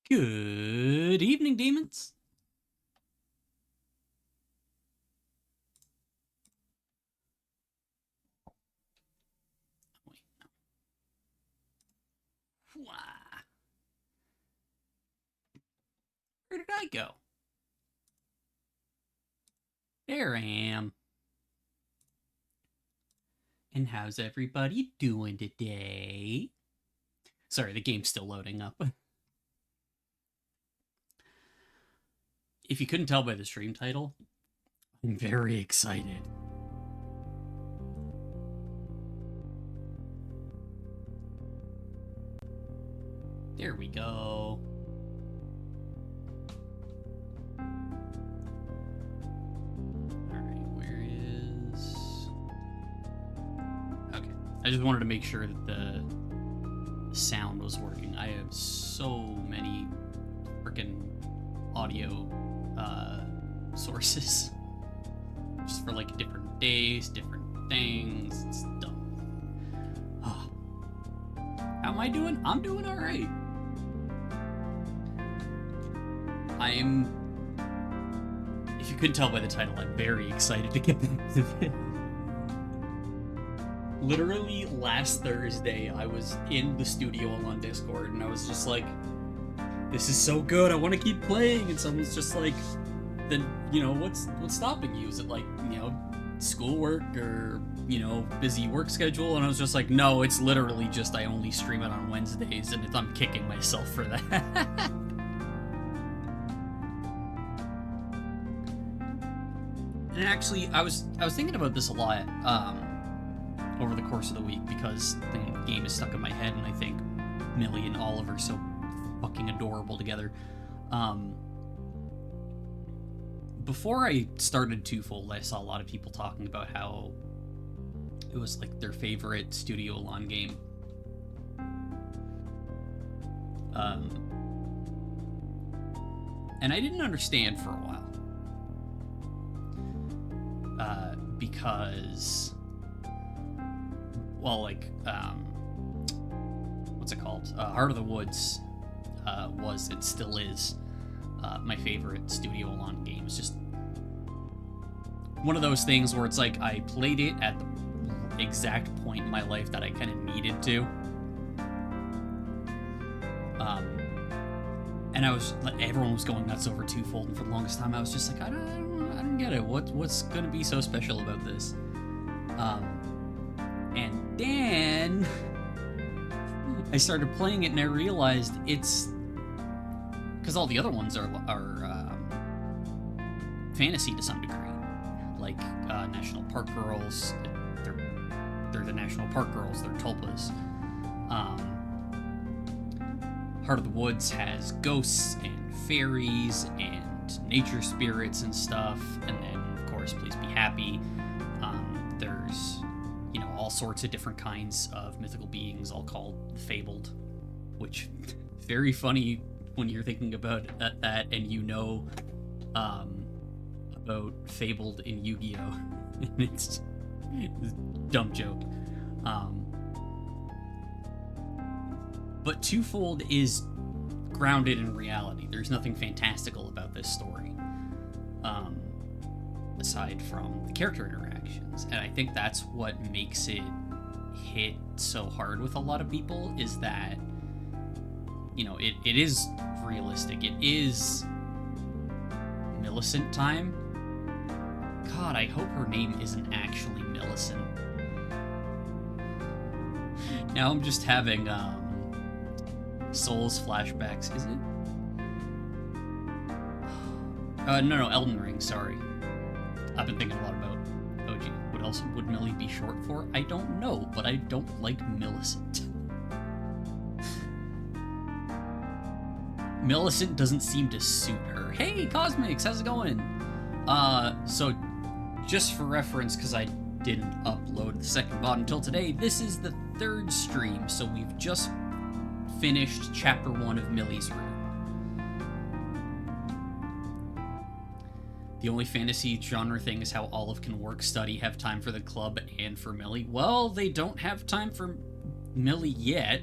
Good evening, demons. Wait, no. Where did I go? There I am. And how's everybody doing today? Sorry, the game's still loading up. If you couldn't tell by the stream title, I'm very excited. There we go. Alright, where is... Okay, I just wanted to make sure that the sound was working. I have so many freaking audio sources just for like different days, different things. It's dumb. Oh. How am I doing? I'm doing all right. If you couldn't tell by the title, I'm very excited to get back to this. Literally last Thursday, I was in the studio on Discord, and I was just like, this is so good, I want to keep playing, and someone's just like, then, what's stopping you? Is it like, schoolwork or, busy work schedule? And I was just like, no, it's literally just I only stream it on Wednesdays, and I'm kicking myself for that. And actually, I was thinking about this a lot over the course of the week, because the game is stuck in my head, and I think Millie and Oliver are so fucking adorable together. Before I started Twofold, I saw a lot of people talking about how it was like their favorite Studio Lawn game. And I didn't understand for a while. Because, well, like, what's it called? Heart of the Woods was, and still is, my favorite Studio Lawn game. It's just one of those things where it's like I played it at the exact point in my life that I kind of needed to. And everyone was going nuts over Twofold, and for the longest time I was just like, I don't get it. What's gonna be so special about this? And then I started playing it, and I realized it's because all the other ones are fantasy to some degree, like National Park Girls. They're the National Park Girls. They're tulpas. Heart of the Woods has ghosts and fairies and nature spirits and stuff. And then, of course, Please Be Happy. There's, all sorts of different kinds of mythical beings, all called Fabled, which very funny when you're thinking about that and about Fabled in Yu-Gi-Oh! It's a dumb joke. But Twofold is grounded in reality. There's nothing fantastical about this story, aside from the character interactions. And I think that's what makes it hit so hard with a lot of people, is that, it is realistic. It is Millicent time. God, I hope her name isn't actually Millicent. Now I'm just having, Souls flashbacks, is it? No, Elden Ring, sorry. I've been thinking a lot about OG. What else would Millie be short for? I don't know, but I don't like Millicent. Millicent doesn't seem to suit her. Hey, Cosmix, how's it going? So, just for reference, because I didn't upload the second VOD until today, this is the third stream, so we've just finished chapter 1 of Millie's Room. The only fantasy genre thing is how Olive can work, study, have time for the club, and for Millie. Well, they don't have time for Millie yet.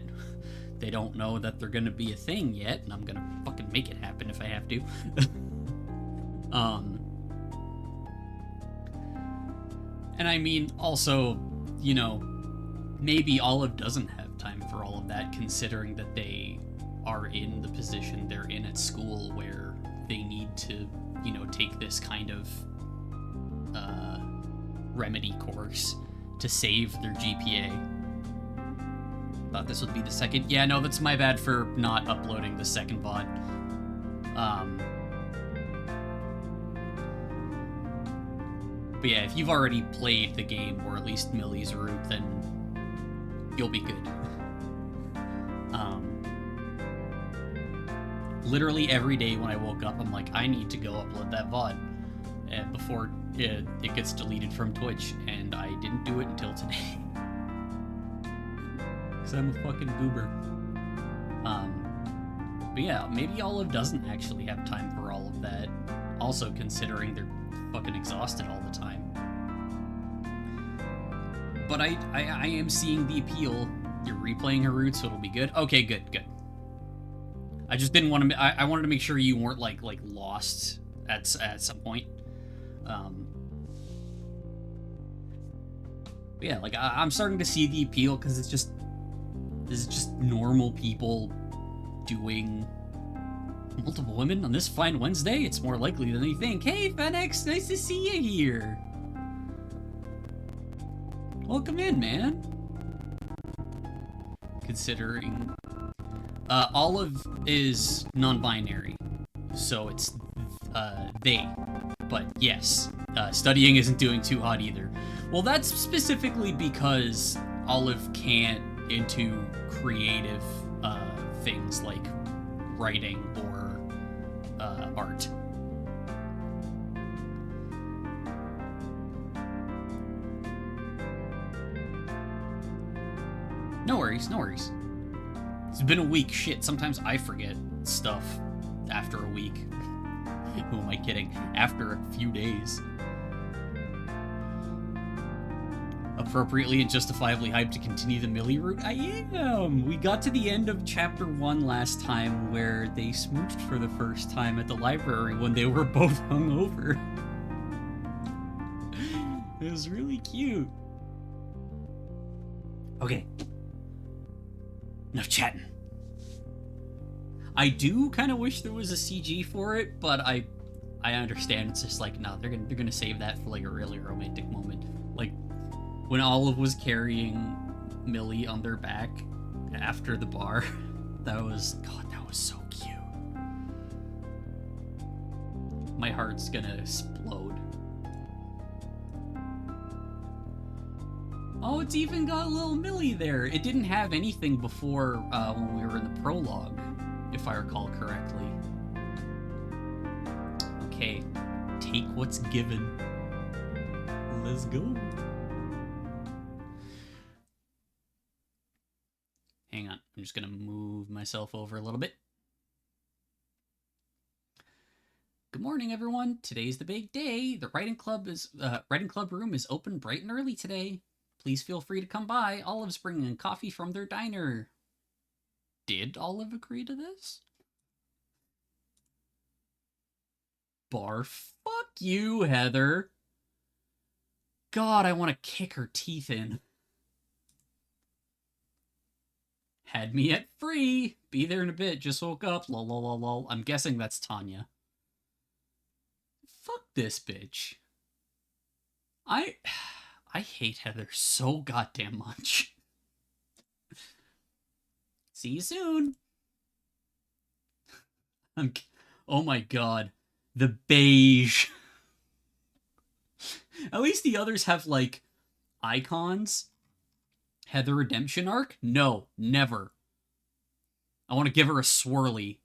they don't know that they're gonna be a thing yet, and I'm gonna fucking make it happen if I have to. And I mean, also, you know, maybe Olive doesn't have time for all of that, considering that they are in the position they're in at school where they need to, you know, take this kind of remedy course to save their GPA. Thought this would be the second. Yeah, no, that's my bad for not uploading the second VOD. But yeah, if you've already played the game, or at least Millie's route, then you'll be good. Literally every day when I woke up, I'm like, I need to go upload that VOD before it gets deleted from Twitch, and I didn't do it until today. Because I'm a fucking goober. But yeah, maybe Olive doesn't actually have time for all of that. Also, considering they're fucking exhausted all the time. But I am seeing the appeal. You're replaying her route, so it'll be good. Okay, good. I just didn't want to. I wanted to make sure you weren't like lost at some point. But yeah, like I'm starting to see the appeal because this is just normal people doing multiple women on this fine Wednesday. It's more likely than you think. Hey, Fenix, nice to see you here. Welcome in, man. Considering Olive is non-binary, so it's they. But yes, studying isn't doing too hot either. Well, that's specifically because Olive can't into creative things like writing or art. No worries. It's been a week. Shit, sometimes I forget stuff after a week. Who am I kidding? After a few days. Appropriately and justifiably hyped to continue the Millie route? I am! We got to the end of chapter 1 last time where they smooched for the first time at the library when they were both hungover. It was really cute. Okay. Enough chatting. I do kind of wish there was a CG for it, but I understand. It's just like, no, they're gonna save that for like a really romantic moment. Like when Olive was carrying Millie on their back after the bar. That was so cute. My heart's gonna explode. Oh, it's even got a little Millie there. It didn't have anything before when we were in the prologue, if I recall correctly. Okay, take what's given. Let's go. Hang on, I'm just gonna move myself over a little bit. Good morning, everyone. Today's the big day. The writing club room is open bright and early today. Please feel free to come by. Olive's bringing in coffee from their diner. Did Olive agree to this? Bar, fuck you, Heather. God, I want to kick her teeth in. Had me at free. Be there in a bit. Just woke up. Lol, lol, lol, lol. I'm guessing that's Tanya. Fuck this bitch. I hate Heather so goddamn much. See you soon. Oh my god. The beige. At least the others have, like, icons. Heather redemption arc? No, never. I want to give her a swirly.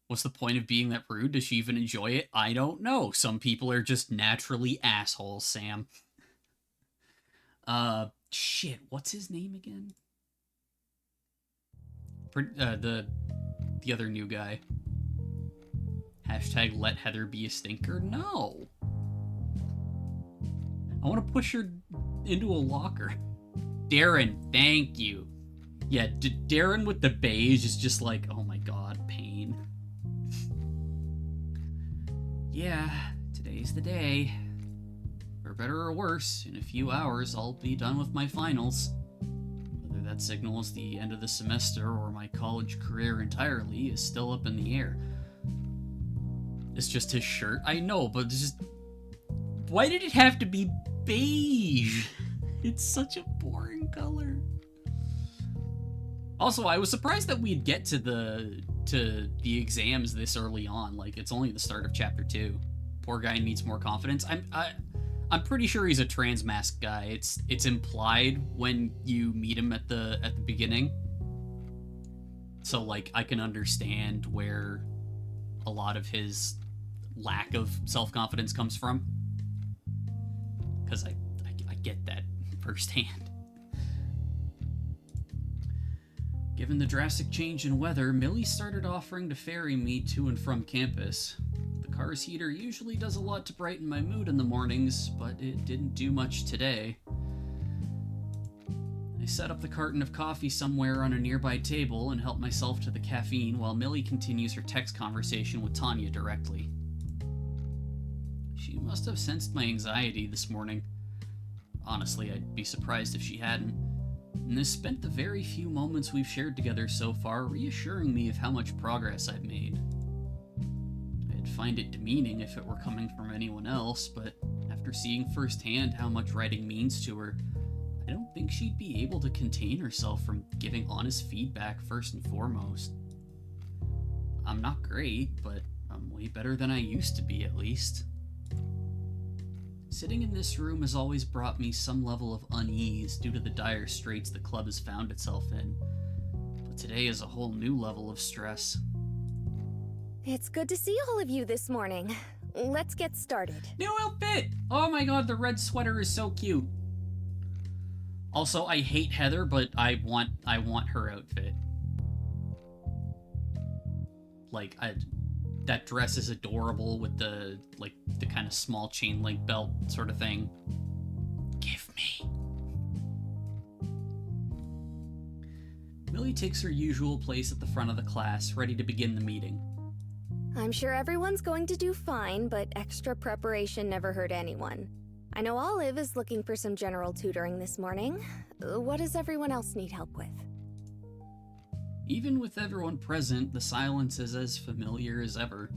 What's the point of being that rude? Does she even enjoy it? I don't know. Some people are just naturally assholes, Sam. Shit, what's his name again? The other new guy. Hashtag let Heather be a stinker? No. I want to push her into a locker. Darren, thank you. Yeah, Darren with the beige is just like, oh my god, pain. Yeah, today's the day. For better or worse, in a few hours I'll be done with my finals. Whether that signals the end of the semester or my college career entirely is still up in the air. It's just his shirt. I know, but it's just... Why did it have to be beige? It's such a boring color. Also, I was surprised that we'd get to the exams this early on. Like, it's only the start of chapter 2. Poor guy needs more confidence. I'm pretty sure he's a trans mask guy. It's implied when you meet him at the beginning. So like I can understand where a lot of his lack of self-confidence comes from. Because I get that firsthand. Given the drastic change in weather, Millie started offering to ferry me to and from campus. The car's heater usually does a lot to brighten my mood in the mornings, but it didn't do much today. I set up the carton of coffee somewhere on a nearby table and help myself to the caffeine while Millie continues her text conversation with Tanya directly. She must have sensed my anxiety this morning. Honestly, I'd be surprised if she hadn't. And has spent the very few moments we've shared together so far reassuring me of how much progress I've made. I'd find it demeaning if it were coming from anyone else, but after seeing firsthand how much writing means to her, I don't think she'd be able to contain herself from giving honest feedback first and foremost. I'm not great, but I'm way better than I used to be, at least. Sitting in this room has always brought me some level of unease due to the dire straits the club has found itself in. But today is a whole new level of stress. It's good to see all of you this morning. Let's get started. New outfit! Oh my god, the red sweater is so cute. Also, I hate Heather, but I want her outfit. Like, that dress is adorable with the kind of small chain link belt sort of thing. Give me. Millie takes her usual place at the front of the class, ready to begin the meeting. I'm sure everyone's going to do fine, but extra preparation never hurt anyone. I know Olive is looking for some general tutoring this morning. What does everyone else need help with? Even with everyone present, the silence is as familiar as ever.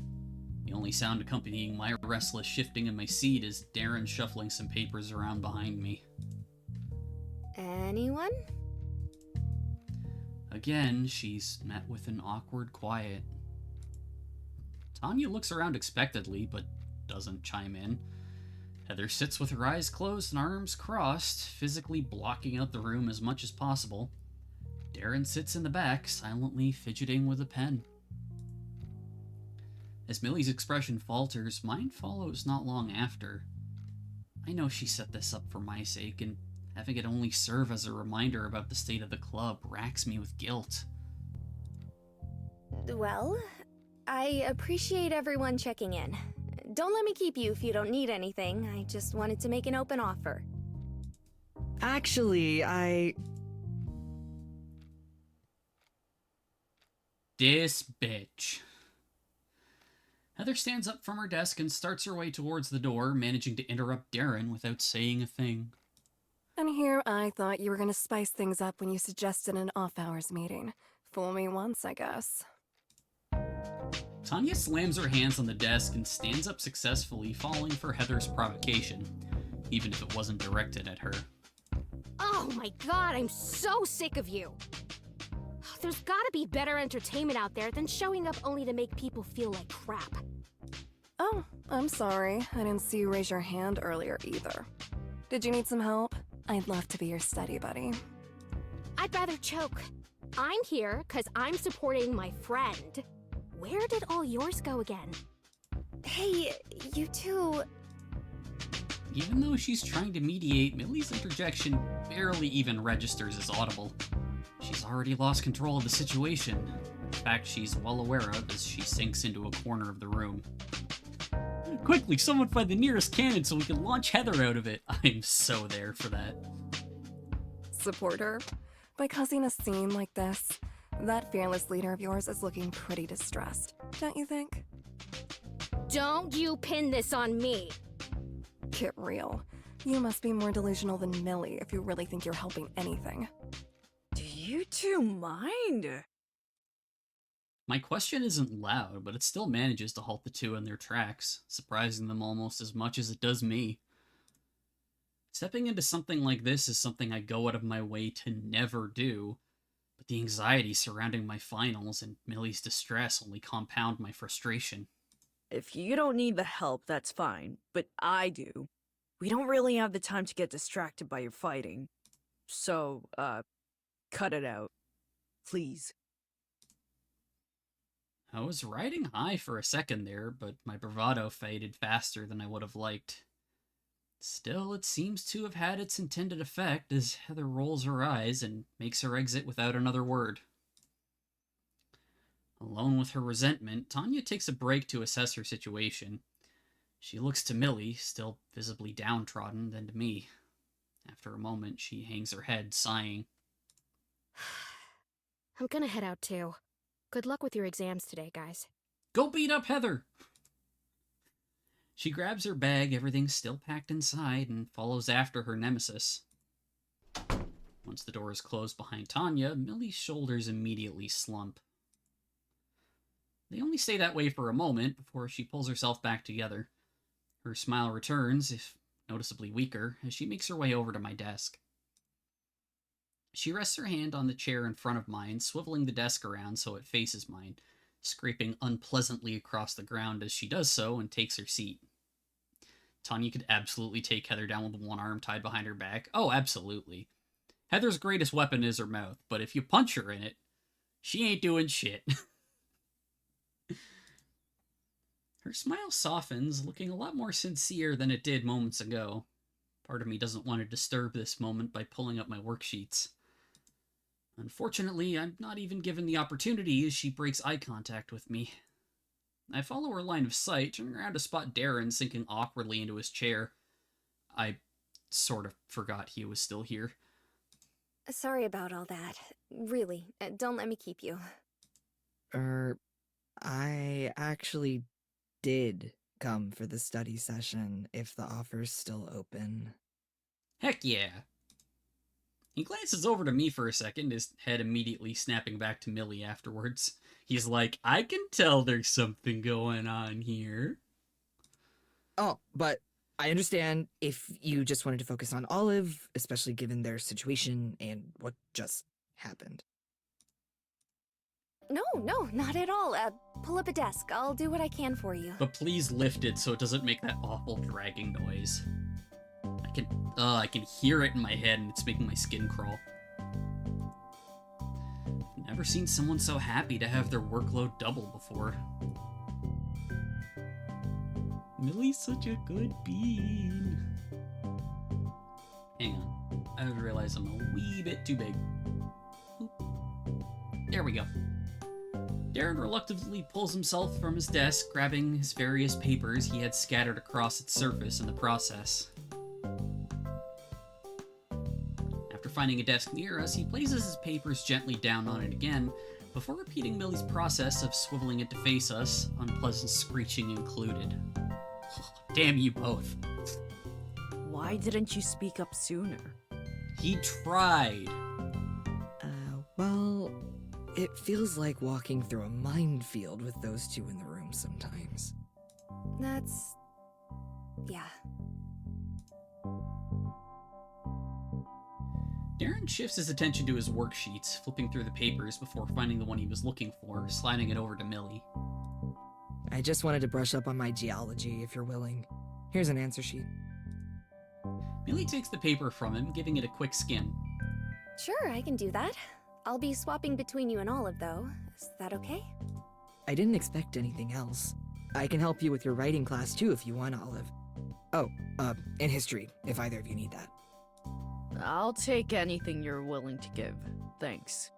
The only sound accompanying my restless shifting in my seat is Darren shuffling some papers around behind me. Anyone? Again, she's met with an awkward quiet. Tanya looks around expectantly, but doesn't chime in. Heather sits with her eyes closed and arms crossed, physically blocking out the room as much as possible. Darren sits in the back, silently fidgeting with a pen. As Millie's expression falters, mine follows not long after. I know she set this up for my sake, and having it only serve as a reminder about the state of the club racks me with guilt. Well, I appreciate everyone checking in. Don't let me keep you if you don't need anything. I just wanted to make an open offer. Actually, This bitch. Heather stands up from her desk and starts her way towards the door, managing to interrupt Darren without saying a thing. And here I thought you were gonna spice things up when you suggested an off-hours meeting. Fool me once, I guess. Tanya slams her hands on the desk and stands up successfully, falling for Heather's provocation, even if it wasn't directed at her. Oh my god, I'm so sick of you! There's gotta be better entertainment out there than showing up only to make people feel like crap. Oh, I'm sorry. I didn't see you raise your hand earlier either. Did you need some help? I'd love to be your study buddy. I'd rather choke. I'm here because I'm supporting my friend. Where did all yours go again? Hey, you two... Even though she's trying to mediate, Millie's interjection barely even registers as audible. She's already lost control of the situation. In fact, she's well aware of as she sinks into a corner of the room. Quickly, someone find the nearest cannon so we can launch Heather out of it. I'm so there for that. Support her? By causing a scene like this, that fearless leader of yours is looking pretty distressed, don't you think? Don't you pin this on me! Get real. You must be more delusional than Millie if you really think you're helping anything. Do you two mind? My question isn't loud, but it still manages to halt the two in their tracks, surprising them almost as much as it does me. Stepping into something like this is something I go out of my way to never do, but the anxiety surrounding my finals and Millie's distress only compound my frustration. If you don't need the help, that's fine, but I do. We don't really have the time to get distracted by your fighting. So, cut it out. Please. I was riding high for a second there, but my bravado faded faster than I would have liked. Still, it seems to have had its intended effect as Heather rolls her eyes and makes her exit without another word. Alone with her resentment, Tanya takes a break to assess her situation. She looks to Millie, still visibly downtrodden, then to me. After a moment, she hangs her head, sighing. I'm gonna head out too. Good luck with your exams today, guys. Go beat up Heather! She grabs her bag, everything still packed inside, and follows after her nemesis. Once the door is closed behind Tanya, Millie's shoulders immediately slump. They only stay that way for a moment before she pulls herself back together. Her smile returns, if noticeably weaker, as she makes her way over to my desk. She rests her hand on the chair in front of mine, swiveling the desk around so it faces mine, scraping unpleasantly across the ground as she does so and takes her seat. Tanya could absolutely take Heather down with one arm tied behind her back. Oh, absolutely. Heather's greatest weapon is her mouth, but if you punch her in it, she ain't doing shit. Her smile softens, looking a lot more sincere than it did moments ago. Part of me doesn't want to disturb this moment by pulling up my worksheets. Unfortunately, I'm not even given the opportunity as she breaks eye contact with me. I follow her line of sight, turning around to spot Darren sinking awkwardly into his chair. I sort of forgot he was still here. Sorry about all that. Really, don't let me keep you. I actually did come for the study session if the offer's still open. Heck yeah! He glances over to me for a second, his head immediately snapping back to Millie afterwards. He's like, I can tell there's something going on here. Oh, but I understand if you just wanted to focus on Olive, especially given their situation and what just happened. No, not at all. Pull up a desk. I'll do what I can for you. But please lift it so it doesn't make that awful dragging noise. I can hear it in my head and it's making my skin crawl. Never seen someone so happy to have their workload double before. Millie's such a good bean. Hang on. I realize I'm a wee bit too big. Oop. There we go. Darren reluctantly pulls himself from his desk, grabbing his various papers he had scattered across its surface in the process. After finding a desk near us, he places his papers gently down on it again, before repeating Millie's process of swiveling it to face us, unpleasant screeching included. Damn you both. Why didn't you speak up sooner? He tried. Well, it feels like walking through a minefield with those two in the room sometimes. That's... yeah. Darren shifts his attention to his worksheets, flipping through the papers before finding the one he was looking for, sliding it over to Millie. I just wanted to brush up on my geology, if you're willing. Here's an answer sheet. Millie takes the paper from him, giving it a quick skim. Sure, I can do that. I'll be swapping between you and Olive, though. Is that okay? I didn't expect anything else. I can help you with your writing class too if you want, Olive. Oh, and history, if either of you need that. I'll take anything you're willing to give, thanks.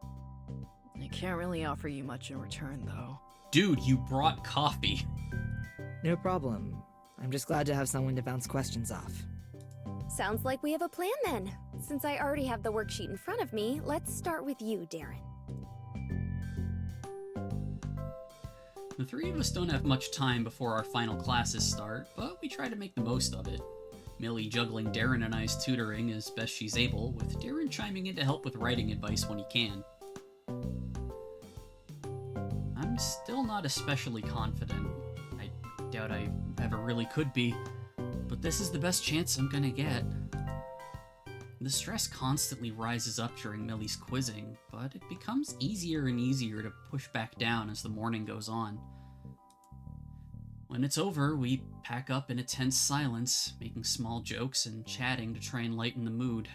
I can't really offer you much in return, though. Dude, you brought coffee. No problem. I'm just glad to have someone to bounce questions off. Sounds like we have a plan then. Since I already have the worksheet in front of me, let's start with you, Darren. The three of us don't have much time before our final classes start, but we try to make the most of it. Millie juggling Darren and I's tutoring as best she's able, with Darren chiming in to help with writing advice when he can. I'm still not especially confident. I doubt I ever really could be, but this is the best chance I'm gonna get. The stress constantly rises up during Millie's quizzing, but it becomes easier and easier to push back down as the morning goes on. When it's over, we pack up in a tense silence, making small jokes and chatting to try and lighten the mood.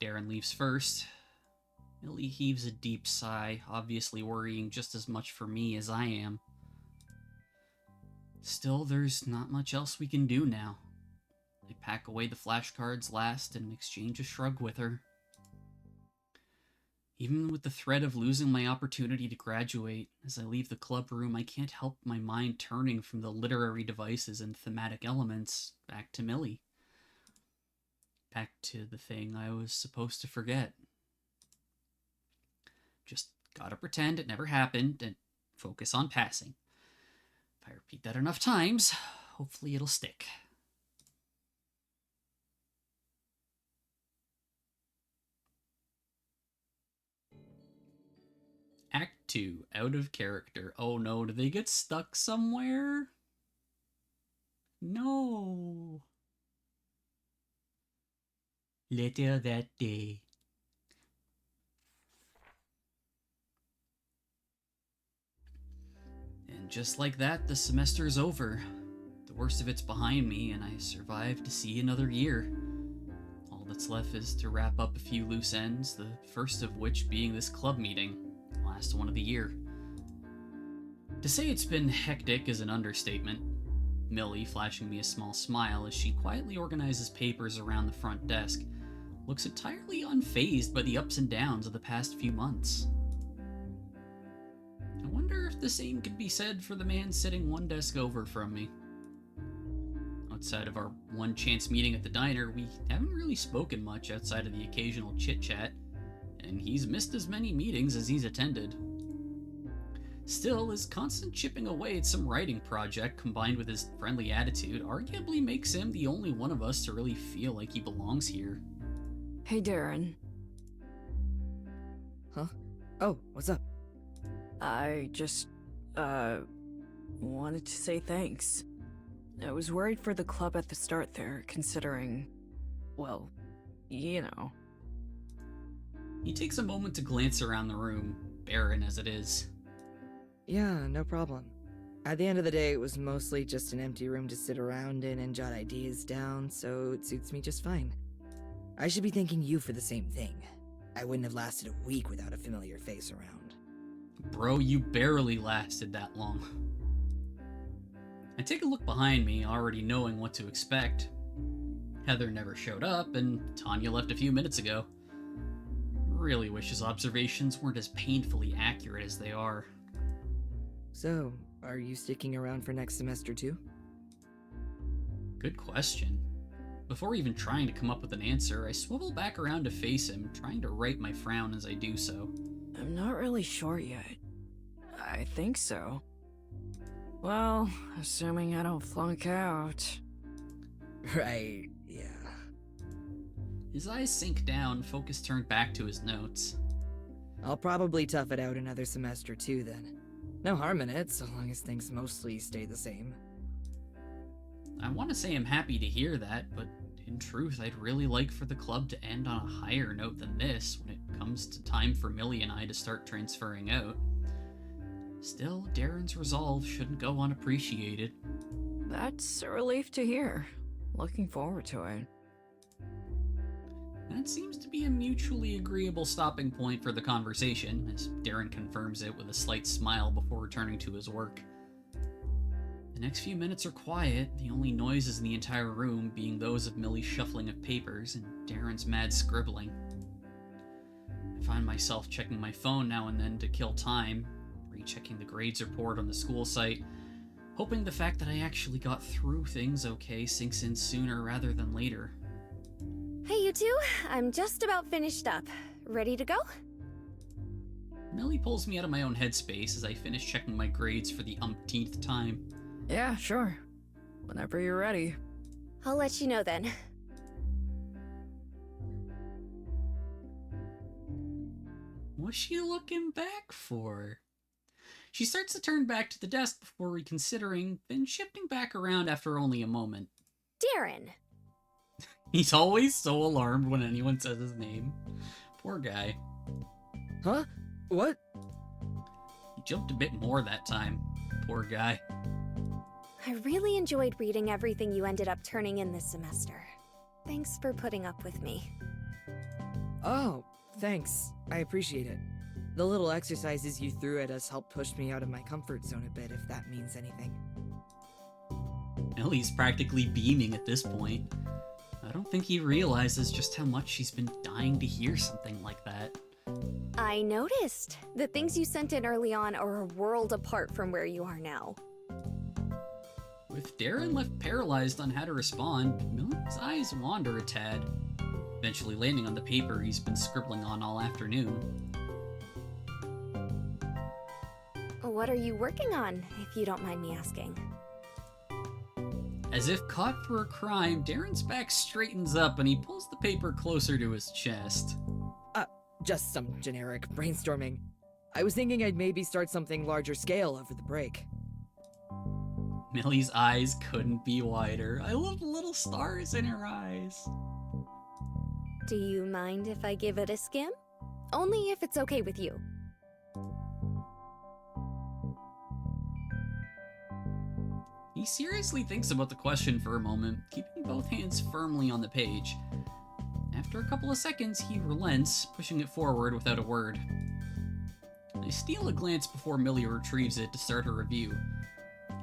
Darren leaves first. Millie heaves a deep sigh, obviously worrying just as much for me as I am. Still, there's not much else we can do now. I pack away the flashcards last and exchange a shrug with her. Even with the threat of losing my opportunity to graduate, as I leave the club room, I can't help my mind turning from the literary devices and thematic elements back to Millie. Back to the thing I was supposed to forget. Just gotta pretend it never happened and focus on passing. If I repeat that enough times, hopefully it'll stick. Act 2, out of character. Oh no, do they get stuck somewhere? No. Later that day. And just like that, the semester's over. The worst of it's behind me, and I survived to see another year. All that's left is to wrap up a few loose ends, the first of which being this club meeting. Last one of the year. To say it's been hectic is an understatement. Millie, flashing me a small smile as she quietly organizes papers around the front desk, looks entirely unfazed by the ups and downs of the past few months. I wonder if the same could be said for the man sitting one desk over from me. Outside of our one chance meeting at the diner, we haven't really spoken much outside of the occasional chit-chat, and he's missed as many meetings as he's attended. Still, his constant chipping away at some writing project combined with his friendly attitude arguably makes him the only one of us to really feel like he belongs here. Hey, Darren. Huh? Oh, what's up? I just, wanted to say thanks. I was worried for the club at the start there, considering, well, you know. He takes a moment to glance around the room, barren as it is. Yeah, no problem. At the end of the day, it was mostly just an empty room to sit around in and jot ideas down, so it suits me just fine. I should be thanking you for the same thing. I wouldn't have lasted a week without a familiar face around. Bro, you barely lasted that long. I take a look behind me, already knowing what to expect. Heather never showed up, and Tanya left a few minutes ago. Really wish his observations weren't as painfully accurate as they are. So, are you sticking around for next semester too? Good question. Before even trying to come up with an answer, I swivel back around to face him, trying to right my frown as I do so. I'm not really sure yet. I think so. Well, assuming I don't flunk out. Right, yeah. His eyes sink down, focus turned back to his notes. I'll probably tough it out another semester too then. No harm in it, so long as things mostly stay the same. I want to say I'm happy to hear that, but in truth, I'd really like for the club to end on a higher note than this when it comes to time for Millie and I to start transferring out. Still, Darren's resolve shouldn't go unappreciated. That's a relief to hear. Looking forward to it. That seems to be a mutually agreeable stopping point for the conversation, as Darren confirms it with a slight smile before returning to his work. The next few minutes are quiet, the only noises in the entire room being those of Millie's shuffling of papers and Darren's mad scribbling. I find myself checking my phone now and then to kill time, rechecking the grades report on the school site, hoping the fact that I actually got through things okay sinks in sooner rather than later. Hey, you two. I'm just about finished up. Ready to go? Millie pulls me out of my own headspace as I finish checking my grades for the umpteenth time. Yeah, sure. Whenever you're ready. I'll let you know then. What's she looking back for? She starts to turn back to the desk before reconsidering, then shifting back around after only a moment. Darren! He's always so alarmed when anyone says his name. Poor guy. Huh? What? He jumped a bit more that time. Poor guy. I really enjoyed reading everything you ended up turning in this semester. Thanks for putting up with me. Oh, thanks. I appreciate it. The little exercises you threw at us helped push me out of my comfort zone a bit, if that means anything. Millie's practically beaming at this point. I don't think he realizes just how much she's been dying to hear something like that. I noticed. The things you sent in early on are a world apart from where you are now. With Darren left paralyzed on how to respond, Millie's eyes wander a tad, eventually landing on the paper he's been scribbling on all afternoon. What are you working on, if you don't mind me asking? As if caught for a crime, Darren's back straightens up and he pulls the paper closer to his chest. Just some generic brainstorming. I was thinking I'd maybe start something larger scale over the break. Millie's eyes couldn't be wider. I love the little stars in her eyes. Do you mind if I give it a skim? Only if it's okay with you. He seriously thinks about the question for a moment, keeping both hands firmly on the page. After a couple of seconds, he relents, pushing it forward without a word. I steal a glance before Millie retrieves it to start her review.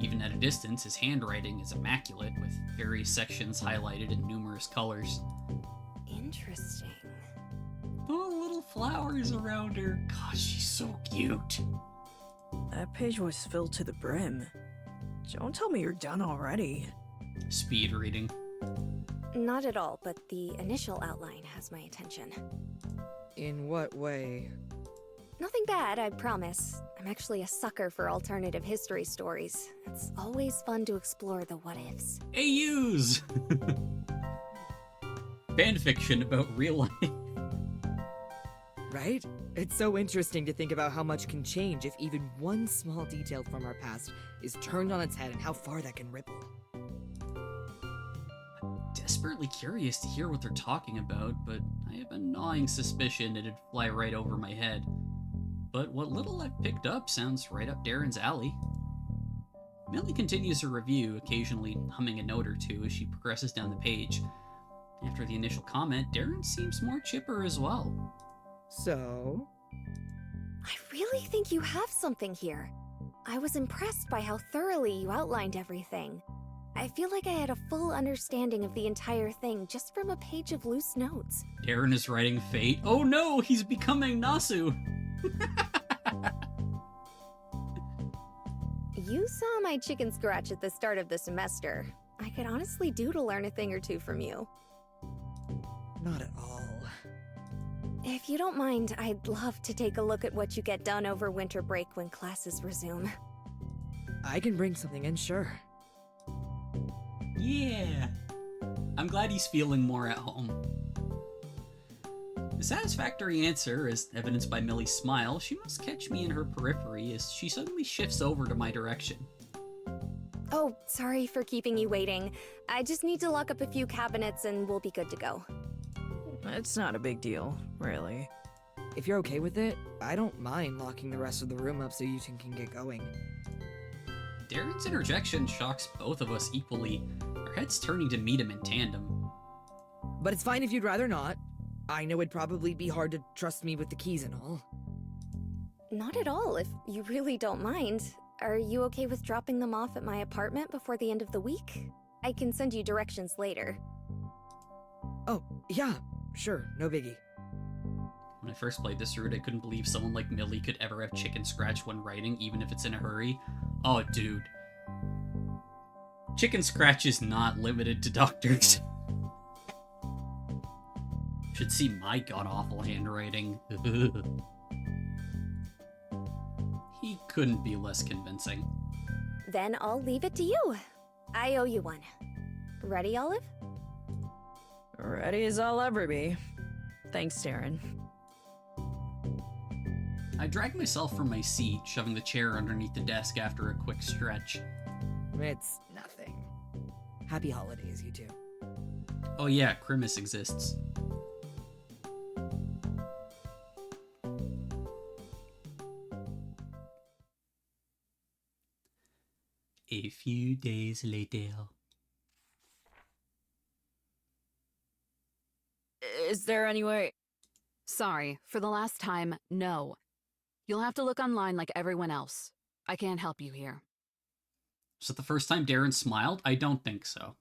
Even at a distance, his handwriting is immaculate, with various sections highlighted in numerous colors. Interesting. The little flowers around her. Gosh, she's so cute. That page was filled to the brim. Don't tell me you're done already. Speed reading. Not at all, but the initial outline has my attention. In what way? Nothing bad, I promise. I'm actually a sucker for alternative history stories. It's always fun to explore the what-ifs. AUs! Fanfiction about real life. Right? It's so interesting to think about how much can change if even one small detail from our past is turned on its head and how far that can ripple. Desperately curious to hear what they're talking about, but I have a gnawing suspicion it'd fly right over my head. But what little I've picked up sounds right up Darren's alley. Millie continues her review, occasionally humming a note or two as she progresses down the page. After the initial comment, Darren seems more chipper as well. So? I really think you have something here. I was impressed by how thoroughly you outlined everything. I feel like I had a full understanding of the entire thing just from a page of loose notes. Darren is writing fate. Oh no, he's becoming Nasu! You saw my chicken scratch at the start of the semester. I could honestly do to learn a thing or two from you. Not at all. If you don't mind, I'd love to take a look at what you get done over winter break when classes resume. I can bring something in, sure. Yeah! I'm glad he's feeling more at home. The satisfactory answer, as evidenced by Millie's smile, she must catch me in her periphery as she suddenly shifts over to my direction. Oh, sorry for keeping you waiting. I just need to lock up a few cabinets and we'll be good to go. It's not a big deal, really. If you're okay with it, I don't mind locking the rest of the room up so you two can get going. Darren's interjection shocks both of us equally, our heads turning to meet him in tandem. But it's fine if you'd rather not. I know it'd probably be hard to trust me with the keys and all. Not at all, if you really don't mind. Are you okay with dropping them off at my apartment before the end of the week? I can send you directions later. Oh, yeah, sure, no biggie. When I first played this route, I couldn't believe someone like Millie could ever have chicken scratch when writing, even if it's in a hurry. Oh, dude. Chicken scratch is not limited to doctors. should see my god-awful handwriting. He couldn't be less convincing. Then I'll leave it to you. I owe you one. Ready, Olive? Ready as I'll ever be. Thanks, Darren. I dragged myself from my seat, shoving the chair underneath the desk after a quick stretch. It's nothing. Happy holidays, you two. Oh yeah, Christmas exists. A few days later. Is there any way... Sorry, for the last time, no. You'll have to look online like everyone else. I can't help you here. Was it the first time Darren smiled? I don't think so.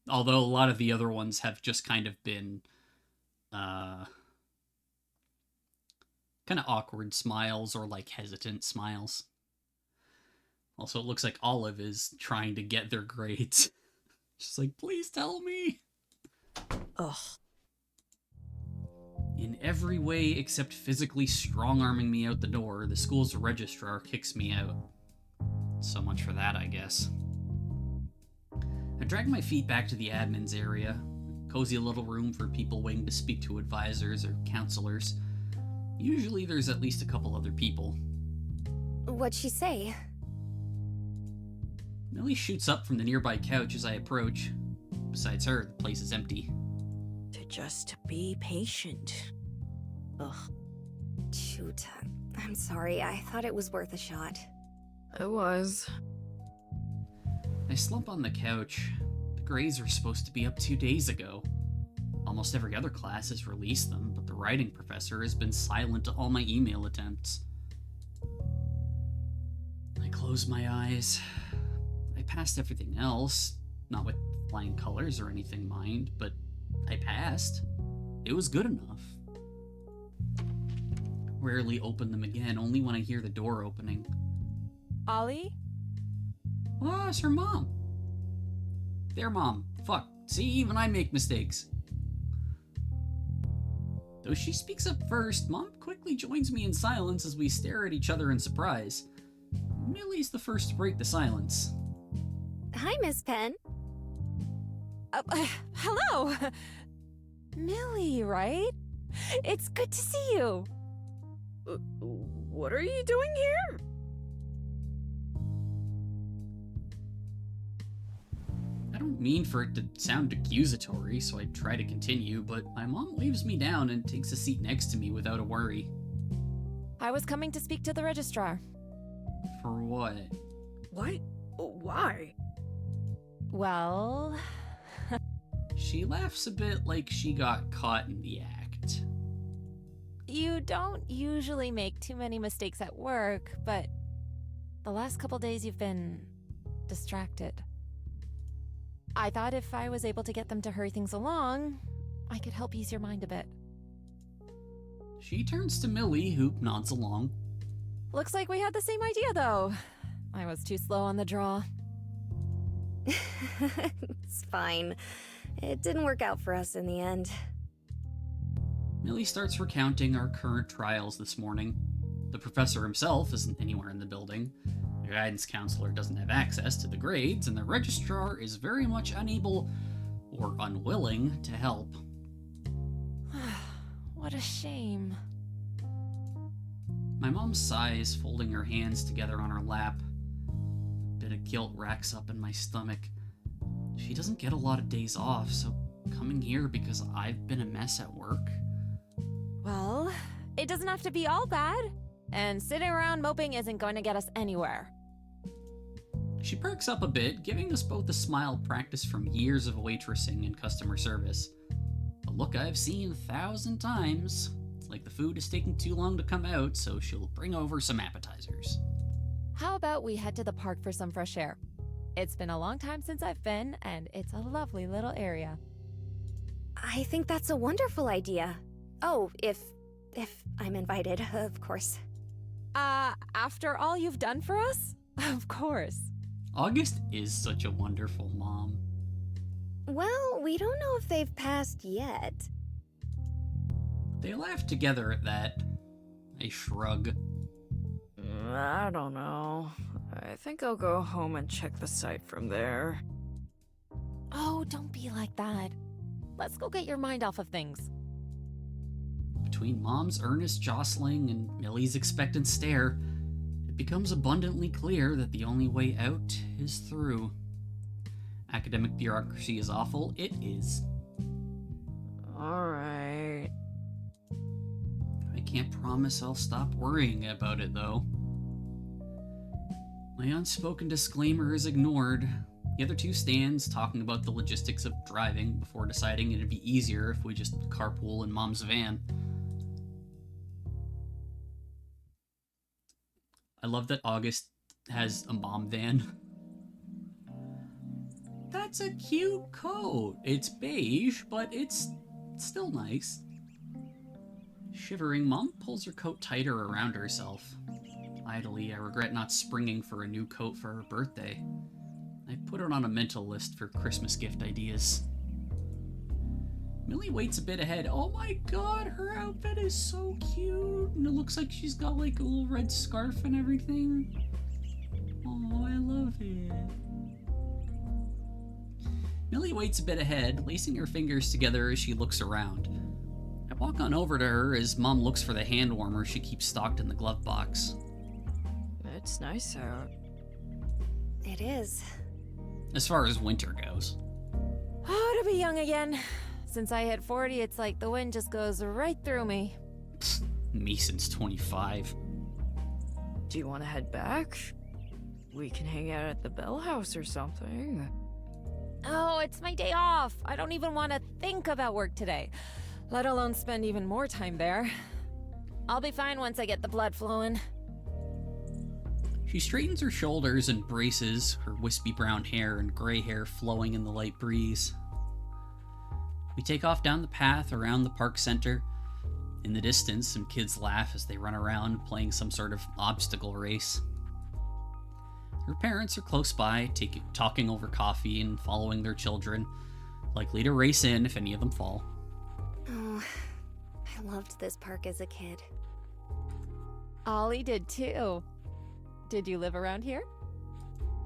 Although a lot of the other ones have just kind of been kind of awkward smiles or like hesitant smiles. Also, it looks like Olive is trying to get their grades. She's like, please tell me. Ugh. In every way except physically strong-arming me out the door, the school's registrar kicks me out. So much for that, I guess. I drag my feet back to the admin's area. Cozy little room for people waiting to speak to advisors or counselors. Usually there's at least a couple other people. What'd she say? Millie shoots up from the nearby couch as I approach. Besides her, the place is empty. To just be patient. Ugh. Shoot. I'm sorry. I thought it was worth a shot. It was. I slump on the couch. The grades were supposed to be up 2 days ago. Almost every other class has released them, but the writing professor has been silent to all my email attempts. I close my eyes. I passed everything else, not with flying colors or anything, mind, but I passed. It was good enough. Rarely open them again, only when I hear the door opening. Ollie? Oh, it's her mom. Their mom. Fuck. See, even I make mistakes. Though she speaks up first, Mom quickly joins me in silence as we stare at each other in surprise. Millie's the first to break the silence. Hi, Miss Penn. Hello! Millie, right? It's good to see you. What are you doing here? I don't mean for it to sound accusatory, so I try to continue, but my mom waves me down and takes a seat next to me without a worry. I was coming to speak to the registrar. For what? What? Why? Well... She laughs a bit like she got caught in the act. You don't usually make too many mistakes at work, but the last couple days you've been distracted. I thought if I was able to get them to hurry things along, I could help ease your mind a bit. She turns to Millie, who nods along. Looks like we had the same idea, though. I was too slow on the draw. It's fine. It didn't work out for us in the end. Millie starts recounting our current trials this morning. The professor himself isn't anywhere in the building. The guidance counselor doesn't have access to the grades, and the registrar is very much unable or unwilling to help. What a shame. My mom sighs, folding her hands together on her lap. A bit of guilt racks up in my stomach. She doesn't get a lot of days off, so coming here because I've been a mess at work? Well, it doesn't have to be all bad. And sitting around moping isn't going to get us anywhere. She perks up a bit, giving us both a smile practiced from years of waitressing and customer service. A look I've seen 1,000 times. It's like the food is taking too long to come out, so she'll bring over some appetizers. How about we head to the park for some fresh air? It's been a long time since I've been, and it's a lovely little area. I think that's a wonderful idea. Oh, if I'm invited, of course. After all you've done for us? Of course. August is such a wonderful mom. Well, we don't know if they've passed yet. They laugh together at that. I shrug. I don't know. I think I'll go home and check the site from there. Oh, don't be like that. Let's go get your mind off of things. Between Mom's earnest jostling and Millie's expectant stare, it becomes abundantly clear that the only way out is through. Academic bureaucracy is awful. It is. Alright. I can't promise I'll stop worrying about it, though. My unspoken disclaimer is ignored. The other two stands talking about the logistics of driving before deciding it'd be easier if we just carpool in Mom's van. I love that August has a mom van. That's a cute coat. It's beige, but it's still nice. Shivering, Mom pulls her coat tighter around herself. Idly, I regret not springing for a new coat for her birthday. I put it on a mental list for Christmas gift ideas. Millie waits a bit ahead. Oh my god, her outfit is so cute. And it looks like she's got like a little red scarf and everything. Oh, I love it. Millie waits a bit ahead, lacing her fingers together as she looks around. I walk on over to her as Mom looks for the hand warmer she keeps stocked in the glove box. It's nice out. It is. As far as winter goes. Oh, to be young again. Since I hit 40, it's like the wind just goes right through me. Me since 25. Do you want to head back? We can hang out at the Bell House or something. Oh, it's my day off. I don't even want to think about work today, let alone spend even more time there. I'll be fine once I get the blood flowing. She straightens her shoulders and braces, her wispy brown hair and gray hair flowing in the light breeze. We take off down the path around the park center. In the distance, some kids laugh as they run around playing some sort of obstacle race. Her parents are close by, talking over coffee and following their children, likely to race in if any of them fall. Oh, I loved this park as a kid. Ollie did too. Did you live around here?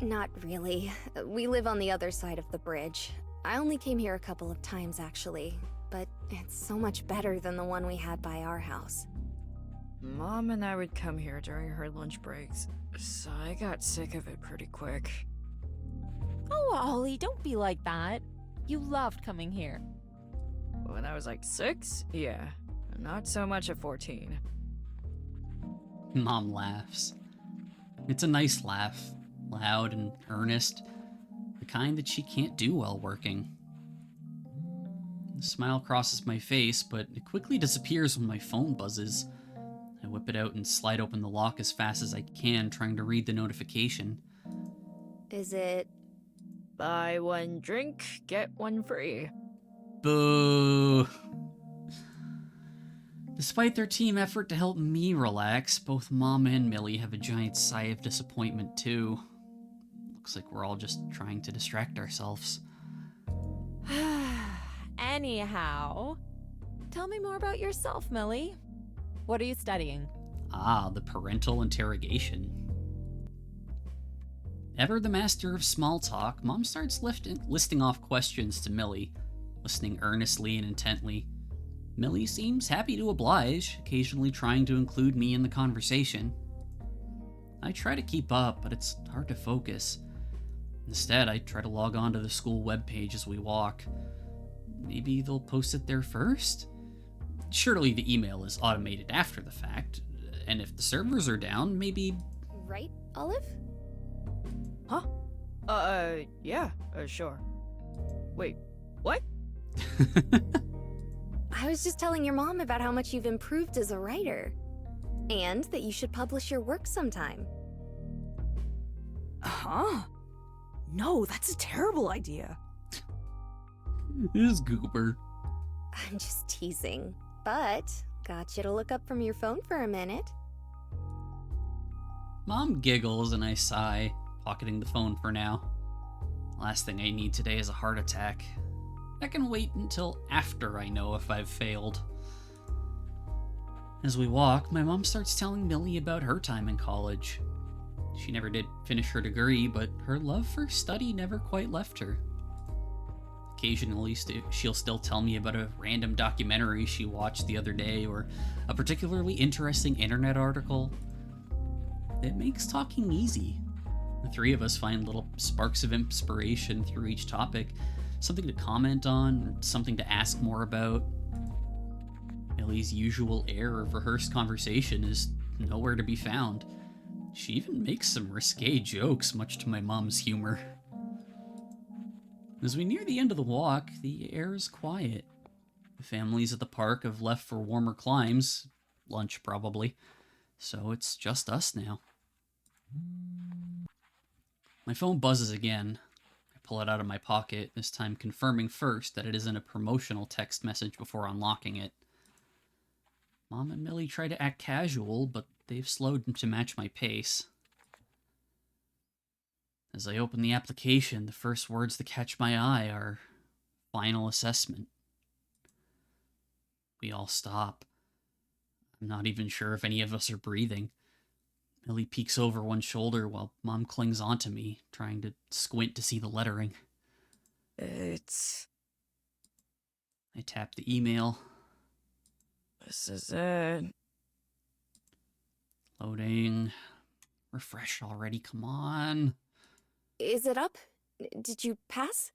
Not really. We live on the other side of the bridge. I only came here a couple of times, actually, but it's so much better than the one we had by our house. Mom and I would come here during her lunch breaks, so I got sick of it pretty quick. Oh, Ollie, don't be like that. You loved coming here. When I was like 6, yeah. Not so much at 14. Mom laughs. It's a nice laugh, loud and earnest, the kind that she can't do while working. The smile crosses my face, but it quickly disappears when my phone buzzes. I whip it out and slide open the lock as fast as I can, trying to read the notification. Is it... Buy one drink, get one free. Boo! Despite their team effort to help me relax, both Mom and Millie have a giant sigh of disappointment too. Looks like we're all just trying to distract ourselves. Anyhow, tell me more about yourself, Millie. What are you studying? Ah, the parental interrogation. Ever the master of small talk, Mom starts listing off questions to Millie, listening earnestly and intently. Millie seems happy to oblige, occasionally trying to include me in the conversation. I try to keep up, but it's hard to focus. Instead, I try to log on to the school webpage as we walk. Maybe they'll post it there first? Surely the email is automated after the fact, and if the servers are down, maybe... Right, Olive? Huh? Yeah, sure. Wait, what? I was just telling your mom about how much you've improved as a writer. And that you should publish your work sometime. Huh? No, that's a terrible idea. This goober. I'm just teasing. But, got you to look up from your phone for a minute. Mom giggles and I sigh, pocketing the phone for now. Last thing I need today is a heart attack. That can wait until after I know if I've failed. As we walk, my mom starts telling Millie about her time in college. She never did finish her degree, but her love for study never quite left her. Occasionally, she'll still tell me about a random documentary she watched the other day or a particularly interesting internet article. It makes talking easy. The three of us find little sparks of inspiration through each topic, something to comment on, something to ask more about. Millie's usual air of rehearsed conversation is nowhere to be found. She even makes some risque jokes, much to my mom's humor. As we near the end of the walk, the air is quiet. The families at the park have left for warmer climes, lunch probably, so it's just us now. My phone buzzes again. I pull it out of my pocket, this time confirming first that it isn't a promotional text message before unlocking it. Mom and Millie try to act casual, but they've slowed to match my pace. As I open the application, the first words that catch my eye are final assessment. We all stop. I'm not even sure if any of us are breathing. Millie peeks over one shoulder while Mom clings onto me, trying to squint to see the lettering. I tap the email. This is it. Loading. Refresh already, come on. Is it up? Did you pass?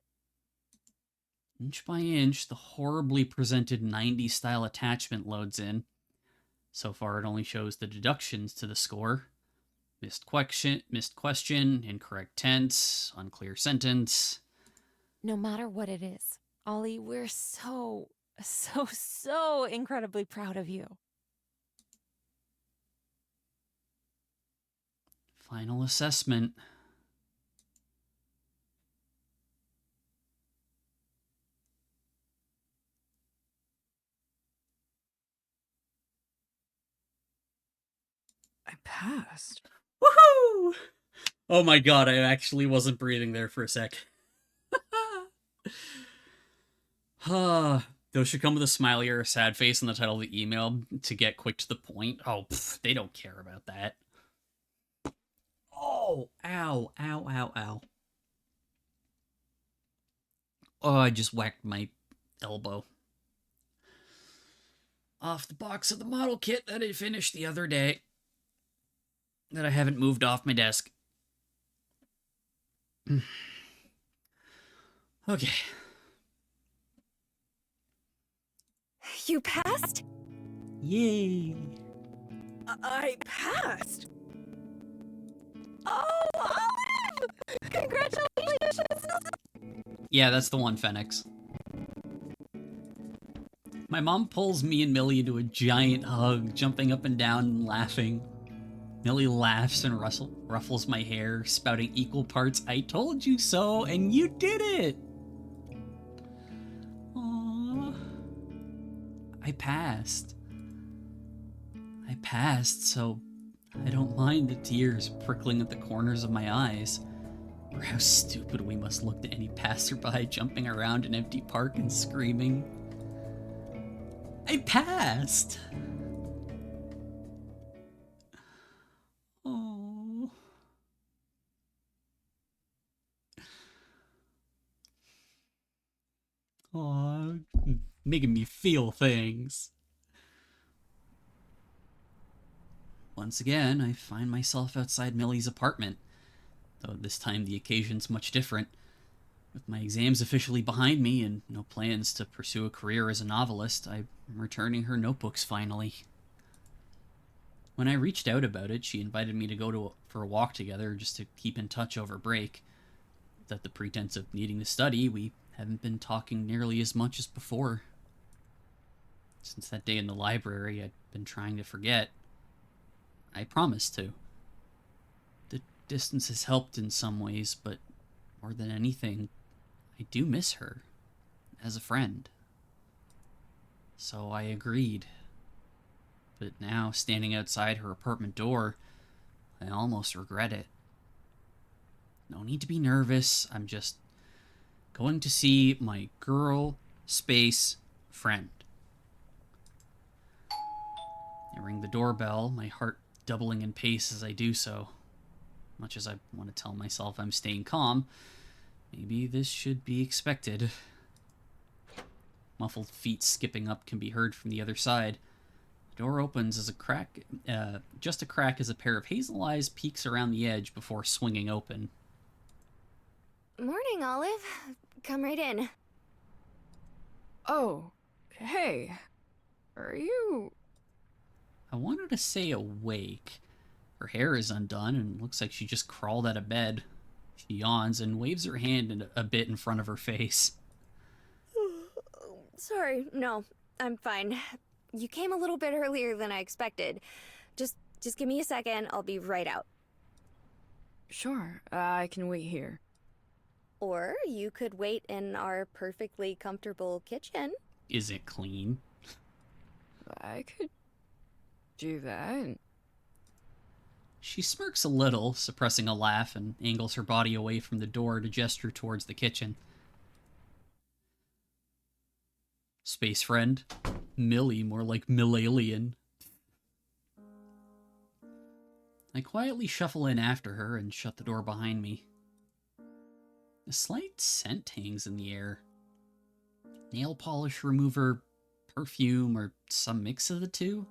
Inch by inch, the horribly presented 90s style attachment loads in. So far, it only shows the deductions to the score. Missed question, incorrect tense, unclear sentence. No matter what it is, Ollie, we're so incredibly proud of you. Final assessment. I passed. Woohoo! Oh my god, I actually wasn't breathing there for a sec. Those should come with a smiley or a sad face in the title of the email to get quick to the point. Oh, they don't care about that. Oh, ow, ow, ow, ow. Oh, I just whacked my elbow. Off the box of the model kit that I finished the other day. That I haven't moved off my desk. Okay. You passed? Yay. I passed! Oh, Olive! Congratulations! Yeah, that's the one, Phoenix. My mom pulls me and Millie into a giant hug, jumping up and down and laughing. Millie laughs and ruffles my hair, spouting equal parts, "I told you so, and you did it!" Aww. I passed, so I don't mind the tears prickling at the corners of my eyes, or how stupid we must look to any passerby jumping around an empty park and screaming, "I passed!" Oh. Aw, making me feel things. Once again, I find myself outside Millie's apartment, though this time the occasion's much different. With my exams officially behind me and no plans to pursue a career as a novelist, I'm returning her notebooks finally. When I reached out about it, she invited me to go for a walk together just to keep in touch over break. Without the pretense of needing to study, we haven't been talking nearly as much as before. Since that day in the library, I'd been trying to forget. I promised to. The distance has helped in some ways, but more than anything, I do miss her as a friend. So I agreed. But now, standing outside her apartment door, I almost regret it. No need to be nervous, I'm just Going to see my girl space friend. I ring the doorbell, my heart doubling in pace as I do so. Much as I want to tell myself I'm staying calm, maybe this should be expected. Muffled feet skipping up can be heard from the other side. The door opens as just a crack as a pair of hazel eyes peeks around the edge before swinging open. Morning, Olive. Come right in. Oh, hey. Are you... I wanted to say awake. Her hair is undone and looks like she just crawled out of bed. She yawns and waves her hand a bit in front of her face. Sorry, no, I'm fine. You came a little bit earlier than I expected. Just give me a second, I'll be right out. Sure, I can wait here. Or you could wait in our perfectly comfortable kitchen. Is it clean? I could do that. She smirks a little, suppressing a laugh, and angles her body away from the door to gesture towards the kitchen. Space friend. Millie, more like Millalian. I quietly shuffle in after her and shut the door behind me. A slight scent hangs in the air. Nail polish remover, perfume, or some mix of the two?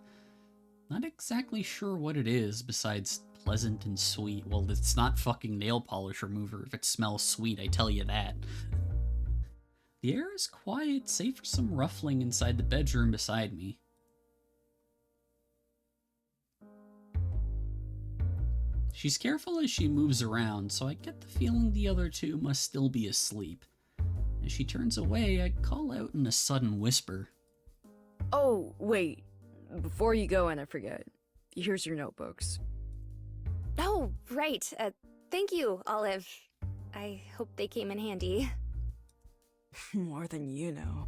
Not exactly sure what it is besides pleasant and sweet. Well, it's not fucking nail polish remover if it smells sweet, I tell you that. The air is quiet, save for some ruffling inside the bedroom beside me. She's careful as she moves around, so I get the feeling the other two must still be asleep. As she turns away, I call out in a sudden whisper. Oh, wait. Before you go and I forget, here's your notebooks. Oh, right. Thank you, Olive. I hope they came in handy. More than you know.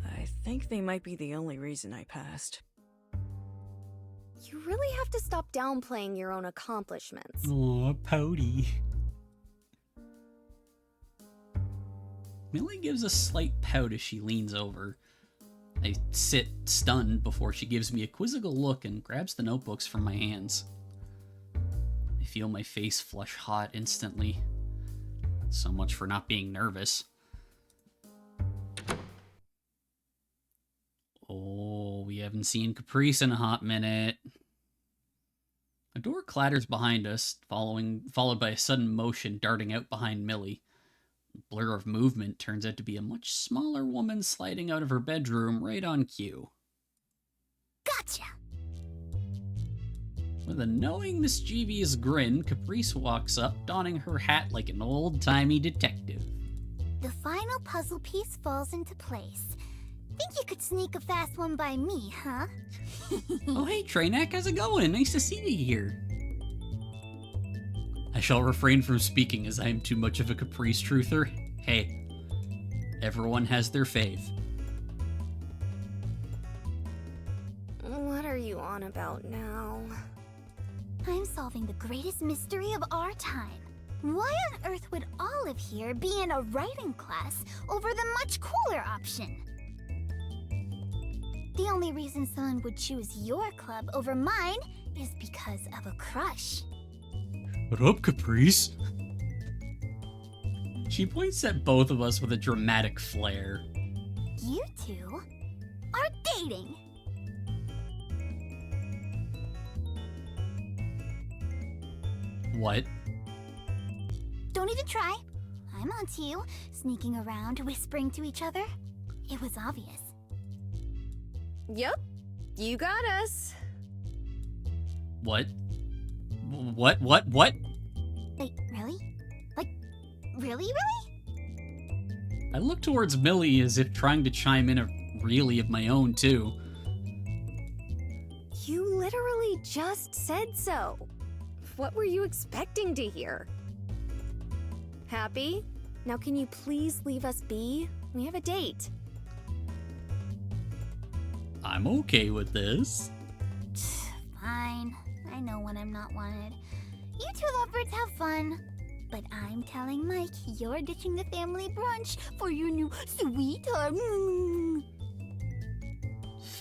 I think they might be the only reason I passed. You really have to stop downplaying your own accomplishments. Aw, pouty. Millie gives a slight pout as she leans over. I sit stunned before she gives me a quizzical look and grabs the notebooks from my hands. I feel my face flush hot instantly. So much for not being nervous. Oh, we haven't seen Caprice in a hot minute. A door clatters behind us, followed by a sudden motion darting out behind Millie. The blur of movement turns out to be a much smaller woman sliding out of her bedroom right on cue. Gotcha! With a knowing, mischievous grin, Caprice walks up, donning her hat like an old-timey detective. The final puzzle piece falls into place. Think you could sneak a fast one by me, huh? Oh, hey, Trainak, how's it going? Nice to see you here. I shall refrain from speaking as I am too much of a Caprice truther. Hey, everyone has their fave. What are you on about now? I'm solving the greatest mystery of our time. Why on earth would Olive here be in a writing class over the much cooler option? The only reason someone would choose your club over mine is because of a crush. What up, Caprice? She points at both of us with a dramatic flair. You two are dating. What? Don't even try. I'm onto you, sneaking around, whispering to each other. It was obvious. Yep, you got us. What? What? Wait, really? Like, really? I look towards Millie as if trying to chime in a really of my own, too. You literally just said so. What were you expecting to hear? Happy? Now can you please leave us be? We have a date. I'm okay with this. Fine. I know when I'm not wanted. You two lovebirds have fun. But I'm telling Mike you're ditching the family brunch for your new sweetheart.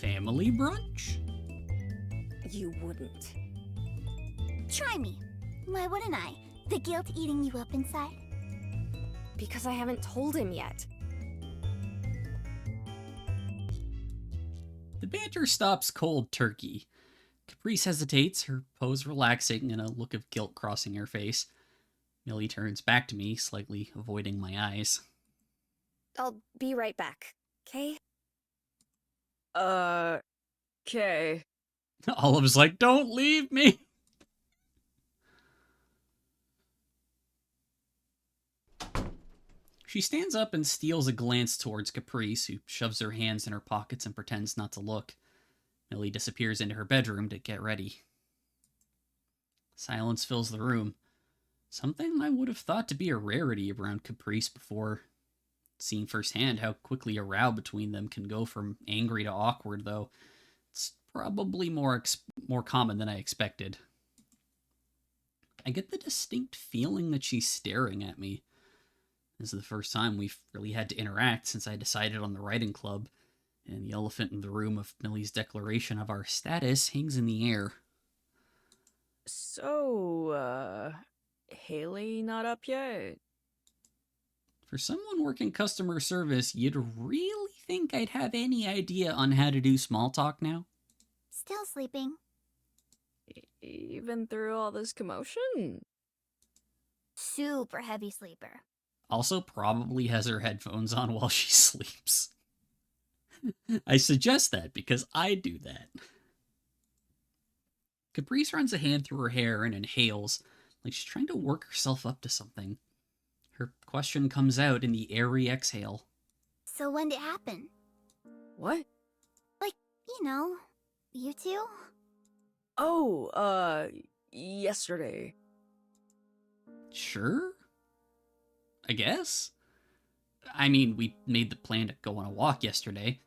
Family brunch? You wouldn't. Try me. Why wouldn't I? The guilt eating you up inside? Because I haven't told him yet. The banter stops cold turkey. Caprice hesitates, her pose relaxing and a look of guilt crossing her face. Millie turns back to me, slightly avoiding my eyes. I'll be right back, okay? Okay. Olive's like, don't leave me! She stands up and steals a glance towards Caprice, who shoves her hands in her pockets and pretends not to look. Millie disappears into her bedroom to get ready. Silence fills the room. Something I would have thought to be a rarity around Caprice before. Seeing firsthand how quickly a row between them can go from angry to awkward, though, it's probably more common than I expected. I get the distinct feeling that she's staring at me. This is the first time we've really had to interact since I decided on the writing club, and the elephant in the room of Millie's declaration of our status hangs in the air. So, Haley not up yet? For someone working customer service, you'd really think I'd have any idea on how to do small talk now? Still sleeping. Even through all this commotion? Super heavy sleeper. Also probably has her headphones on while she sleeps. I suggest that because I do that. Caprice runs a hand through her hair and inhales, like she's trying to work herself up to something. Her question comes out in the airy exhale. So when did it happen? What? Like, you know, you two? Oh, yesterday. Sure? I guess? I mean, we made the plan to go on a walk yesterday.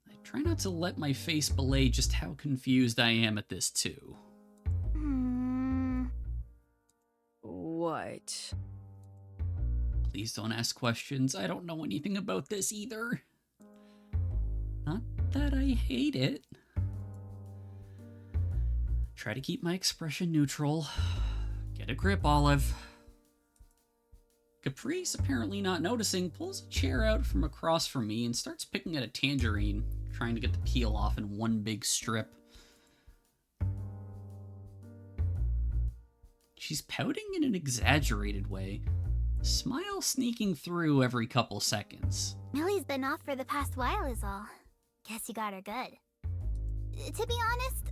I try not to let my face belay just how confused I am at this, too. What? Please don't ask questions. I don't know anything about this either. Not that I hate it. Try to keep my expression neutral. Get a grip, Olive. Caprice, apparently not noticing, pulls a chair out from across from me and starts picking at a tangerine, trying to get the peel off in one big strip. She's pouting in an exaggerated way, a smile sneaking through every couple seconds. Millie's been off for the past while is all. Guess you got her good. To be honest,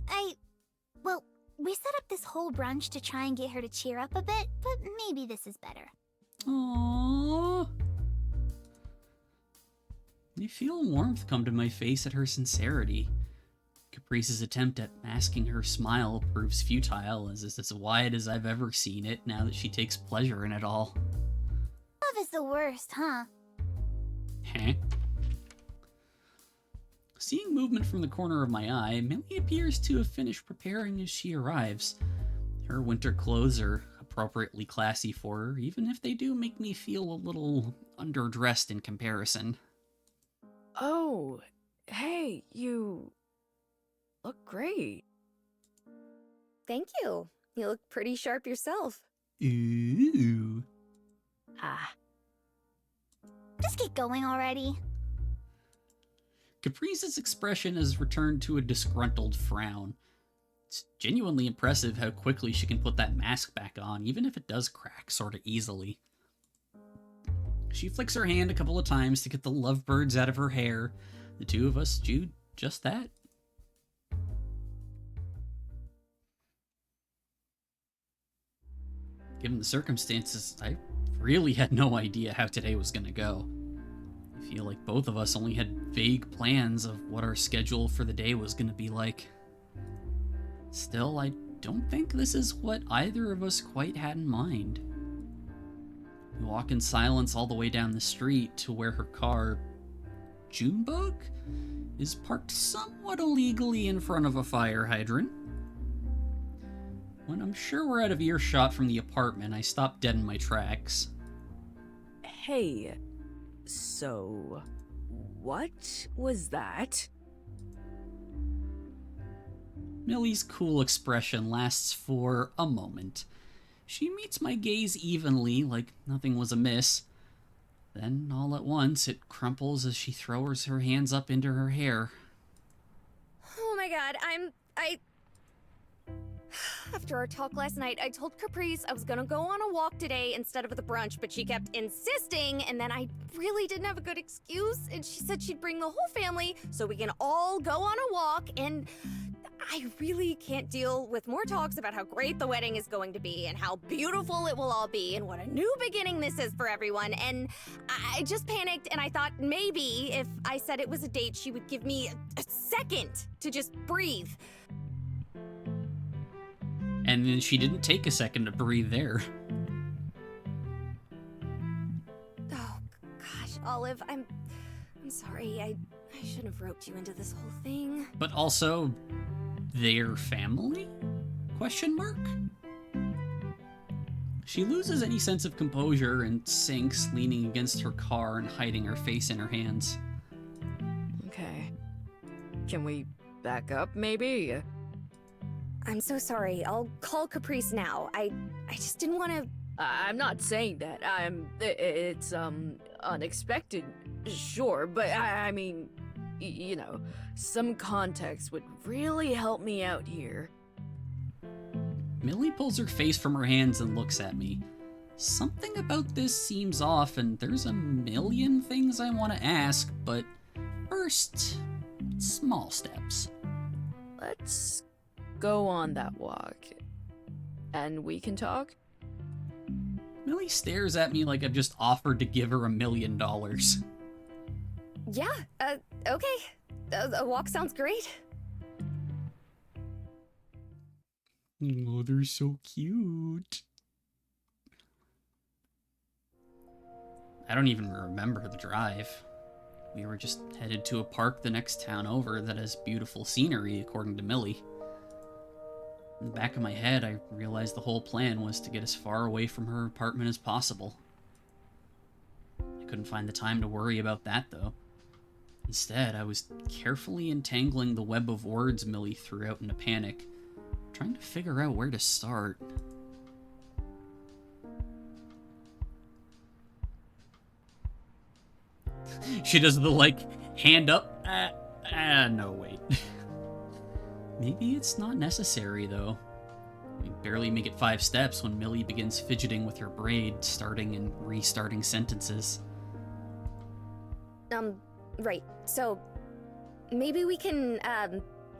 well, we set up this whole brunch to try and get her to cheer up a bit, but maybe this is better. Aww. I feel warmth come to my face at her sincerity. Caprice's attempt at masking her smile proves futile, as it's as wide as I've ever seen it now that she takes pleasure in it all. Love is the worst, huh? Huh? Seeing movement from the corner of my eye, Millie appears to have finished preparing as she arrives. Her winter clothes are appropriately classy for her, even if they do make me feel a little underdressed in comparison. Oh, hey, you look great. Thank you. You look pretty sharp yourself. Ooh. Just get going already. Caprice's expression has returned to a disgruntled frown. It's genuinely impressive how quickly she can put that mask back on, even if it does crack sort of easily. She flicks her hand a couple of times to get the lovebirds out of her hair. The two of us do just that. Given the circumstances, I really had no idea how today was going to go. I feel like both of us only had vague plans of what our schedule for the day was going to be like. Still, I don't think this is what either of us quite had in mind. We walk in silence all the way down the street to where her car, Junebug, is parked somewhat illegally in front of a fire hydrant. When I'm sure we're out of earshot from the apartment, I stop dead in my tracks. Hey, so what was that? Millie's cool expression lasts for a moment. She meets my gaze evenly, like nothing was amiss. Then, all at once, it crumples as she throws her hands up into her hair. Oh my god, After our talk last night, I told Caprice I was gonna go on a walk today instead of the brunch, but she kept insisting, and then I really didn't have a good excuse, and she said she'd bring the whole family so we can all go on a walk, and I really can't deal with more talks about how great the wedding is going to be and how beautiful it will all be and what a new beginning this is for everyone. And I just panicked and I thought maybe if I said it was a date, she would give me a second to just breathe. And then she didn't take a second to breathe there. Oh gosh, Olive, I'm sorry. I shouldn't have roped you into this whole thing. But also, their family? Question mark? She loses any sense of composure and sinks, leaning against her car and hiding her face in her hands. Okay. Can we back up, maybe? I'm so sorry. I'll call Caprice now. I just didn't want to... I'm not saying that. It's unexpected, sure, but I mean, you know, some context would really help me out here. Millie pulls her face from her hands and looks at me. Something about this seems off, and there's a million things I want to ask, but first, small steps. Let's go on that walk, and we can talk? Millie stares at me like I've just offered to give her $1 million. Yeah, okay. A walk sounds great. Oh, they're so cute. I don't even remember the drive. We were just headed to a park the next town over that has beautiful scenery, according to Millie. In the back of my head, I realized the whole plan was to get as far away from her apartment as possible. I couldn't find the time to worry about that, though. Instead, I was carefully entangling the web of words Millie threw out in a panic, trying to figure out where to start. She does the, hand up. No, wait. Maybe it's not necessary, though. We barely make it 5 steps when Millie begins fidgeting with her braid, starting and restarting sentences. Right. So, maybe we can,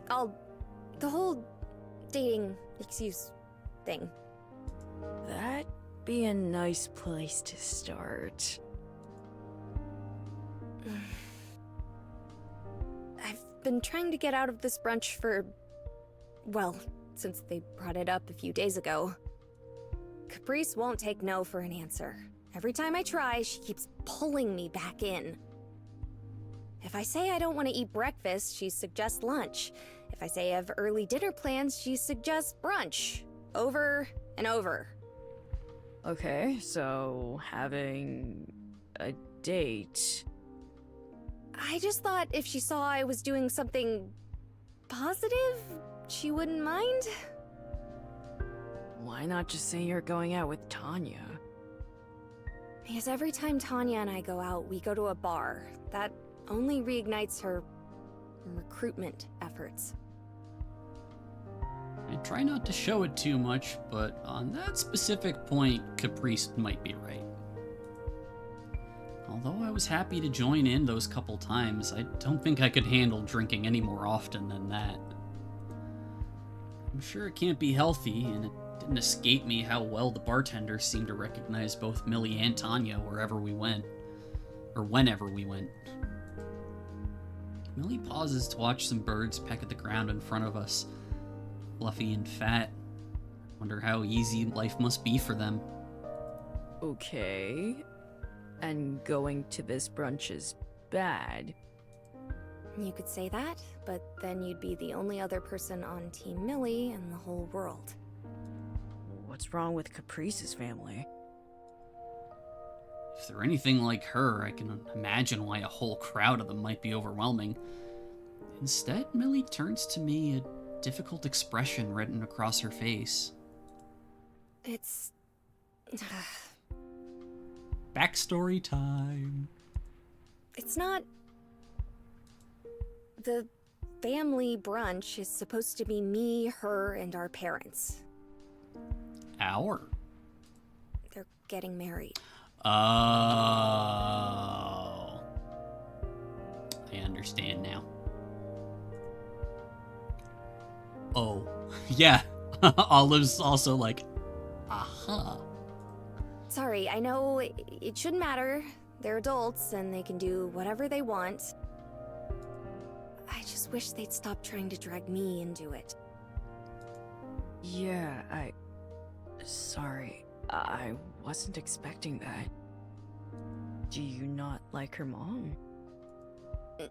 the whole dating excuse thing. That'd be a nice place to start. I've been trying to get out of this brunch for, well, since they brought it up a few days ago. Caprice won't take no for an answer. Every time I try, she keeps pulling me back in. If I say I don't want to eat breakfast, she suggests lunch. If I say I have early dinner plans, she suggests brunch. Over and over. Okay, so having a date. I just thought if she saw I was doing something positive, she wouldn't mind. Why not just say you're going out with Tanya? Because every time Tanya and I go out, we go to a bar. That only reignites her recruitment efforts. I try not to show it too much, but on that specific point, Caprice might be right. Although I was happy to join in those couple times, I don't think I could handle drinking any more often than that. I'm sure it can't be healthy, and it didn't escape me how well the bartender seemed to recognize both Millie and Tanya wherever we went. Or whenever we went. Millie pauses to watch some birds peck at the ground in front of us. Fluffy and fat. Wonder how easy life must be for them. Okay. And going to this brunch is bad. You could say that, but then you'd be the only other person on Team Millie in the whole world. what's wrong with Caprice's family. If they're anything like her, I can imagine why a whole crowd of them might be overwhelming. Instead, Millie turns to me, a difficult expression written across her face. It's... Backstory time. It's not... The family brunch is supposed to be me, her, and our parents. Our? They're getting married. Oh. I understand now. Oh. Yeah. Olive's also like, aha. Sorry, I know it shouldn't matter. They're adults and they can do whatever they want. I just wish they'd stop trying to drag me into it. Yeah, Sorry, I wasn't expecting that. Do you not like her mom?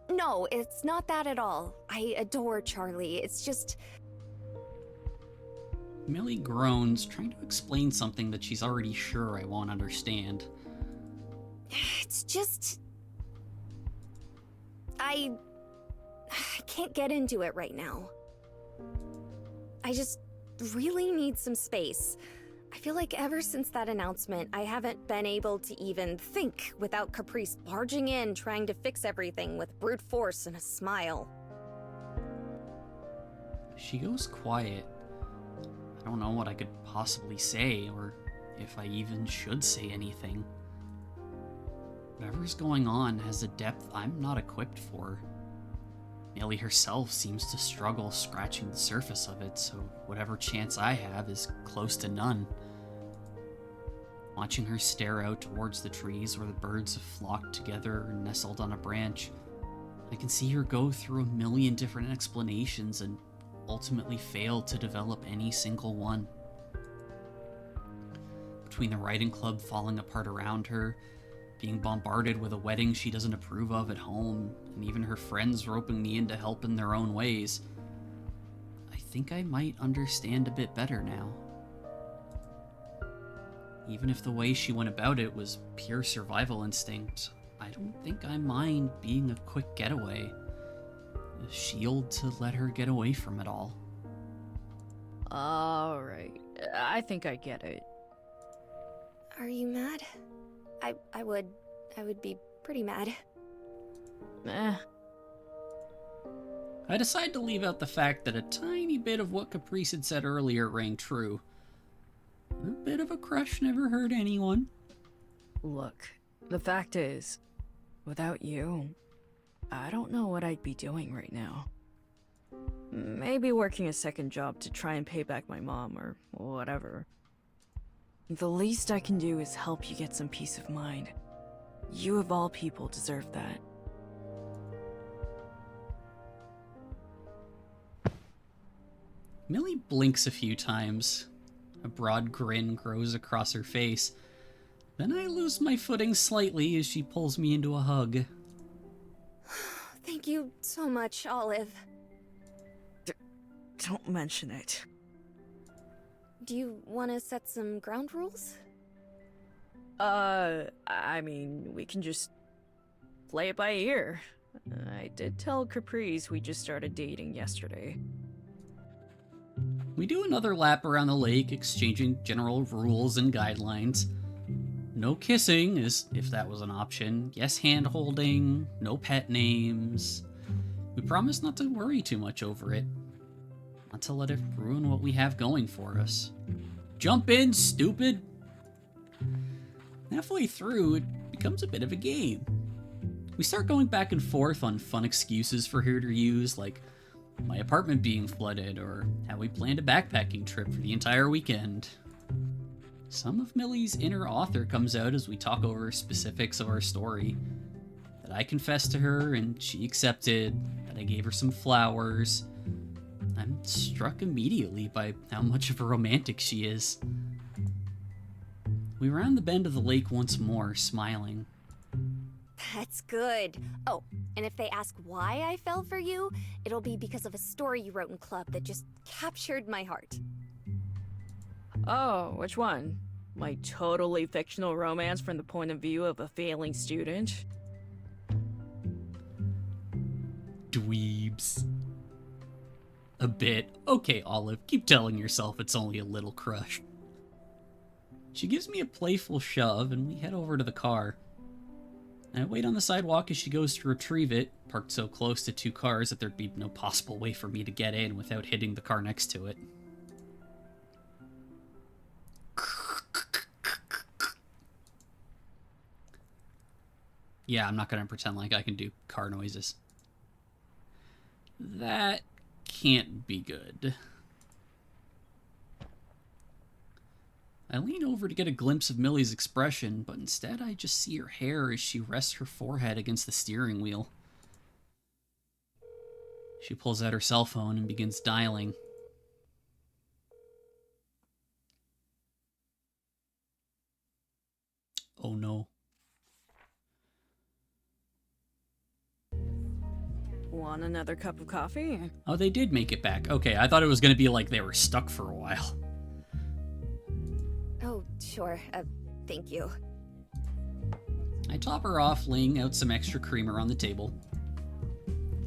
No, it's not that at all. I adore Charlie. It's just... Millie groans, trying to explain something that she's already sure I won't understand. It's just... I can't get into it right now. I just really need some space. I feel like ever since that announcement, I haven't been able to even think without Caprice barging in, trying to fix everything with brute force and a smile. She goes quiet. I don't know what I could possibly say, or if I even should say anything. Whatever's going on has a depth I'm not equipped for. Millie herself seems to struggle scratching the surface of it, so whatever chance I have is close to none. Watching her stare out towards the trees where the birds have flocked together or nestled on a branch, I can see her go through a million different explanations and ultimately fail to develop any single one. Between the writing club falling apart around her, being bombarded with a wedding she doesn't approve of at home, and even her friends roping me in to help in their own ways, I think I might understand a bit better now. Even if the way she went about it was pure survival instinct, I don't think I mind being a quick getaway. A shield to let her get away from it all. Alright, I think I get it. Are you mad? I would be pretty mad. I decide to leave out the fact that a tiny bit of what Caprice had said earlier rang true. A bit of a crush never hurt anyone. Look, the fact is, without you, I don't know what I'd be doing right now. Maybe working a second job to try and pay back my mom or whatever. The least I can do is help you get some peace of mind. You of all people deserve that. Millie blinks a few times. A broad grin grows across her face. Then I lose my footing slightly as she pulls me into a hug. Thank you so much, Olive. Don't mention it. Do you want to set some ground rules? I mean, we can just play it by ear. I did tell Caprice we just started dating yesterday. We do another lap around the lake, exchanging general rules and guidelines. No kissing, as if that was an option. Yes, hand-holding. No pet names. We promise not to worry too much over it. Not to let it ruin what we have going for us. Jump in, stupid! Halfway through, it becomes a bit of a game. We start going back and forth on fun excuses for her to use, like my apartment being flooded, or how we planned a backpacking trip for the entire weekend. Some of Millie's inner author comes out as we talk over specifics of our story. That I confessed to her and she accepted, that I gave her some flowers. I'm struck immediately by how much of a romantic she is. We round the bend of the lake once more, smiling. That's good. Oh, and if they ask why I fell for you, it'll be because of a story you wrote in club that just captured my heart. Oh, which one? My totally fictional romance from the point of view of a failing student? Dweebs. A bit. Okay, Olive, keep telling yourself it's only a little crush. She gives me a playful shove, and we head over to the car. I wait on the sidewalk as she goes to retrieve it, parked so close to two cars that there'd be no possible way for me to get in without hitting the car next to it. Yeah, I'm not going to pretend like I can do car noises. That can't be good. I lean over to get a glimpse of Millie's expression, but instead I just see her hair as she rests her forehead against the steering wheel. She pulls out her cell phone and begins dialing. Oh no. Want another cup of coffee? Oh, they did make it back. Okay, I thought it was going to be like they were stuck for a while. Oh, sure. Thank you. I top her off, laying out some extra creamer on the table.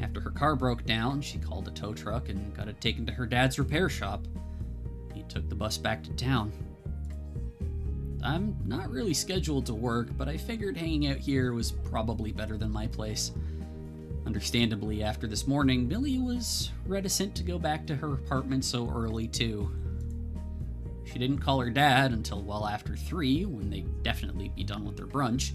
After her car broke down, she called a tow truck and got it taken to her dad's repair shop. He took the bus back to town. I'm not really scheduled to work, but I figured hanging out here was probably better than my place. Understandably, after this morning, Millie was reticent to go back to her apartment so early, too. She didn't call her dad until well after 3, when they'd definitely be done with their brunch.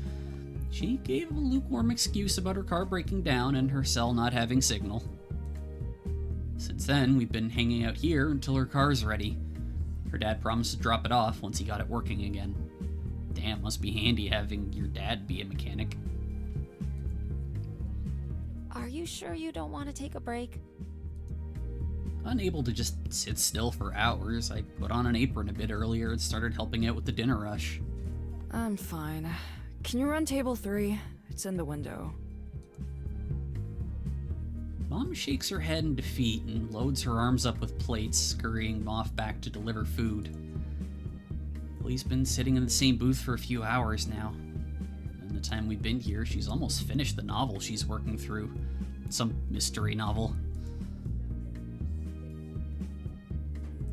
She gave a lukewarm excuse about her car breaking down and her cell not having signal. Since then, we've been hanging out here until her car's ready. Her dad promised to drop it off once he got it working again. Damn, must be handy having your dad be a mechanic. Are you sure you don't want to take a break? Unable to just sit still for hours, I put on an apron a bit earlier and started helping out with the dinner rush. I'm fine. Can you run table 3? It's in the window. Mom shakes her head in defeat and loads her arms up with plates, scurrying off back to deliver food. Millie's been sitting in the same booth for a few hours now. In the time we've been here, she's almost finished the novel she's working through. Some mystery novel.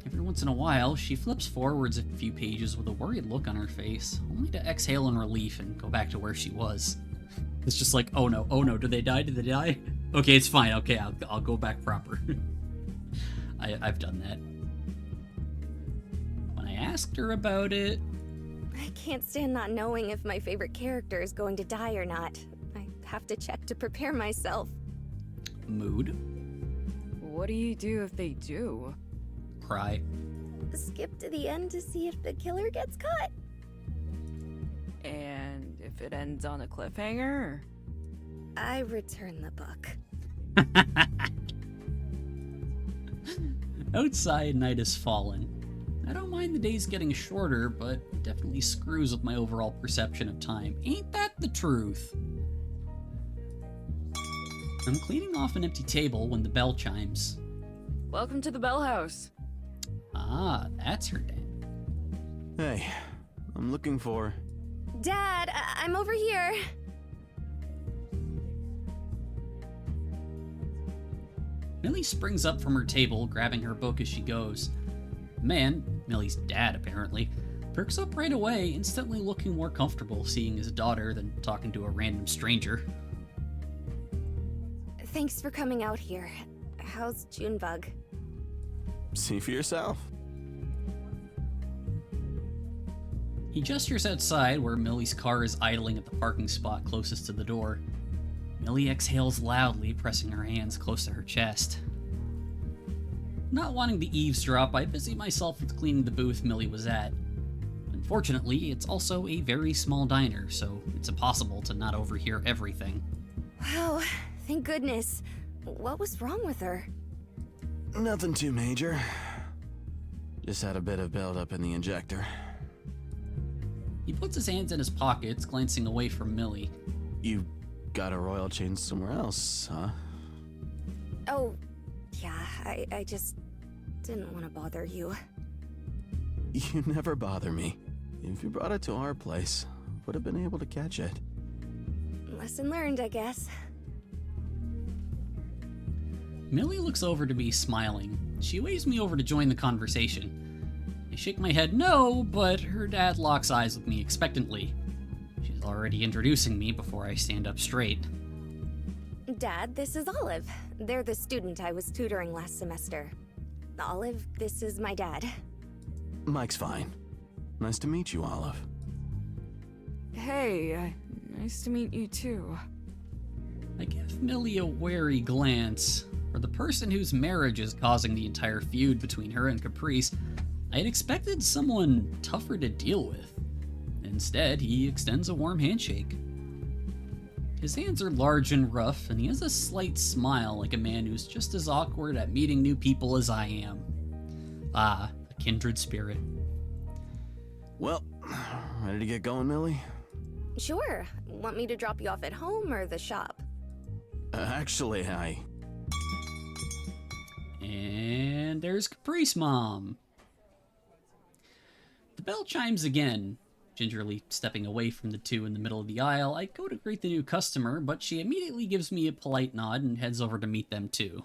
Every once in a while, she flips forwards a few pages with a worried look on her face, only to exhale in relief and go back to where she was. It's just like, oh no, did they die? Okay, it's fine, okay, I'll go back proper. I've done that. When I asked her about it... I can't stand not knowing if my favorite character is going to die or not. I have to check to prepare myself. Mood? What do you do if they do? Cry. Skip to the end to see if the killer gets caught. And if it ends on a cliffhanger? I return the book. Outside, night has fallen. I don't mind the days getting shorter, but it definitely screws with my overall perception of time. Ain't that the truth? I'm cleaning off an empty table when the bell chimes. Welcome to the Bell House. Ah, that's her dad. Hey, I'm looking for... Dad, I'm over here. Millie springs up from her table, grabbing her book as she goes. The man, Millie's dad apparently, perks up right away, instantly looking more comfortable seeing his daughter than talking to a random stranger. Thanks for coming out here. How's Junebug? See for yourself. He gestures outside where Millie's car is idling at the parking spot closest to the door. Millie exhales loudly, pressing her hands close to her chest. Not wanting to eavesdrop, I busy myself with cleaning the booth Millie was at. Unfortunately, it's also a very small diner, so it's impossible to not overhear everything. Wow, thank goodness. What was wrong with her? Nothing too major. Just had a bit of buildup in the injector. He puts his hands in his pockets, glancing away from Millie. You got a royal change somewhere else, huh? Oh, yeah, I just didn't want to bother you. You never bother me. If you brought it to our place, would have been able to catch it. Lesson learned, I guess. Millie looks over to me, smiling. She waves me over to join the conversation. I shake my head no, but her dad locks eyes with me expectantly. She's already introducing me before I stand up straight. Dad, this is Olive. They're the student I was tutoring last semester. Olive, this is my dad. Mike's fine. Nice to meet you, Olive. Hey, nice to meet you too. I give Millie a wary glance. For the person whose marriage is causing the entire feud between her and Caprice, I had expected someone tougher to deal with. Instead, he extends a warm handshake. His hands are large and rough, and he has a slight smile like a man who's just as awkward at meeting new people as I am. Ah, a kindred spirit. Well, ready to get going, Millie? Sure. Want me to drop you off at home or the shop? Actually, And there's Caprice Mom. The bell chimes again. Gingerly stepping away from the two in the middle of the aisle, I go to greet the new customer, but she immediately gives me a polite nod and heads over to meet them too.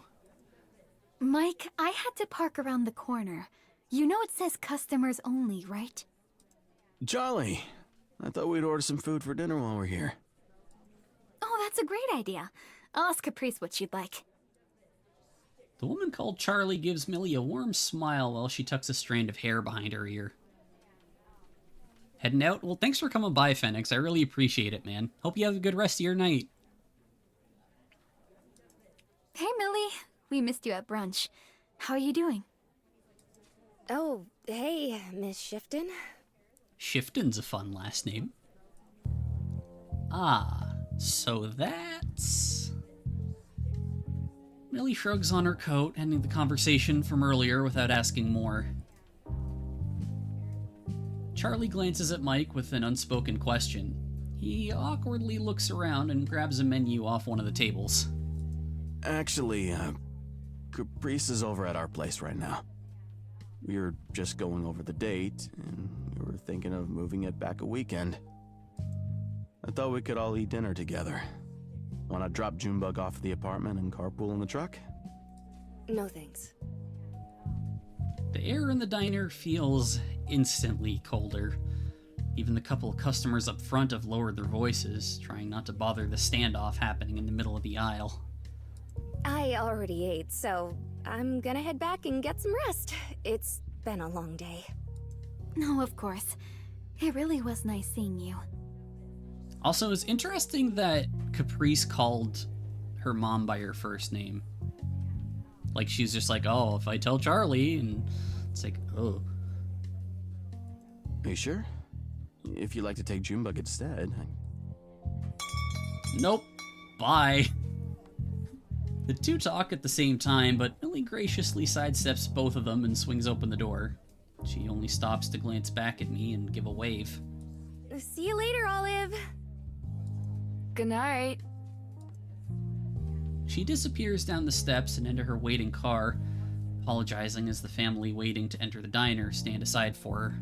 Mike, I had to park around the corner. You know it says customers only, right? Charlie, I thought we'd order some food for dinner while we're here. Oh, that's a great idea. I'll ask Caprice what she'd like. The woman called Charlie gives Millie a warm smile while she tucks a strand of hair behind her ear. Heading out? Well, thanks for coming by, Phoenix. I really appreciate it, man. Hope you have a good rest of your night. Hey, Millie. We missed you at brunch. How are you doing? Oh, hey, Miss Shifton. Shifton's a fun last name. Ah, so that's... Millie shrugs on her coat, ending the conversation from earlier without asking more. Charlie glances at Mike with an unspoken question. He awkwardly looks around and grabs a menu off one of the tables. Actually, Caprice is over at our place right now. We were just going over the date, and we were thinking of moving it back a weekend. I thought we could all eat dinner together. Want to drop Junebug off at the apartment and carpool in the truck? No thanks. The air in the diner feels instantly colder. Even the couple of customers up front have lowered their voices, trying not to bother the standoff happening in the middle of the aisle. I already ate, so I'm gonna head back and get some rest. It's been a long day. No, of course. It really was nice seeing you. Also, it's interesting that Caprice called her mom by her first name. Like, she's just like, oh, if I tell Charlie, and it's like, oh. Are you sure? If you'd like to take Junebug instead. Nope. Bye. The two talk at the same time, but Millie graciously sidesteps both of them and swings open the door. She only stops to glance back at me and give a wave. See you later, Olive. Good night. She disappears down the steps and into her waiting car, apologizing as the family waiting to enter the diner stand aside for her.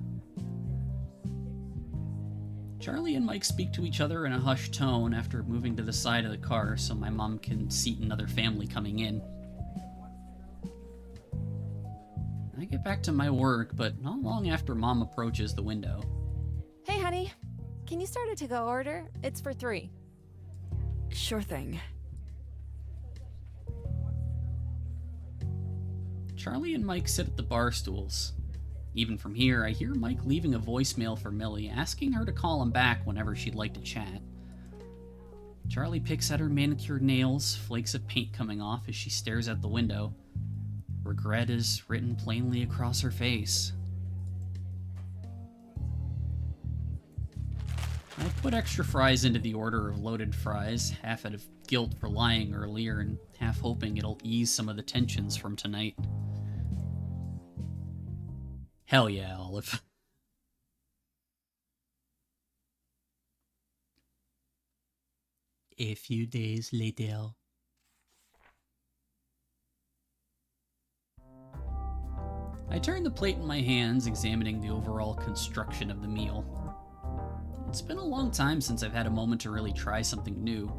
Charlie and Mike speak to each other in a hushed tone after moving to the side of the car so my mom can seat another family coming in. I get back to my work, but not long after Mom approaches the window. Hey, honey. Can you start a to-go order? It's for 3. Sure thing. Charlie and Mike sit at the bar stools. Even from here, I hear Mike leaving a voicemail for Millie, asking her to call him back whenever she'd like to chat. Charlie picks at her manicured nails, flakes of paint coming off as she stares out the window. Regret is written plainly across her face. I put extra fries into the order of loaded fries, half out of guilt for lying earlier and half hoping it'll ease some of the tensions from tonight. Hell yeah, Olive. A few days later. I turn the plate in my hands, examining the overall construction of the meal. It's been a long time since I've had a moment to really try something new.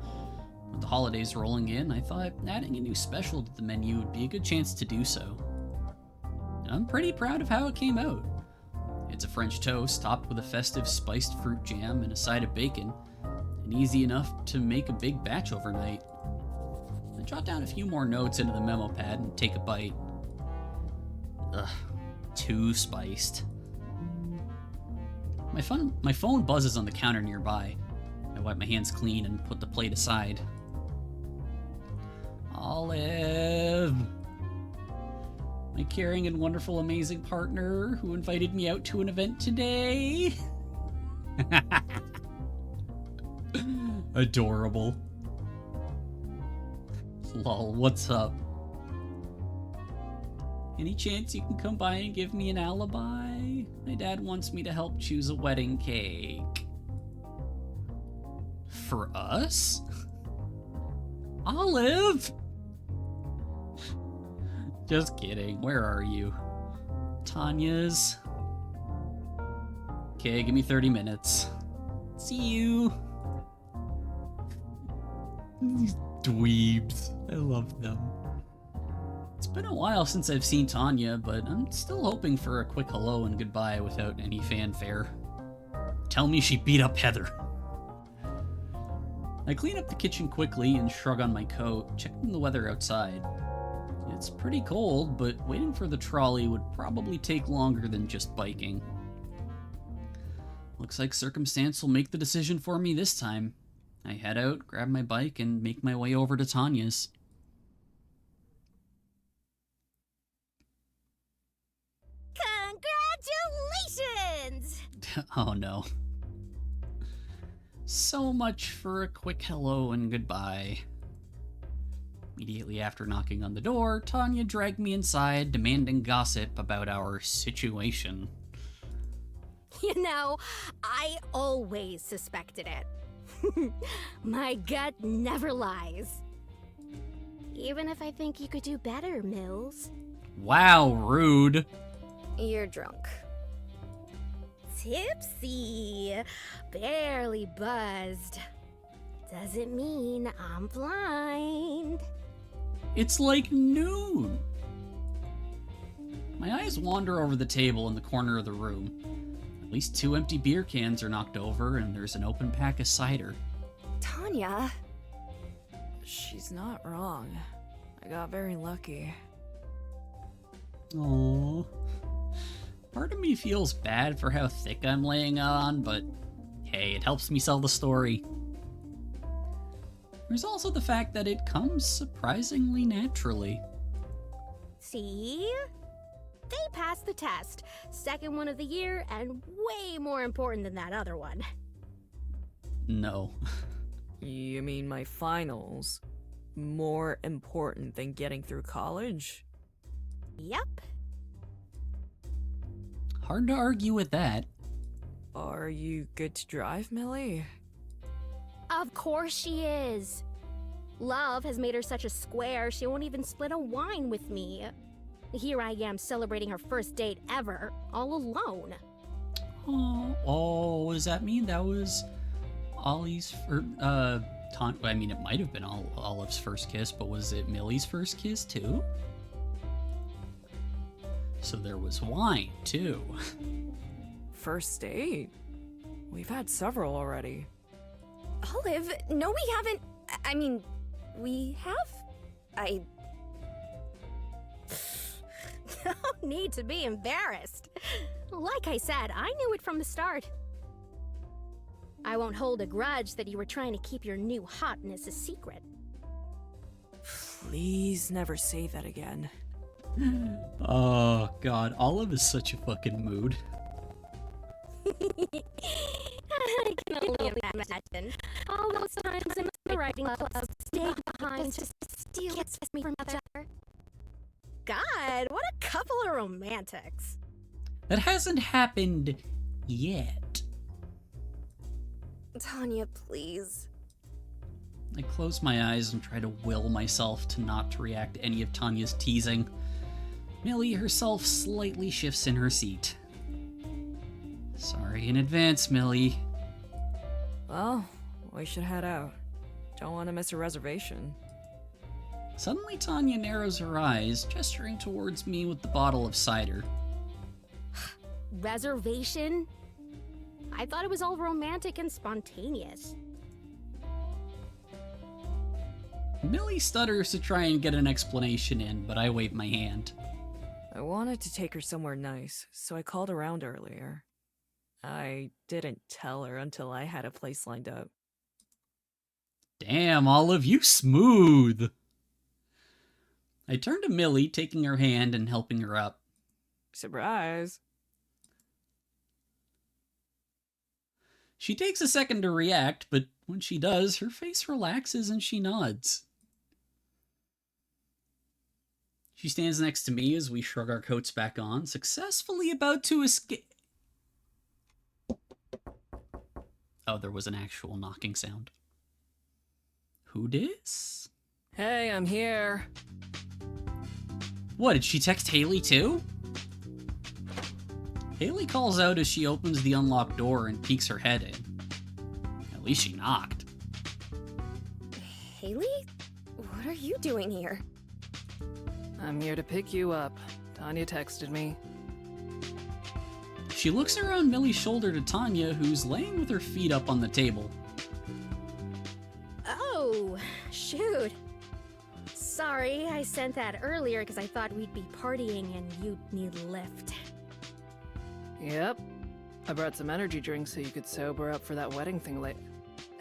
With the holidays rolling in, I thought adding a new special to the menu would be a good chance to do so. I'm pretty proud of how it came out. It's a French toast topped with a festive spiced fruit jam and a side of bacon, and easy enough to make a big batch overnight. I jot down a few more notes into the memo pad and take a bite. Ugh, too spiced. My phone buzzes on the counter nearby. I wipe my hands clean and put the plate aside. Olive! My caring and wonderful, amazing partner who invited me out to an event today. Adorable. Lol, what's up? Any chance you can come by and give me an alibi? My dad wants me to help choose a wedding cake. For us? Olive! Just kidding. Where are you? Tanya's. Okay, give me 30 minutes. See you. These dweebs. I love them. It's been a while since I've seen Tanya, but I'm still hoping for a quick hello and goodbye without any fanfare. Tell me she beat up Heather. I clean up the kitchen quickly and shrug on my coat, checking the weather outside. It's pretty cold, but waiting for the trolley would probably take longer than just biking. Looks like circumstance will make the decision for me this time. I head out, grab my bike, and make my way over to Tanya's. Congratulations! Oh no. So much for a quick hello and goodbye. Immediately after knocking on the door, Tanya dragged me inside, demanding gossip about our situation. You know, I always suspected it. My gut never lies. Even if I think you could do better, Mills. Wow, rude. You're drunk. Tipsy. Barely buzzed. Doesn't mean I'm blind. It's like noon. My eyes wander over the table in the corner of the room. At least 2 empty beer cans are knocked over, and there's an open pack of cider. Tanya. She's not wrong. I got very lucky. Aww. Part of me feels bad for how thick I'm laying on, but hey, it helps me sell the story. There's also the fact that it comes surprisingly naturally. See? They passed the test. Second one of the year, and way more important than that other one. No. You mean my finals? More important than getting through college? Yep. Hard to argue with that. Are you good to drive, Millie? Of course she is. Love has made her such a square, she won't even split a wine with me. Here I am celebrating her first date ever, all alone. Oh, what does that mean? That was Ollie's, I mean, it might have been Olive's first kiss, but was it Millie's first kiss too? So there was wine too. First date? We've had several already. Olive, no we haven't. I mean, we have? No need to be embarrassed. Like I said, I knew it from the start. I won't hold a grudge that you were trying to keep your new hotness a secret. Please never say that again. Oh god, Olive is such a fucking mood. I can only imagine. All those times in the writing club, stayed behind just to steal me from each other. God, what a couple of romantics. That hasn't happened yet. Tanya, please. I close my eyes and try to will myself to not to react to any of Tanya's teasing. Millie herself slightly shifts in her seat. Sorry in advance, Millie. Well, we should head out. Don't want to miss a reservation. Suddenly, Tanya narrows her eyes, gesturing towards me with the bottle of cider. Reservation? I thought it was all romantic and spontaneous. Millie stutters to try and get an explanation in, but I wave my hand. I wanted to take her somewhere nice, so I called around earlier. I didn't tell her until I had a place lined up. Damn, Olive, you smooth! I turn to Millie, taking her hand and helping her up. Surprise! She takes a second to react, but when she does, her face relaxes and she nods. She stands next to me as we shrug our coats back on, successfully about to escape. Oh, there was an actual knocking sound. Who dis? Hey, I'm here. What, did she text Haley too? Haley calls out as she opens the unlocked door and peeks her head in. At least she knocked. Haley? What are you doing here? I'm here to pick you up. Tanya texted me. She looks around Millie's shoulder to Tanya, who's laying with her feet up on the table. Oh, shoot. Sorry, I sent that earlier because I thought we'd be partying and you'd need a lift. Yep. I brought some energy drinks so you could sober up for that wedding thing later.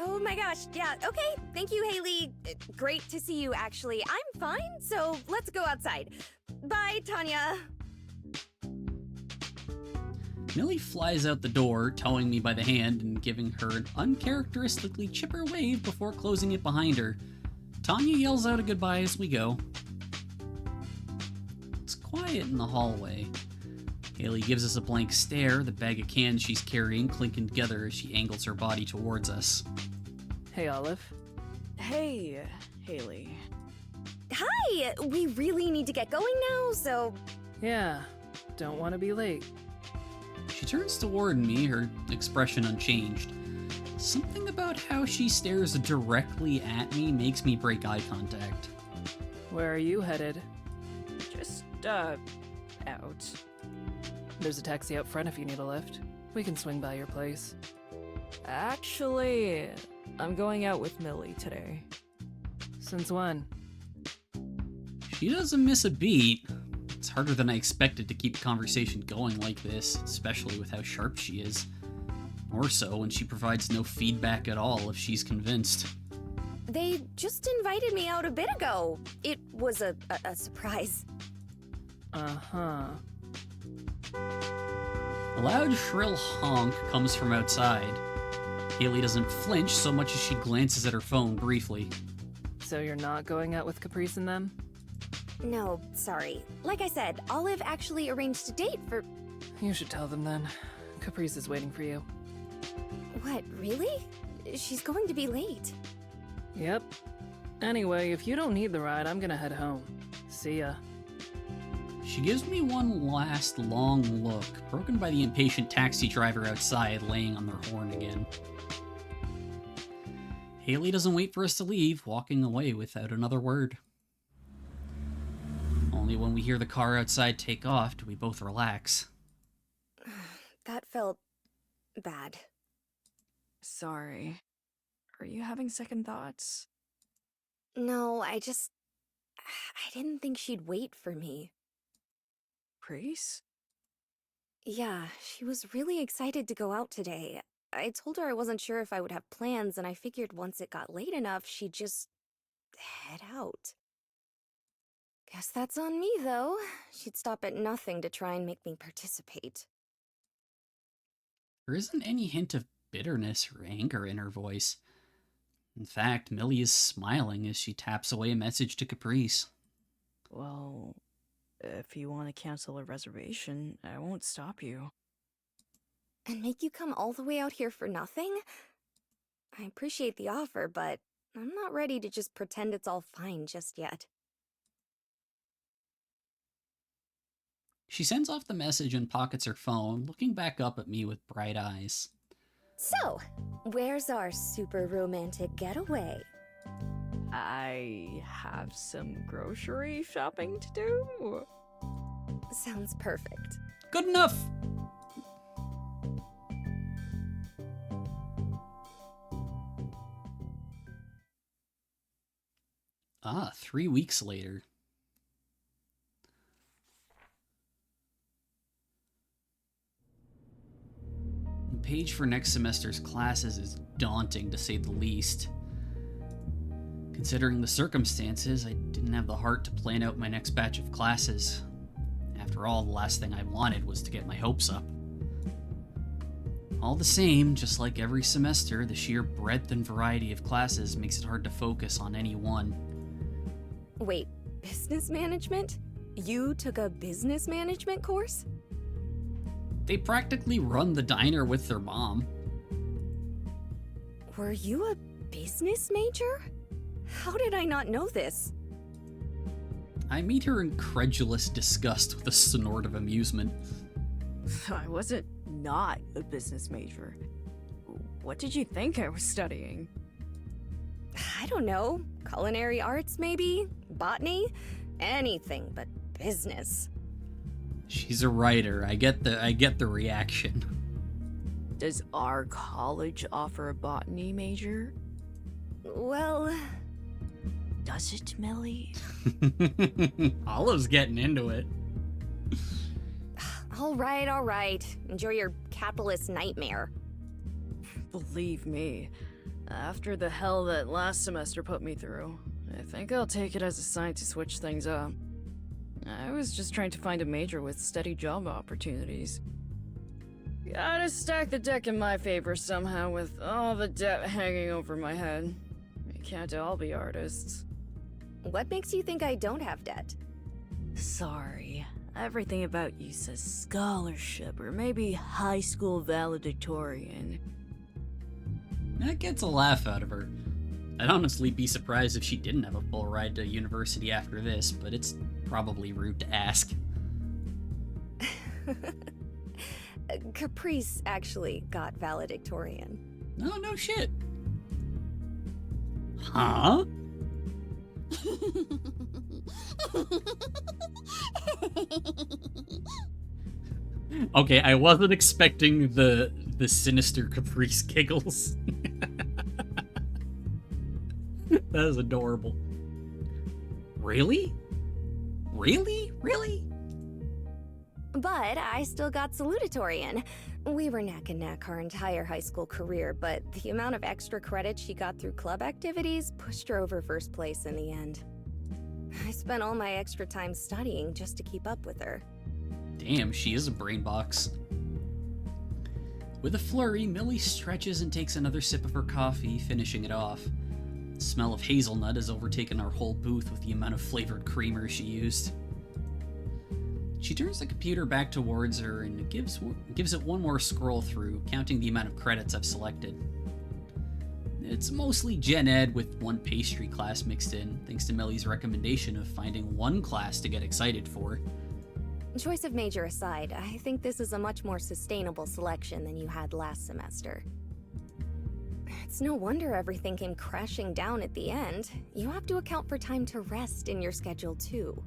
Oh my gosh, yeah, okay. Thank you, Haley. Great to see you, actually. I'm fine, so let's go outside. Bye, Tanya. Millie flies out the door, towing me by the hand and giving her an uncharacteristically chipper wave before closing it behind her. Tanya yells out a goodbye as we go. It's quiet in the hallway. Haley gives us a blank stare, the bag of cans she's carrying clinking together as she angles her body towards us. Hey, Olive. Hey, Haley. Hi! We really need to get going now, so... Yeah, don't want to be late. She turns toward me, her expression unchanged. Something about how she stares directly at me makes me break eye contact. Where are you headed? Just, out. There's a taxi out front if you need a lift. We can swing by your place. Actually, I'm going out with Millie today. Since when? She doesn't miss a beat. It's harder than I expected to keep a conversation going like this, especially with how sharp she is. More so when she provides no feedback at all if she's convinced. They just invited me out a bit ago. It was a surprise. Uh-huh. A loud, shrill honk comes from outside. Haley doesn't flinch so much as she glances at her phone briefly. So you're not going out with Caprice and them? No, sorry. Like I said, Olive actually arranged a date for... You should tell them then. Caprice is waiting for you. What, really? She's going to be late. Yep. Anyway, if you don't need the ride, I'm gonna head home. See ya. She gives me one last long look, broken by the impatient taxi driver outside laying on their horn again. Haley doesn't wait for us to leave, walking away without another word. Only when we hear the car outside take off do we both relax. That felt... bad. Sorry. Are you having second thoughts? No, I didn't think she'd wait for me. Priest? Yeah, she was really excited to go out today. I told her I wasn't sure if I would have plans, and I figured once it got late enough, she'd just head out. Guess that's on me, though. She'd stop at nothing to try and make me participate. There isn't any hint of bitterness or anger in her voice. In fact, Millie is smiling as she taps away a message to Caprice. Well, if you want to cancel a reservation, I won't stop you. And make you come all the way out here for nothing? I appreciate the offer, but I'm not ready to just pretend it's all fine just yet. She sends off the message and pockets her phone, looking back up at me with bright eyes. So, where's our super romantic getaway? I have some grocery shopping to do. Sounds perfect. Good enough! Ah, 3 weeks later. The page for next semester's classes is daunting, to say the least. Considering the circumstances, I didn't have the heart to plan out my next batch of classes. After all, the last thing I wanted was to get my hopes up. All the same, just like every semester, the sheer breadth and variety of classes makes it hard to focus on any one. Wait, business management? You took a business management course? They practically run the diner with their mom. Were you a business major? How did I not know this? I meet her incredulous disgust with a snort of amusement. I wasn't not a business major. What did you think I was studying? I don't know. Culinary arts, maybe? Botany? Anything but business. She's a writer. I get the reaction. Does our college offer a botany major? Well... Does it, Millie? Olive's getting into it. All right. Enjoy your capitalist nightmare. Believe me, after the hell that last semester put me through, I think I'll take it as a sign to switch things up. I was just trying to find a major with steady job opportunities. Gotta stack the deck in my favor somehow with all the debt hanging over my head. We can't all be artists. What makes you think I don't have debt? Sorry. Everything about you says scholarship or maybe high school valedictorian. That gets a laugh out of her. I'd honestly be surprised if she didn't have a full ride to university after this, but it's probably rude to ask. Caprice actually got valedictorian. No shit. Huh? Okay, I wasn't expecting the sinister Caprice giggles. That is adorable. Really? Really? But I still got salutatorian. We were neck and neck our entire high school career, but the amount of extra credits she got through club activities pushed her over first place in the end. I spent all my extra time studying just to keep up with her. Damn, she is a brain box. With a flurry, Millie stretches and takes another sip of her coffee, finishing it off. The smell of hazelnut has overtaken our whole booth with the amount of flavored creamer she used. She turns the computer back towards her and gives it one more scroll through, counting the amount of credits I've selected. It's mostly Gen Ed with one pastry class mixed in, thanks to Millie's recommendation of finding one class to get excited for. Choice of major aside, I think this is a much more sustainable selection than you had last semester. It's no wonder everything came crashing down at the end. You have to account for time to rest in your schedule too.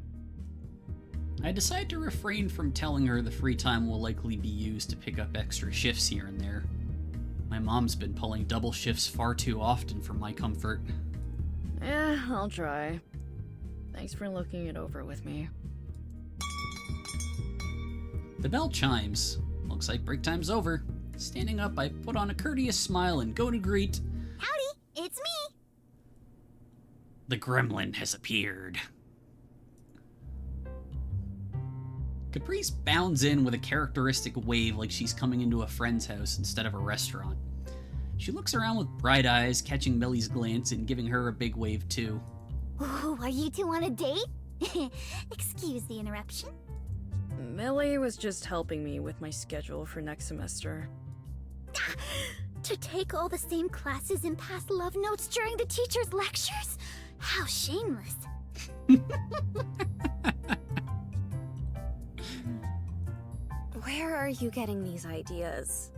I decide to refrain from telling her the free time will likely be used to pick up extra shifts here and there. My mom's been pulling double shifts far too often for my comfort. Yeah, I'll try. Thanks for looking it over with me. The bell chimes. Looks like break time's over. Standing up, I put on a courteous smile and go to greet... Howdy, it's me! The gremlin has appeared. Caprice bounds in with a characteristic wave like she's coming into a friend's house instead of a restaurant. She looks around with bright eyes, catching Millie's glance and giving her a big wave too. Ooh, are you two on a date? Excuse the interruption. Millie was just helping me with my schedule for next semester. To take all the same classes and pass love notes during the teacher's lectures? How shameless. Where are you getting these ideas?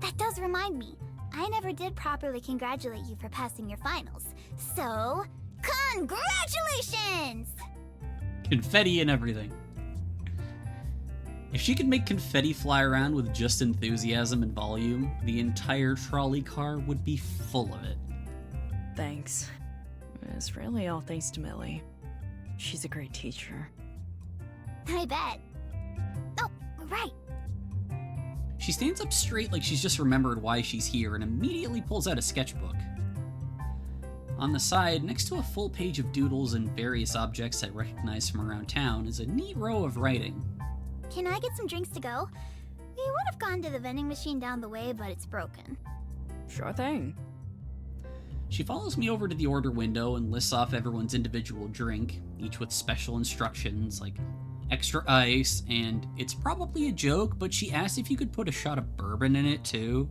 That does remind me. I never did properly congratulate you for passing your finals. So, congratulations! Confetti and everything. If she could make confetti fly around with just enthusiasm and volume, the entire trolley car would be full of it. Thanks. It's really all thanks to Millie. She's a great teacher. I bet. Oh, right. She stands up straight like she's just remembered why she's here and immediately pulls out a sketchbook. On the side, next to a full page of doodles and various objects I recognize from around town, is a neat row of writing. Can I get some drinks to go? We would have gone to the vending machine down the way, but it's broken. Sure thing. She follows me over to the order window and lists off everyone's individual drink, each with special instructions like extra ice, and it's probably a joke, but she asked if you could put a shot of bourbon in it too.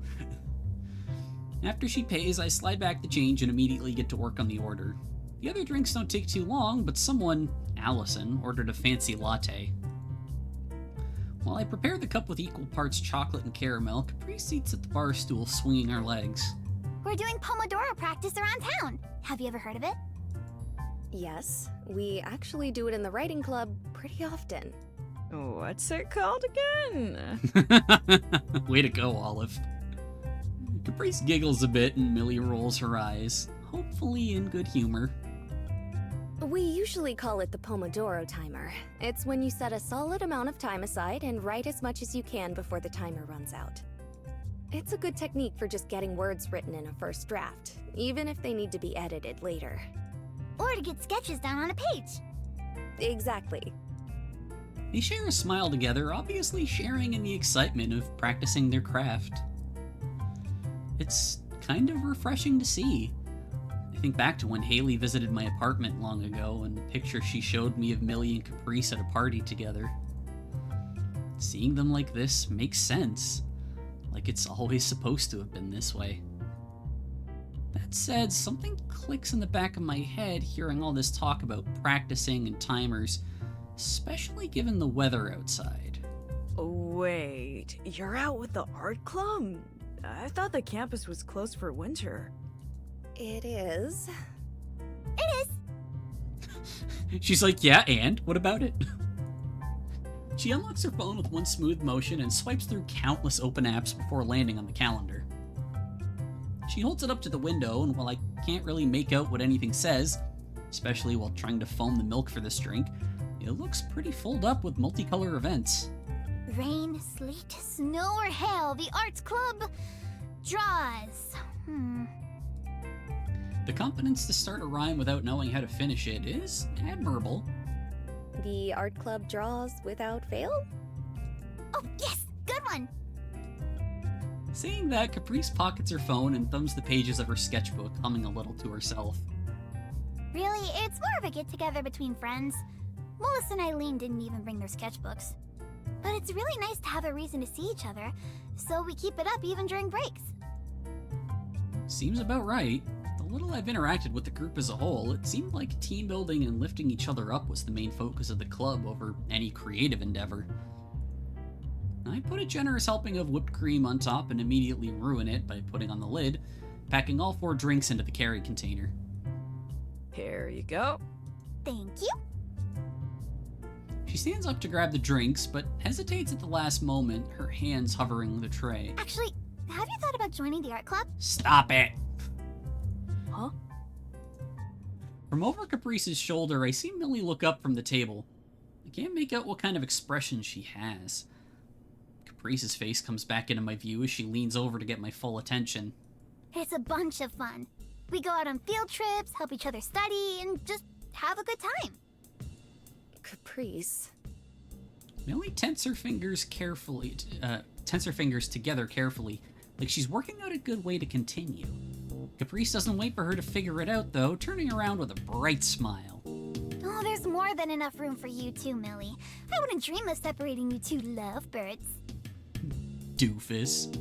After she pays, I slide back the change and immediately get to work on the order. The other drinks don't take too long, but someone, Allison, ordered a fancy latte. While I prepare the cup with equal parts chocolate and caramel, Caprice sits at the bar stool swinging her legs. We're doing Pomodoro practice around town. Have you ever heard of it? Yes, we actually do it in the writing club pretty often. What's it called again? Way to go, Olive. Caprice giggles a bit and Millie rolls her eyes, hopefully in good humor. We usually call it the Pomodoro timer. It's when you set a solid amount of time aside and write as much as you can before the timer runs out. It's a good technique for just getting words written in a first draft, even if they need to be edited later. Or to get sketches down on a page. Exactly. They share a smile together, obviously sharing in the excitement of practicing their craft. It's kind of refreshing to see. I think back to when Haley visited my apartment long ago and the picture she showed me of Millie and Caprice at a party together. Seeing them like this makes sense. Like it's always supposed to have been this way. That said, something clicks in the back of my head hearing all this talk about practicing and timers, especially given the weather outside. Wait, you're out with the art club? I thought the campus was closed for winter. It is. It is. She's like, yeah, and? What about it? She unlocks her phone with one smooth motion and swipes through countless open apps before landing on the calendar. She holds it up to the window, and while I can't really make out what anything says, especially while trying to foam the milk for this drink, it looks pretty filled up with multicolor events. Rain, sleet, snow, or hail, the arts club draws. The confidence to start a rhyme without knowing how to finish it is admirable. The art club draws without fail? Oh, yes! Good one! Saying that, Caprice pockets her phone and thumbs the pages of her sketchbook, humming a little to herself. Really, it's more of a get-together between friends. Willis and Eileen didn't even bring their sketchbooks. But it's really nice to have a reason to see each other, so we keep it up even during breaks. Seems about right. The little I've interacted with the group as a whole, it seemed like team building and lifting each other up was the main focus of the club over any creative endeavor. I put a generous helping of whipped cream on top and immediately ruin it by putting on the lid, packing all 4 drinks into the carry container. Here you go. Thank you. She stands up to grab the drinks, but hesitates at the last moment, her hands hovering the tray. Actually, have you thought about joining the art club? Stop it! Huh? From over Caprice's shoulder, I see Millie look up from the table. I can't make out what kind of expression she has. Caprice's face comes back into my view as she leans over to get my full attention. It's a bunch of fun. We go out on field trips, help each other study, and just have a good time. Caprice. Millie tenses her fingers together carefully, like she's working out a good way to continue. Caprice doesn't wait for her to figure it out, though, turning around with a bright smile. Oh, there's more than enough room for you too, Millie. I wouldn't dream of separating you two lovebirds. Doofus.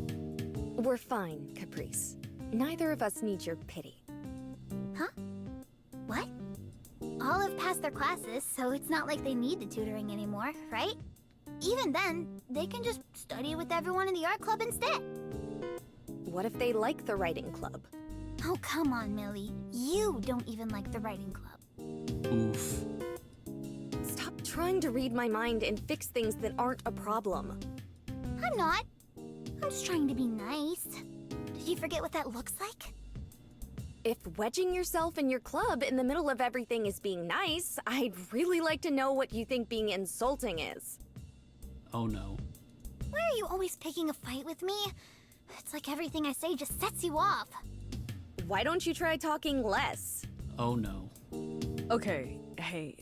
We're fine, Caprice. Neither of us need your pity. Huh? What? All have passed their classes, so it's not like they need the tutoring anymore, right? Even then, they can just study with everyone in the art club instead. What if they like the writing club? Oh, come on, Millie. You don't even like the writing club. Oof. Stop trying to read my mind and fix things that aren't a problem. I'm not. I'm just trying to be nice. Did you forget what that looks like? If wedging yourself in your club in the middle of everything is being nice, I'd really like to know what you think being insulting is. Oh no. Why are you always picking a fight with me? It's like everything I say just sets you off. Why don't you try talking less? Oh no. Okay, hey,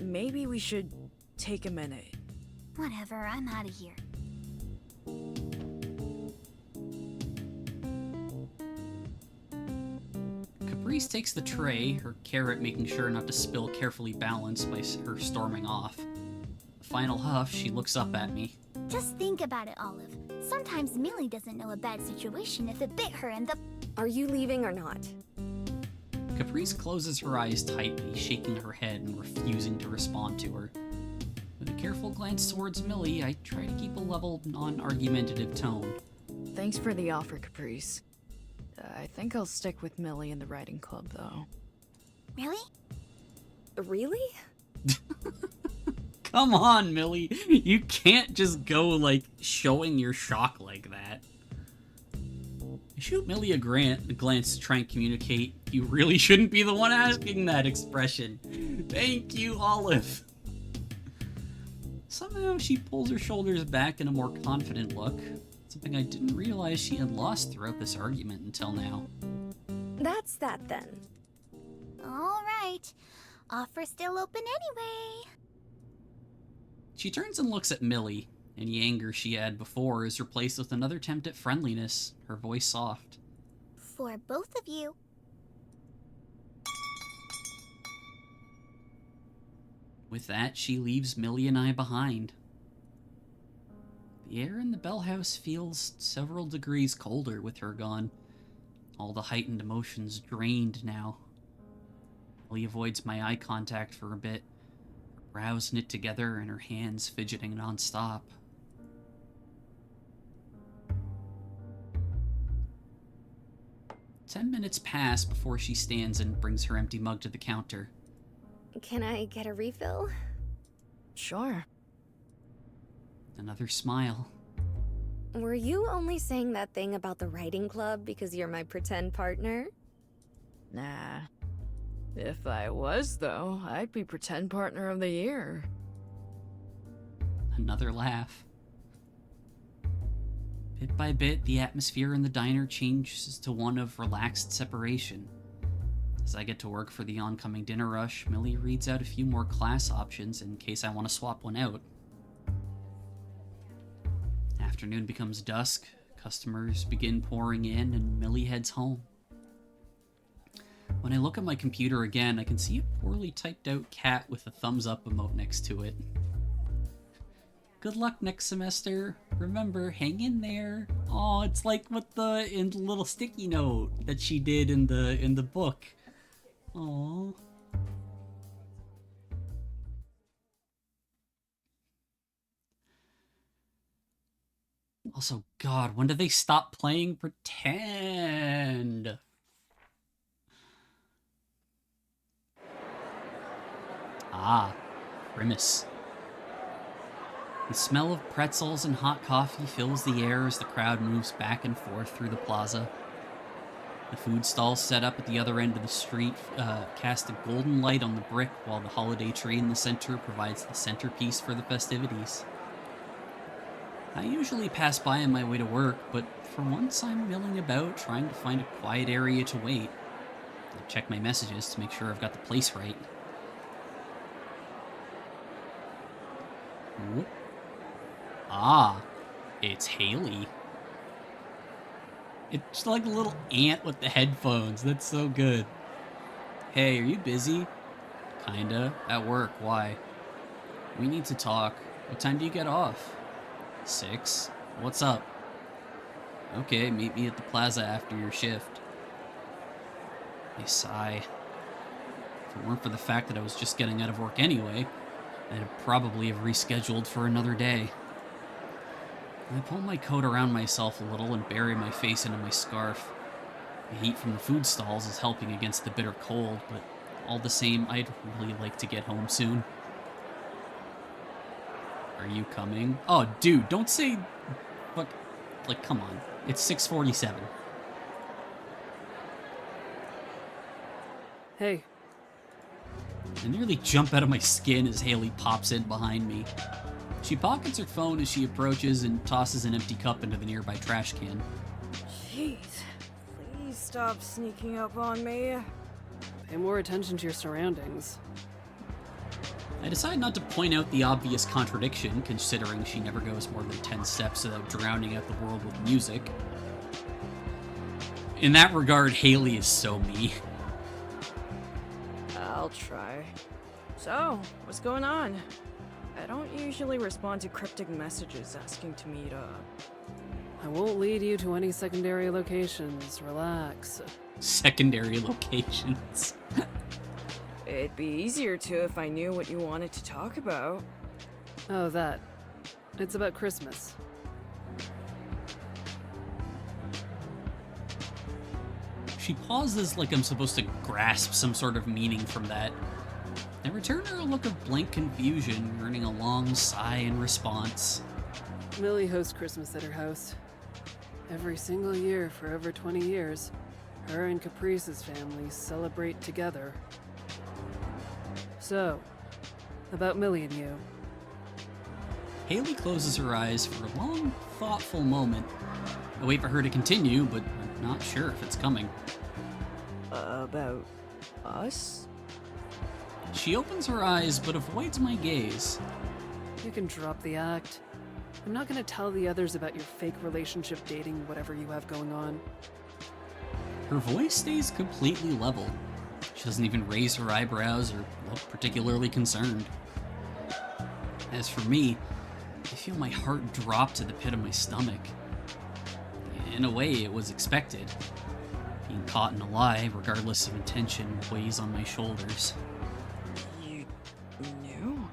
maybe we should take a minute. Whatever, I'm out of here. Caprice takes the tray, her carrot making sure not to spill carefully balanced by her storming off. The final huff, she looks up at me. Just think about it, Olive. Sometimes Millie doesn't know a bad situation if it bit her in the... Are you leaving or not? Caprice closes her eyes tightly, shaking her head and refusing to respond to her. With a careful glance towards Millie, I try to keep a level, non-argumentative tone. Thanks for the offer, Caprice. I think I'll stick with Millie in the writing club, though. Really? Really? Come on, Millie. You can't just go, like, showing your shock like that. I shoot Millie a glance to try and communicate. You really shouldn't be the one asking that expression. Thank you, Olive. Somehow she pulls her shoulders back in a more confident look. Something I didn't realize she had lost throughout this argument until now. That's that then. All right. Offer still open anyway. She turns and looks at Millie. Any anger she had before is replaced with another attempt at friendliness, her voice soft. For both of you. With that, she leaves Millie and I behind. The air in the Bell House feels several degrees colder with her gone. All the heightened emotions drained now. Millie avoids my eye contact for a bit, her brows knit together and her hands fidgeting nonstop. "10 minutes pass before she stands and brings her empty mug to the counter. Can I get a refill? Sure. Another smile. Were you only saying that thing about the writing club because you're my pretend partner? Nah. If I was, though, I'd be pretend partner of the year. Another laugh. Bit by bit, the atmosphere in the diner changes to one of relaxed separation. As I get to work for the oncoming dinner rush, Millie reads out a few more class options in case I want to swap one out. Afternoon becomes dusk, customers begin pouring in, and Millie heads home. When I look at my computer again, I can see a poorly typed out cat with a thumbs up emote next to it. Good luck next semester. Remember, hang in there. Oh, it's like with the little sticky note that she did in the book. Aww. Also, God, when did they stop playing pretend? Ah, grimace. The smell of pretzels and hot coffee fills the air as the crowd moves back and forth through the plaza. The food stalls set up at the other end of the street cast a golden light on the brick, while the holiday tree in the center provides the centerpiece for the festivities. I usually pass by on my way to work, but for once I'm milling about trying to find a quiet area to wait. I check my messages to make sure I've got the place right. Whoop. Ah, it's Haley. It's like a little ant with the headphones. That's so good. Hey, are you busy? Kinda. At work. Why? We need to talk. What time do you get off? 6. What's up? Okay, meet me at the plaza after your shift. I sigh. If it weren't for the fact that I was just getting out of work anyway, I'd probably have rescheduled for another day. I pull my coat around myself a little and bury my face into my scarf. The heat from the food stalls is helping against the bitter cold, but all the same, I'd really like to get home soon. Are you coming? Oh, dude, don't say... Fuck. Like, come on. It's 6:47. Hey. I nearly jump out of my skin as Haley pops in behind me. She pockets her phone as she approaches and tosses an empty cup into the nearby trash can. Jeez. Please stop sneaking up on me. Pay more attention to your surroundings. I decide not to point out the obvious contradiction, considering she never goes more than 10 steps without drowning out the world with music. In that regard, Haley is so me. I'll try. So, what's going on? I don't usually respond to cryptic messages asking to meet up. I won't lead you to any secondary locations. Relax. Secondary locations. It'd be easier to if I knew what you wanted to talk about. Oh, that. It's about Christmas. She pauses like I'm supposed to grasp some sort of meaning from that. I return her a look of blank confusion, earning a long sigh in response. Millie hosts Christmas at her house. Every single year for over 20 years, her and Caprice's families celebrate together. So, about Millie and you. Haley closes her eyes for a long, thoughtful moment. I wait for her to continue, but I'm not sure if it's coming. About us? She opens her eyes, but avoids my gaze. You can drop the act. I'm not gonna tell the others about your fake relationship dating whatever you have going on. Her voice stays completely level. She doesn't even raise her eyebrows or look particularly concerned. As for me, I feel my heart drop to the pit of my stomach. In a way, it was expected. Being caught in a lie, regardless of intention, weighs on my shoulders. You knew?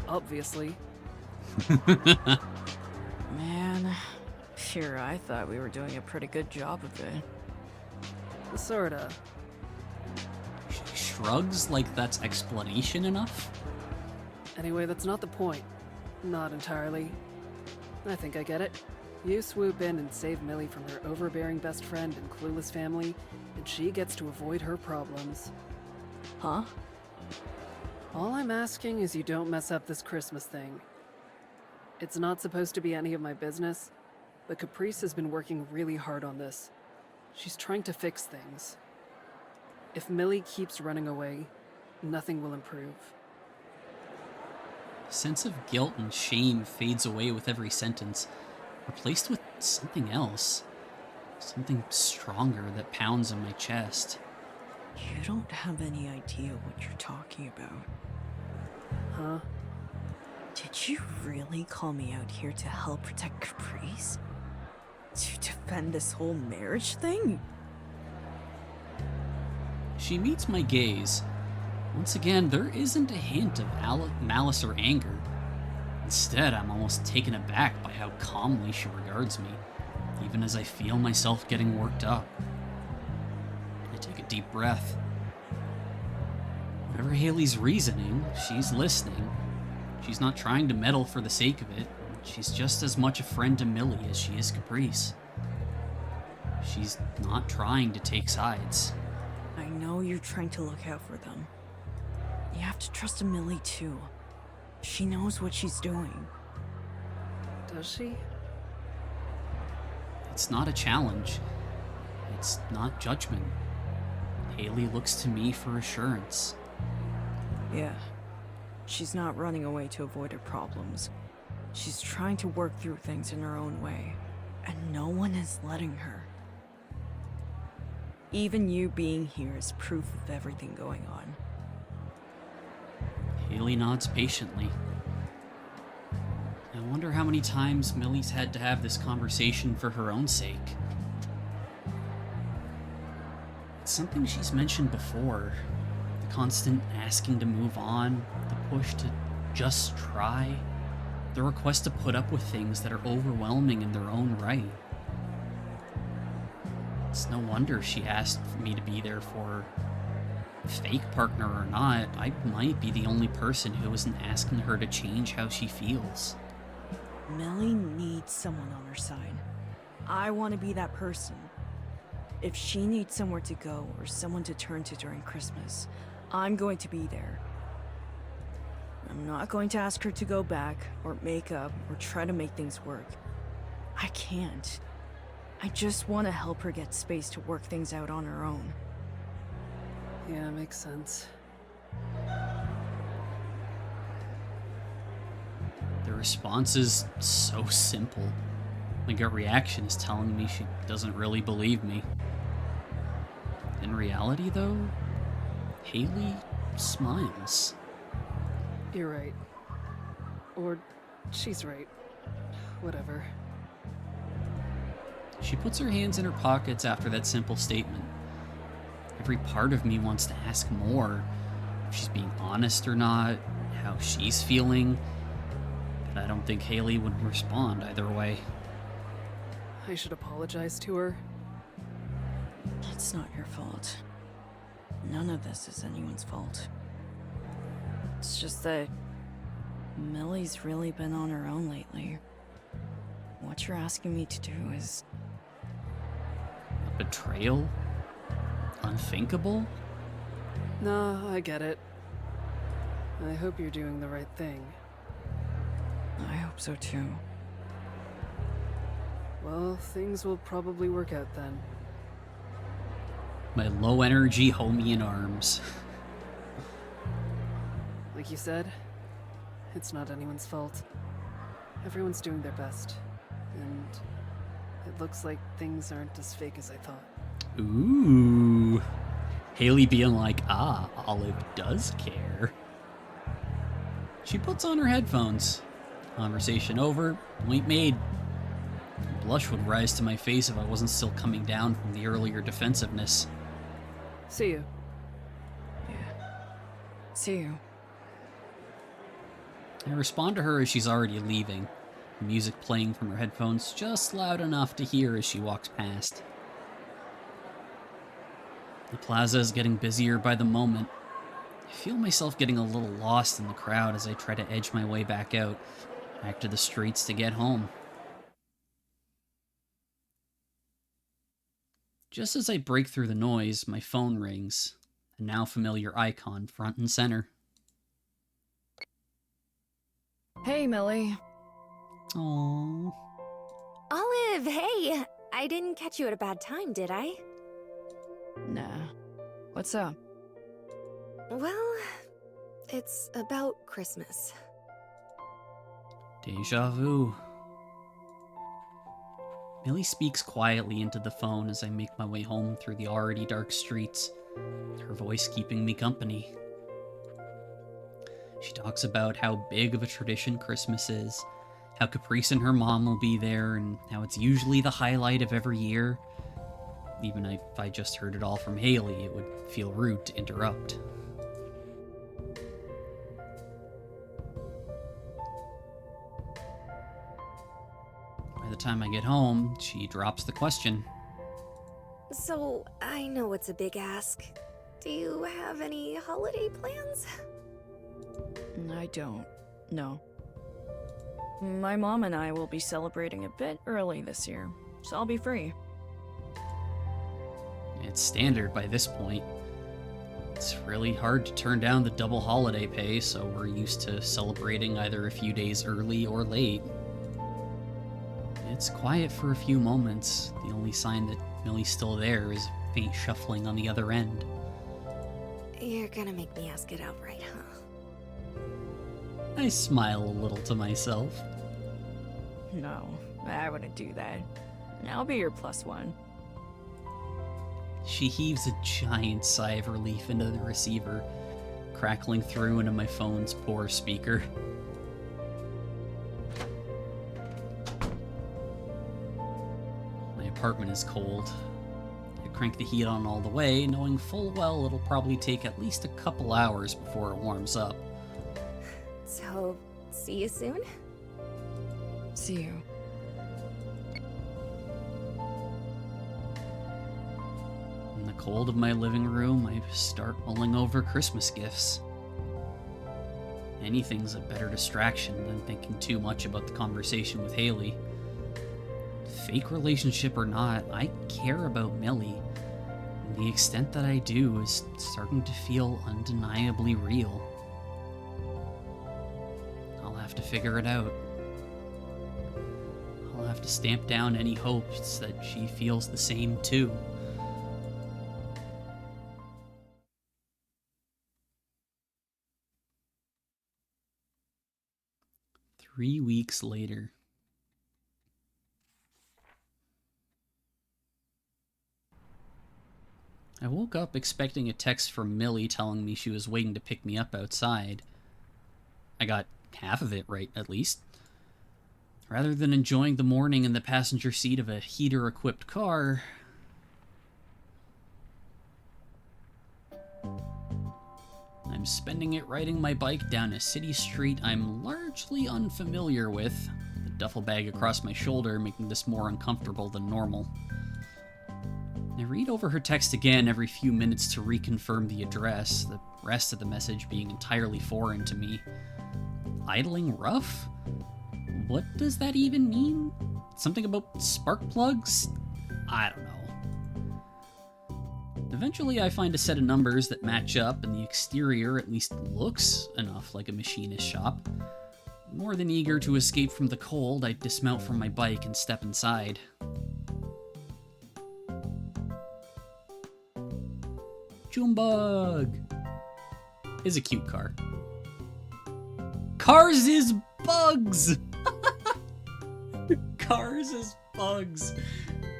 Obviously. Man, sure, I thought we were doing a pretty good job of it. Sorta. She shrugs like that's explanation enough. Anyway, that's not the point. Not entirely. I think I get it. You swoop in and save Millie from her overbearing best friend and clueless family, and she gets to avoid her problems. Huh? All I'm asking is you don't mess up this Christmas thing. It's not supposed to be any of my business, but Caprice has been working really hard on this. She's trying to fix things. If Millie keeps running away, nothing will improve. A sense of guilt and shame fades away with every sentence, replaced with something else. Something stronger that pounds in my chest. You don't have any idea what you're talking about. Huh? Did you really call me out here to help protect Caprice? To defend this whole marriage thing? She meets my gaze. Once again, there isn't a hint of malice or anger. Instead, I'm almost taken aback by how calmly she regards me, even as I feel myself getting worked up. I take a deep breath. Whatever Haley's reasoning, she's listening. She's not trying to meddle for the sake of it. She's just as much a friend to Millie as she is Caprice. She's not trying to take sides. I know you're trying to look out for them. You have to trust Millie too. She knows what she's doing. Does she? It's not a challenge. It's not judgment. Haley looks to me for assurance. Yeah. She's not running away to avoid her problems. She's trying to work through things in her own way, and no one is letting her. Even you being here is proof of everything going on. Haley nods patiently. I wonder how many times Millie's had to have this conversation for her own sake. It's something she's mentioned before. The constant asking to move on, the push to just try. The request to put up with things that are overwhelming in their own right. It's no wonder she asked me to be there for her. Fake partner or not, I might be the only person who isn't asking her to change how she feels. Millie needs someone on her side. I want to be that person. If she needs somewhere to go or someone to turn to during Christmas, I'm going to be there. I'm not going to ask her to go back, or make up, or try to make things work. I can't. I just want to help her get space to work things out on her own. Yeah, makes sense. The response is so simple. My gut reaction is telling me she doesn't really believe me. In reality, though, Haley smiles. You're right. Or she's right. Whatever. She puts her hands in her pockets after that simple statement. Every part of me wants to ask more. If she's being honest or not, how she's feeling. But I don't think Haley would respond either way. I should apologize to her. It's not your fault. None of this is anyone's fault. It's just that Millie's really been on her own lately. What you're asking me to do is... A betrayal? Unthinkable? No, I get it. I hope you're doing the right thing. I hope so too. Well, things will probably work out then. My low energy homie in arms. Like you said, it's not anyone's fault. Everyone's doing their best. And it looks like things aren't as fake as I thought. Ooh. Haley being like, Olive does care. She puts on her headphones. Conversation over, point made. A blush would rise to my face if I wasn't still coming down from the earlier defensiveness. See you. See you. I respond to her as she's already leaving, the music playing from her headphones just loud enough to hear as she walks past. The plaza is getting busier by the moment. I feel myself getting a little lost in the crowd as I try to edge my way back to the streets to get home. Just as I break through the noise, my phone rings, a now familiar icon front and center. Hey, Millie. Aww. Olive, hey! I didn't catch you at a bad time, did I? Nah. What's up? Well, it's about Christmas. Deja vu. Millie speaks quietly into the phone as I make my way home through the already dark streets, her voice keeping me company. She talks about how big of a tradition Christmas is, how Caprice and her mom will be there, and how it's usually the highlight of every year. Even if I just heard it all from Haley, it would feel rude to interrupt. By the time I get home, she drops the question. So, I know it's a big ask. Do you have any holiday plans? I don't. No. My mom and I will be celebrating a bit early this year, so I'll be free. It's standard by this point. It's really hard to turn down the double holiday pay, so we're used to celebrating either a few days early or late. It's quiet for a few moments. The only sign that Millie's still there is faint shuffling on the other end. You're gonna make me ask it outright, huh? I smile a little to myself. No, I wouldn't do that. I'll be your plus one. She heaves a giant sigh of relief into the receiver, crackling through into my phone's poor speaker. My apartment is cold. I crank the heat on all the way, knowing full well it'll probably take at least a couple hours before it warms up. So, see you soon? See you. In the cold of my living room, I start mulling over Christmas gifts. Anything's a better distraction than thinking too much about the conversation with Haley. Fake relationship or not, I care about Millie. And the extent that I do is starting to feel undeniably real. I'll have to figure it out. I'll have to stamp down any hopes that she feels the same too. Three weeks later. I woke up expecting a text from Millie telling me she was waiting to pick me up outside. I got half of it right, at least. Rather than enjoying the morning in the passenger seat of a heater-equipped car, I'm spending it riding my bike down a city street I'm largely unfamiliar with, the duffel bag across my shoulder making this more uncomfortable than normal. I read over her text again every few minutes to reconfirm the address, the rest of the message being entirely foreign to me. Idling rough? What does that even mean? Something about spark plugs? I don't know. Eventually I find a set of numbers that match up, and the exterior at least looks enough like a machinist shop. More than eager to escape from the cold, I dismount from my bike and step inside. Junebug is a cute car. Cars is bugs! Cars is bugs.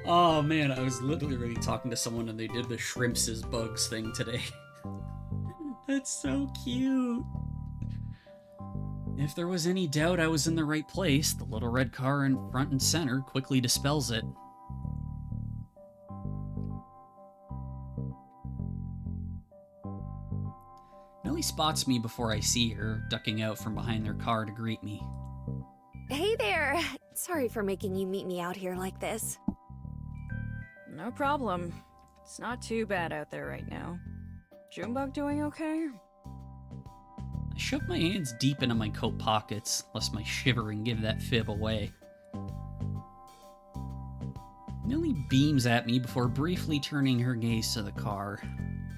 Oh man, I was literally talking to someone and they did the shrimps is bugs thing today. That's so cute. If there was any doubt I was in the right place, the little red car in front and center quickly dispels it. Millie spots me before I see her, ducking out from behind their car to greet me. Hey there! Sorry for making you meet me out here like this. No problem. It's not too bad out there right now. Junebug doing okay? I shoved my hands deep into my coat pockets, lest my shivering give that fib away. Millie beams at me before briefly turning her gaze to the car.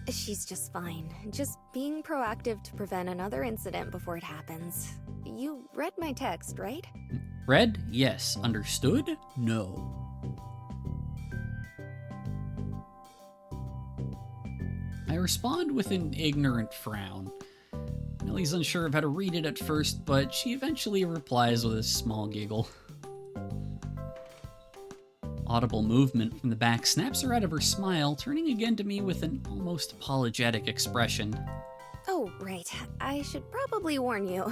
She's just fine. Just being proactive to prevent another incident before it happens. You read my text, right? Read? Yes. Understood? No. I respond with an ignorant frown. Millie's unsure of how to read it at first, but she eventually replies with a small giggle. Audible movement from the back snaps her out of her smile, turning again to me with an almost apologetic expression. Oh, right. I should probably warn you.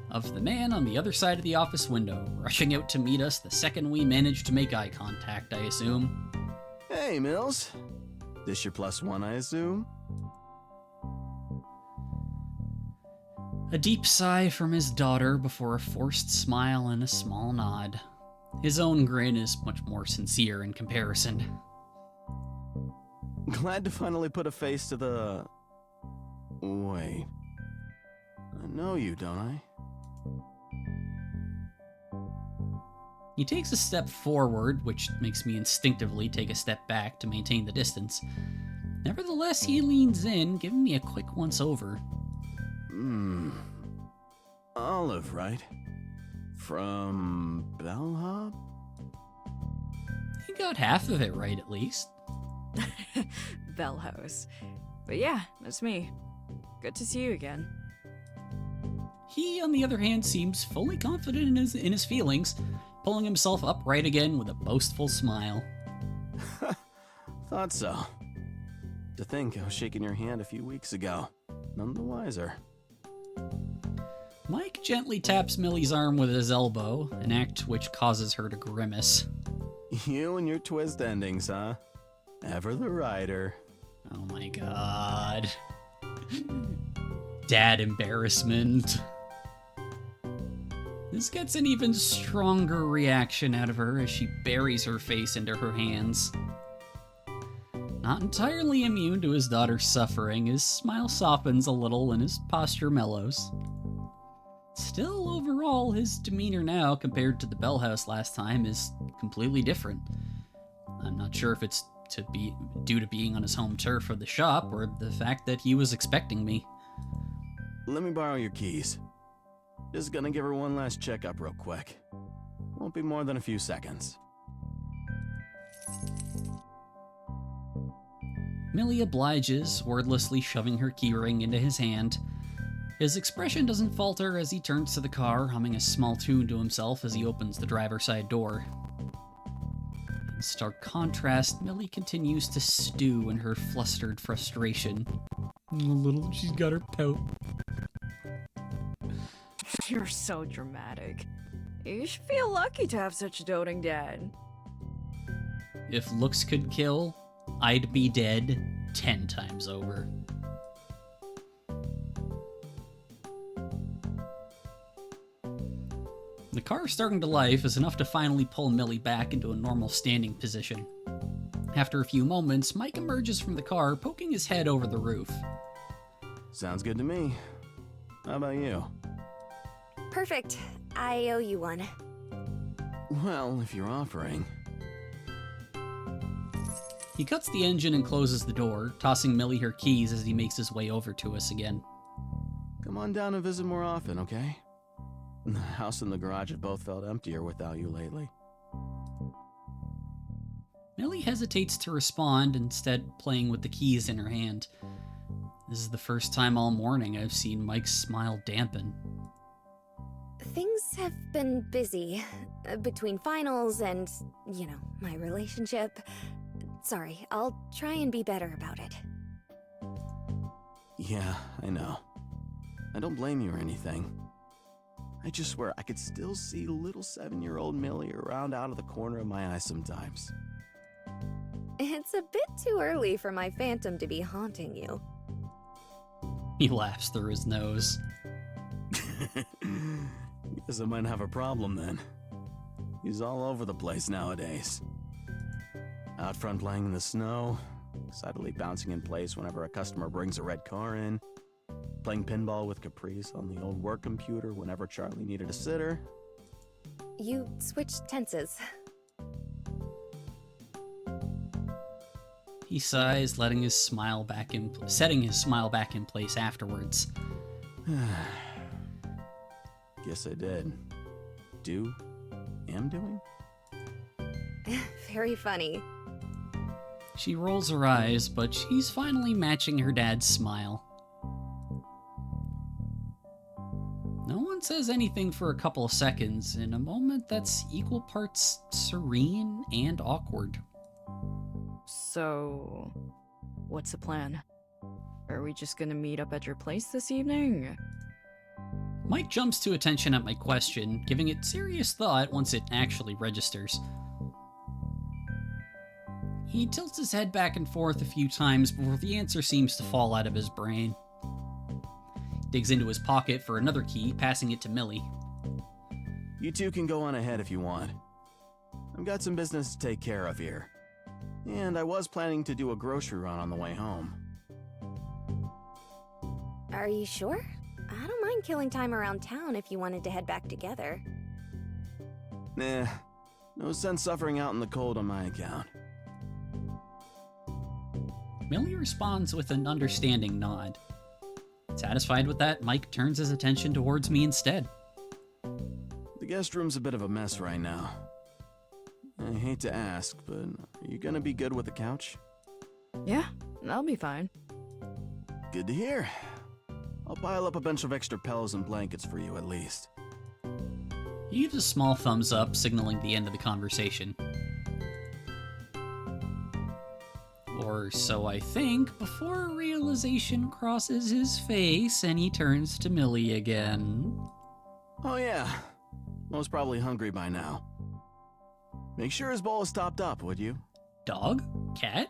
Of the man on the other side of the office window, rushing out to meet us the second we managed to make eye contact, I assume. Hey, Mills. This your plus one, I assume? A deep sigh from his daughter before a forced smile and a small nod. His own grin is much more sincere in comparison. Glad to finally put a face to the... Wait. I know you, don't I? He takes a step forward, which makes me instinctively take a step back to maintain the distance. Nevertheless, he leans in, giving me a quick once-over. Olive, right? From Bellhop? You got half of it right, at least. Bell House. But yeah, that's me. Good to see you again. He, on the other hand, seems fully confident in his feelings, pulling himself upright again with a boastful smile. Thought so. To think I was shaking your hand a few weeks ago. None the wiser. Mike gently taps Millie's arm with his elbow, an act which causes her to grimace. You and your twist endings, huh? Ever the writer. Oh my god. dad embarrassment. This gets an even stronger reaction out of her as she buries her face into her hands. Not entirely immune to his daughter's suffering, his smile softens a little and his posture mellows. Still, overall, his demeanor now, compared to the Bell House last time, is completely different. I'm not sure if it's due to being on his home turf or the shop, or the fact that he was expecting me. Let me borrow your keys. Just gonna give her one last checkup real quick. Won't be more than a few seconds. Millie obliges, wordlessly shoving her keyring into his hand. His expression doesn't falter as he turns to the car, humming a small tune to himself as he opens the driver's side door. In stark contrast, Millie continues to stew in her flustered frustration. She's got her pout. You're so dramatic. You should feel lucky to have such a doting dad. If looks could kill, I'd be dead 10 times over. The car starting to life is enough to finally pull Millie back into a normal standing position. After a few moments, Mike emerges from the car, poking his head over the roof. Sounds good to me. How about you? Perfect. I owe you one. Well, if you're offering. He cuts the engine and closes the door, tossing Millie her keys as he makes his way over to us again. Come on down and visit more often, okay? The house and the garage have both felt emptier without you lately. Millie hesitates to respond, instead playing with the keys in her hand. This is the first time all morning I've seen Mike's smile dampen. Things have been busy. Between finals and, my relationship. Sorry, I'll try and be better about it. Yeah, I know. I don't blame you or anything. I just swear I could still see little 7-year-old Millie around out of the corner of my eye sometimes. It's a bit too early for my phantom to be haunting you. He laughs through his nose. Guess I might have a problem then. He's all over the place nowadays. Out front playing in the snow, excitedly bouncing in place whenever a customer brings a red car in, playing pinball with Caprice on the old work computer whenever Charlie needed a sitter. You switched tenses. He sighs, setting his smile back in place afterwards. Guess I did. Am doing? Very funny. She rolls her eyes, but she's finally matching her dad's smile. No one says anything for a couple of seconds, in a moment that's equal parts serene and awkward. So, what's the plan? Are we just gonna meet up at your place this evening? Mike jumps to attention at my question, giving it serious thought once it actually registers. He tilts his head back and forth a few times before the answer seems to fall out of his brain. Digs into his pocket for another key, passing it to Millie. You two can go on ahead if you want. I've got some business to take care of here. And I was planning to do a grocery run on the way home. Are you sure? I don't mind killing time around town if you wanted to head back together. Nah, no sense suffering out in the cold on my account. Millie responds with an understanding nod. Satisfied with that, Mike turns his attention towards me instead. The guest room's a bit of a mess right now. I hate to ask, but are you gonna be good with the couch? Yeah, I'll be fine. Good to hear. I'll pile up a bunch of extra pillows and blankets for you at least. He gives a small thumbs up, signaling the end of the conversation. Or so I think, before a realization crosses his face and he turns to Millie again. Oh yeah, most probably hungry by now. Make sure his bowl is topped up, would you? Dog? Cat?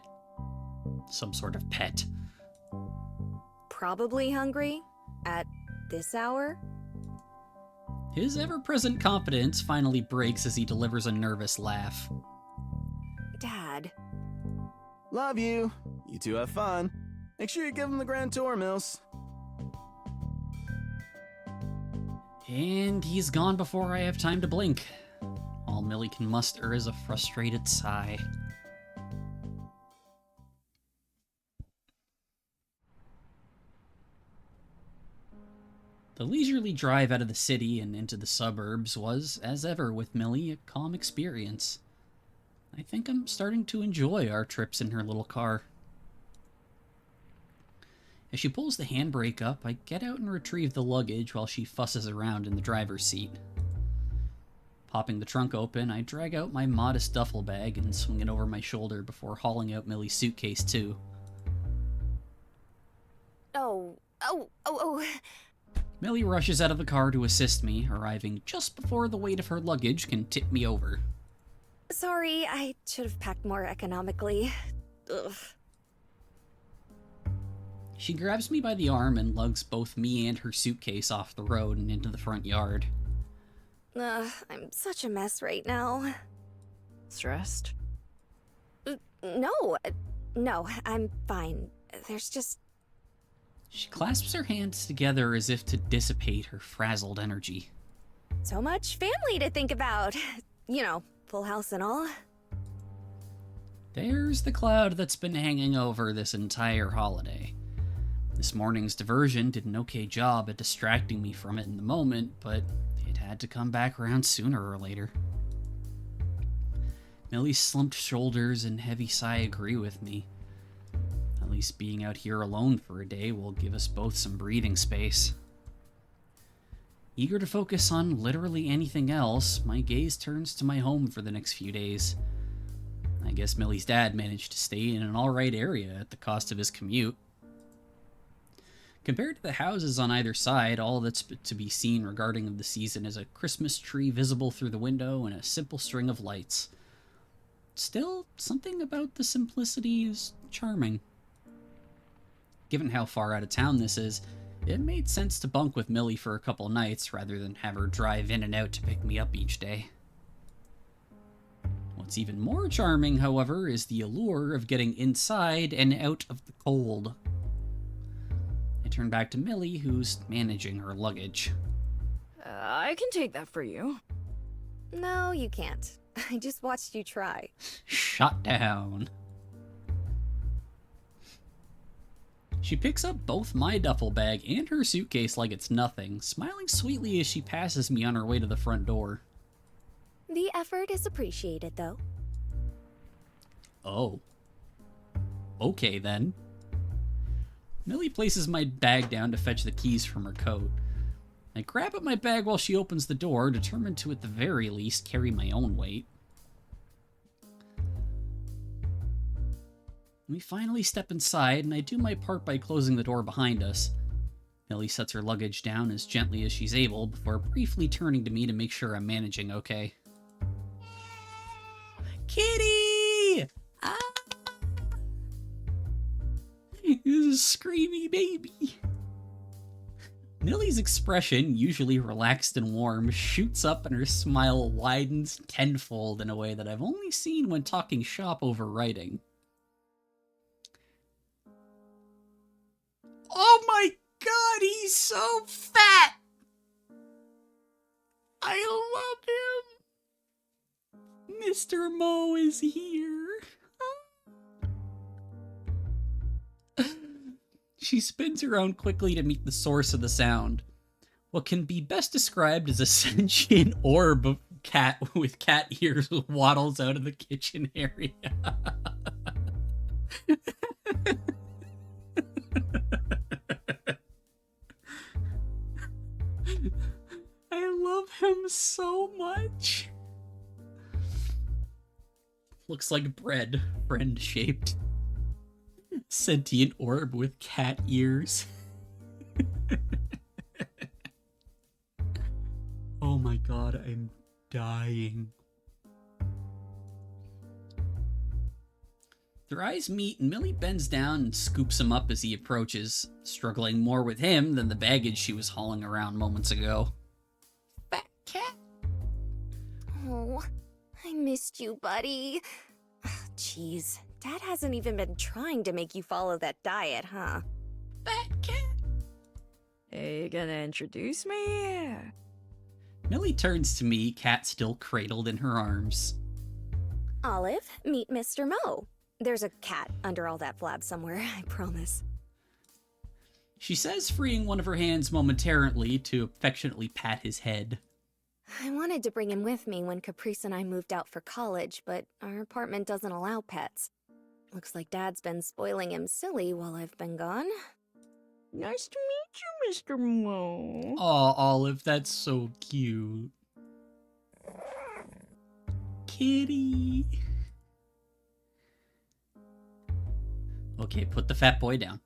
Some sort of pet. Probably hungry. At this hour? His ever-present confidence finally breaks as he delivers a nervous laugh. Dad. Love you. You two have fun. Make sure you give him the grand tour, Mills. And he's gone before I have time to blink. All Millie can muster is a frustrated sigh. The leisurely drive out of the city and into the suburbs was, as ever with Millie, a calm experience. I think I'm starting to enjoy our trips in her little car. As she pulls the handbrake up, I get out and retrieve the luggage while she fusses around in the driver's seat. Popping the trunk open, I drag out my modest duffel bag and swing it over my shoulder before hauling out Millie's suitcase too. Oh. Millie rushes out of the car to assist me, arriving just before the weight of her luggage can tip me over. Sorry, I should have packed more economically. Ugh. She grabs me by the arm and lugs both me and her suitcase off the road and into the front yard. I'm such a mess right now. Stressed? No, I'm fine. There's just... She clasps her hands together as if to dissipate her frazzled energy. so much family to think about. You know, full house and all. There's the cloud that's been hanging over this entire holiday. This morning's diversion did an okay job at distracting me from it in the moment, but it had to come back around sooner or later. Millie's slumped shoulders and heavy sigh agree with me. At least being out here alone for a day will give us both some breathing space. Eager to focus on literally anything else, my gaze turns to my home for the next few days. I guess Millie's dad managed to stay in an alright area at the cost of his commute. Compared to the houses on either side, all that's to be seen regarding the season is a Christmas tree visible through the window and a simple string of lights. Still, something about the simplicity is charming. Given how far out of town this is, it made sense to bunk with Millie for a couple nights rather than have her drive in and out to pick me up each day. What's even more charming, however, is the allure of getting inside and out of the cold. I turn back to Millie, who's managing her luggage. I can take that for you. No, you can't. I just watched you try. Shut down. She picks up both my duffel bag and her suitcase like it's nothing, smiling sweetly as she passes me on her way to the front door. The effort is appreciated, though. Oh. Okay, then. Millie places my bag down to fetch the keys from her coat. I grab at my bag while she opens the door, determined to at the very least carry my own weight. We finally step inside, and I do my part by closing the door behind us. Millie sets her luggage down as gently as she's able before briefly turning to me to make sure I'm managing okay. Kitty! Ah! This is a screamy baby. Millie's expression, usually relaxed and warm, shoots up and her smile widens tenfold in a way that I've only seen when talking shop over writing. Oh my god, he's so fat! I love him! Mr. Mo is here. She spins around quickly to meet the source of the sound. What can be best described as a sentient orb of cat with cat ears waddles out of the kitchen area. I love him so much. Looks like bread, friend-shaped. Sentient orb with cat ears. Oh my god, I'm dying. Their eyes meet, and Millie bends down and scoops him up as he approaches, struggling more with him than the baggage she was hauling around moments ago. Fat cat. Oh, I missed you, buddy. Jeez, Dad hasn't even been trying to make you follow that diet, huh? Fat cat. Hey, you gonna introduce me? Millie turns to me, cat still cradled in her arms. Olive, meet Mr. Mo. There's a cat under all that flab somewhere, I promise. She says, freeing one of her hands momentarily to affectionately pat his head. I wanted to bring him with me when Caprice and I moved out for college, but our apartment doesn't allow pets. Looks like Dad's been spoiling him silly while I've been gone. Nice to meet you, Mr. Mo. Aw, Olive, that's so cute. Kitty. Okay, put the fat boy down.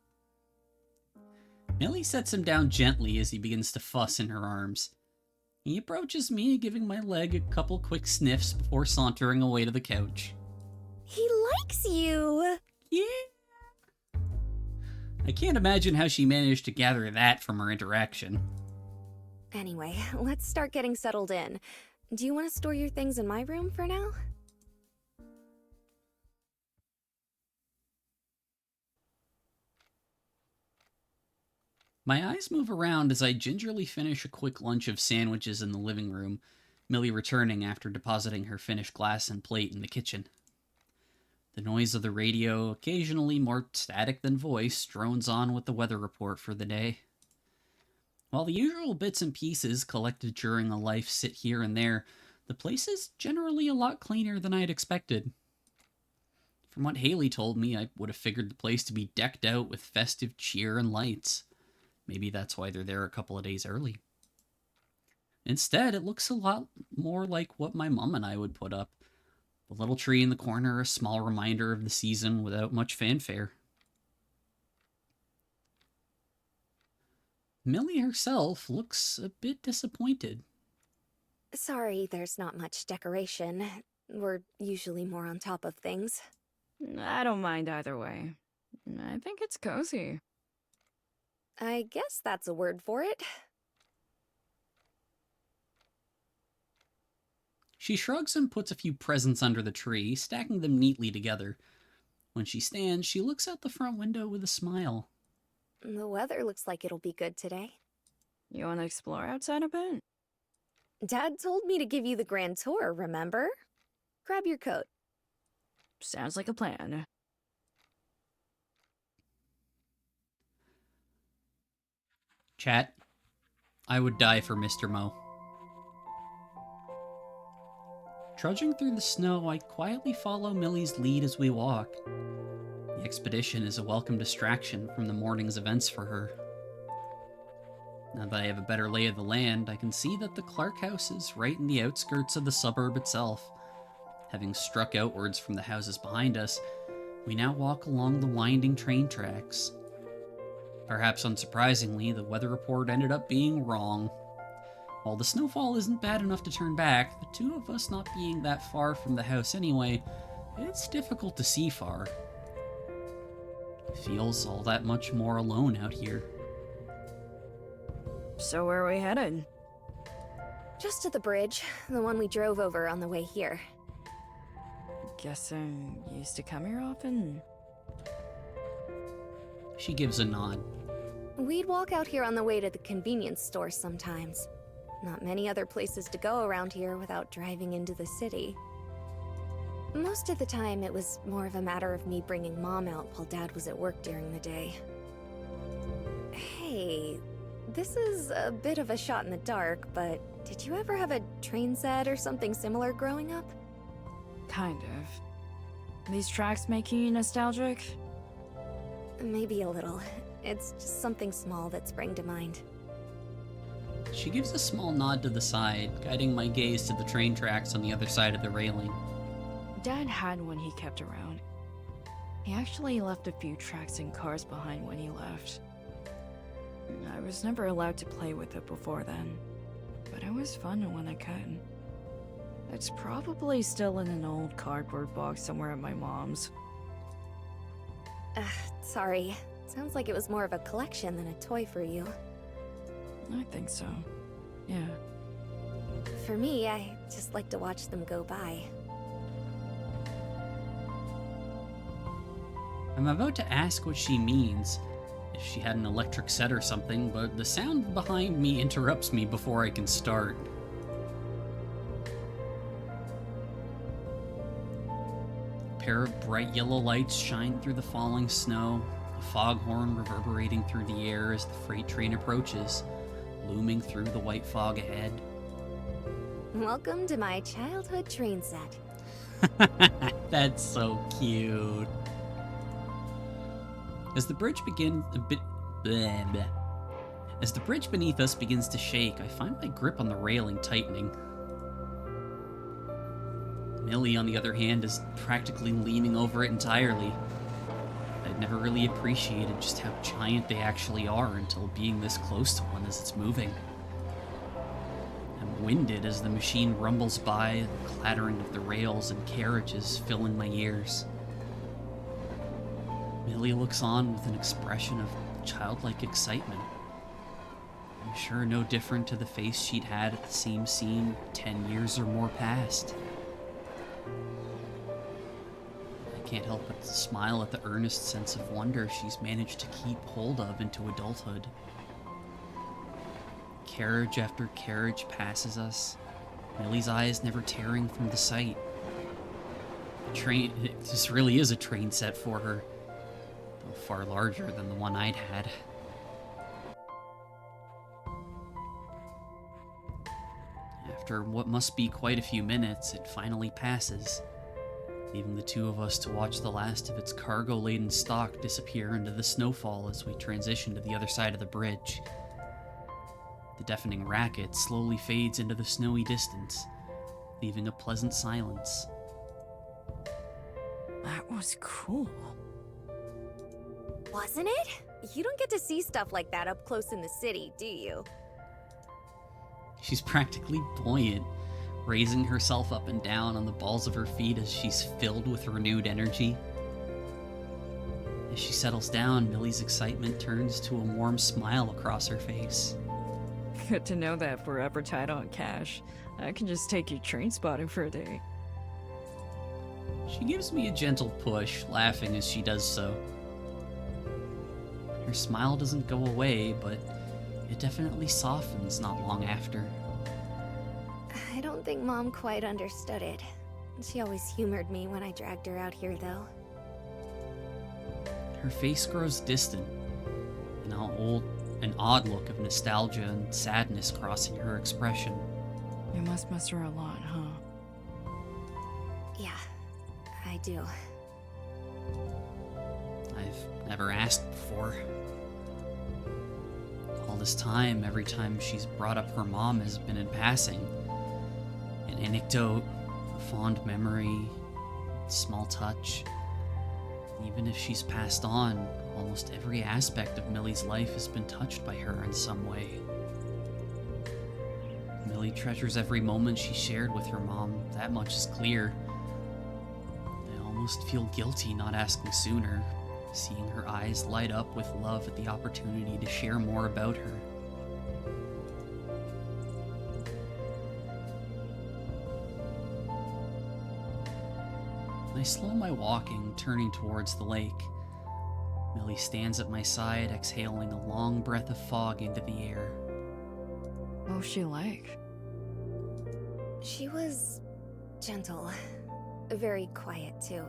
Millie sets him down gently as he begins to fuss in her arms. He approaches me, giving my leg a couple quick sniffs before sauntering away to the couch. He likes you! Yeah! I can't imagine how she managed to gather that from our interaction. Anyway, let's start getting settled in. Do you want to store your things in my room for now? My eyes move around as I gingerly finish a quick lunch of sandwiches in the living room, Millie returning after depositing her finished glass and plate in the kitchen. The noise of the radio, occasionally more static than voice, drones on with the weather report for the day. While the usual bits and pieces collected during a life sit here and there, the place is generally a lot cleaner than I'd expected. From what Haley told me, I would have figured the place to be decked out with festive cheer and lights. Maybe that's why they're there a couple of days early. Instead, it looks a lot more like what my mom and I would put up. The little tree in the corner, a small reminder of the season without much fanfare. Millie herself looks a bit disappointed. Sorry, there's not much decoration. We're usually more on top of things. I don't mind either way. I think it's cozy. I guess that's a word for it. She shrugs and puts a few presents under the tree, stacking them neatly together. When she stands, she looks out the front window with a smile. The weather looks like it'll be good today. You want to explore outside a bit? Dad told me to give you the grand tour, remember? Grab your coat. Sounds like a plan. Chat, I would die for Mr. Mo. Trudging through the snow, I quietly follow Millie's lead as we walk. The expedition is a welcome distraction from the morning's events for her. Now that I have a better lay of the land, I can see that the Clark house is right in the outskirts of the suburb itself. Having struck outwards from the houses behind us, we now walk along the winding train tracks. Perhaps unsurprisingly, the weather report ended up being wrong. While the snowfall isn't bad enough to turn back, the two of us not being that far from the house anyway, it's difficult to see far. It feels all that much more alone out here. So where are we headed? Just to the bridge, the one we drove over on the way here. Guessing you used to come here often? She gives a nod. We'd walk out here on the way to the convenience store sometimes. Not many other places to go around here without driving into the city. Most of the time, it was more of a matter of me bringing Mom out while Dad was at work during the day. Hey, this is a bit of a shot in the dark, but did you ever have a train set or something similar growing up? Kind of. These tracks making you nostalgic? Maybe a little. It's just something small that sprang to mind. She gives a small nod to the side, guiding my gaze to the train tracks on the other side of the railing. Dad had one he kept around. He actually left a few tracks and cars behind when he left. I was never allowed to play with it before then, but it was fun when I could. It's probably still in an old cardboard box somewhere at my mom's. Sorry. Sounds like it was more of a collection than a toy for you. I think so. Yeah. For me, I just like to watch them go by. I'm about to ask what she means, if she had an electric set or something, but the sound behind me interrupts me before I can start. A pair of bright yellow lights shine through the falling snow, a foghorn reverberating through the air as the freight train approaches, looming through the white fog ahead. Welcome to my childhood train set. That's so cute. As the bridge As the bridge beneath us begins to shake, I find my grip on the railing tightening. Millie, on the other hand, is practically leaning over it entirely. I'd never really appreciated just how giant they actually are until being this close to one as it's moving. I'm winded as the machine rumbles by, the clattering of the rails and carriages filling my ears. Millie looks on with an expression of childlike excitement. I'm sure no different to the face she'd had at the same scene 10 years or more past. I can't help but smile at the earnest sense of wonder she's managed to keep hold of into adulthood. Carriage after carriage passes us, Millie's eyes never tearing from the sight. This really is a train set for her, though far larger than the one I'd had. After what must be quite a few minutes, it finally passes, leaving the two of us to watch the last of its cargo-laden stock disappear into the snowfall as we transition to the other side of the bridge. The deafening racket slowly fades into the snowy distance, leaving a pleasant silence. That was cool. Wasn't it? You don't get to see stuff like that up close in the city, do you? She's practically buoyant, raising herself up and down on the balls of her feet as she's filled with renewed energy. As she settles down, Millie's excitement turns to a warm smile across her face. Good to know that if we're ever tight on cash, I can just take you train spotting for a day. She gives me a gentle push, laughing as she does so. Her smile doesn't go away, but it definitely softens not long after. I don't think Mom quite understood it. She always humored me when I dragged her out here, though. Her face grows distant, an odd look of nostalgia and sadness crossing her expression. You must miss her a lot, huh? Yeah, I do. I've never asked before. All this time, every time she's brought up her mom has been in passing. An anecdote, a fond memory, a small touch. Even if she's passed on, almost every aspect of Millie's life has been touched by her in some way. Millie treasures every moment she shared with her mom, that much is clear. I almost feel guilty not asking sooner, seeing her eyes light up with love at the opportunity to share more about her. I slow my walking, turning towards the lake. Millie stands at my side, exhaling a long breath of fog into the air. What was she like? She was gentle. Very quiet, too.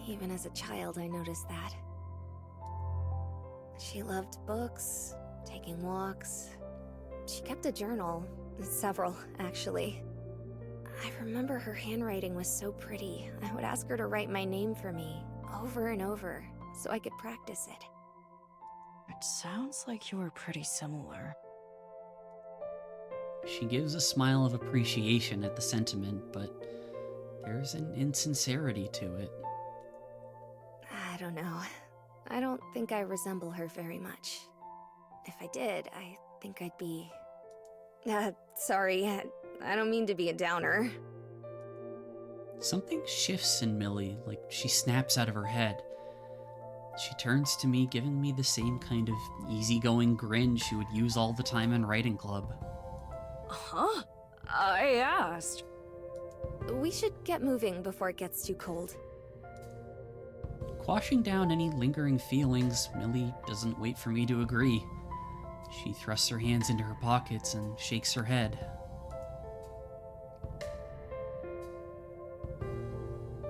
Even as a child, I noticed that. She loved books, taking walks. She kept a journal. Several, actually. I remember her handwriting was so pretty. I would ask her to write my name for me, over and over, so I could practice it. It sounds like you were pretty similar. She gives a smile of appreciation at the sentiment, but there's an insincerity to it. I don't know. I don't think I resemble her very much. If I did, I think I'd be... sorry, I don't mean to be a downer. Something shifts in Millie, like she snaps out of her head. She turns to me, giving me the same kind of easygoing grin she would use all the time in writing club. Huh? I asked. We should get moving before it gets too cold. Quashing down any lingering feelings, Millie doesn't wait for me to agree. She thrusts her hands into her pockets and shakes her head.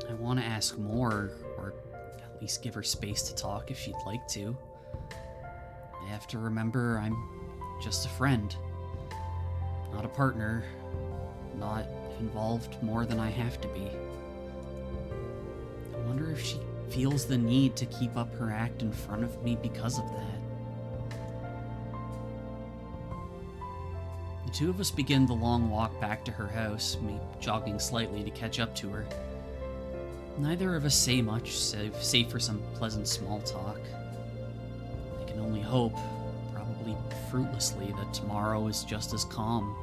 I want to ask more, or at least give her space to talk if she'd like to. I have to remember I'm just a friend, not a partner, not involved more than I have to be. I wonder if she feels the need to keep up her act in front of me because of that. The two of us begin the long walk back to her house, me jogging slightly to catch up to her. Neither of us say much, save for some pleasant small talk. I can only hope, probably fruitlessly, that tomorrow is just as calm.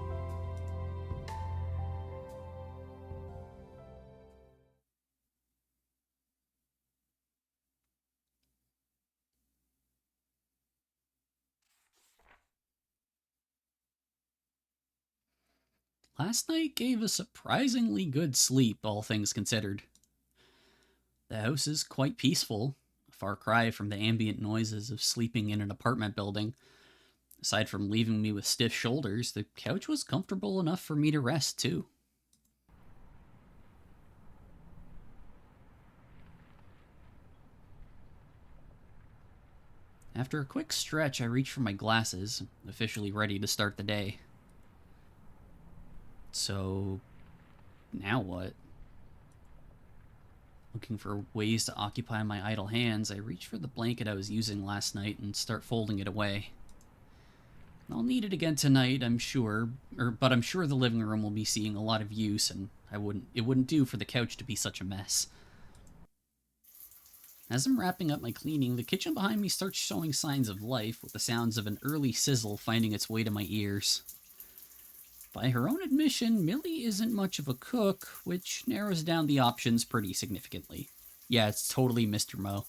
Last night gave a surprisingly good sleep, all things considered. The house is quite peaceful, a far cry from the ambient noises of sleeping in an apartment building. Aside from leaving me with stiff shoulders, the couch was comfortable enough for me to rest, too. After a quick stretch, I reach for my glasses, officially ready to start the day. So, now what? Looking for ways to occupy my idle hands, I reach for the blanket I was using last night and start folding it away. I'll need it again tonight, I'm sure, but I'm sure the living room will be seeing a lot of use, and it wouldn't do for the couch to be such a mess. As I'm wrapping up my cleaning, the kitchen behind me starts showing signs of life, with the sounds of an early sizzle finding its way to my ears. By her own admission, Millie isn't much of a cook, which narrows down the options pretty significantly. Yeah, it's totally Mr. Mo.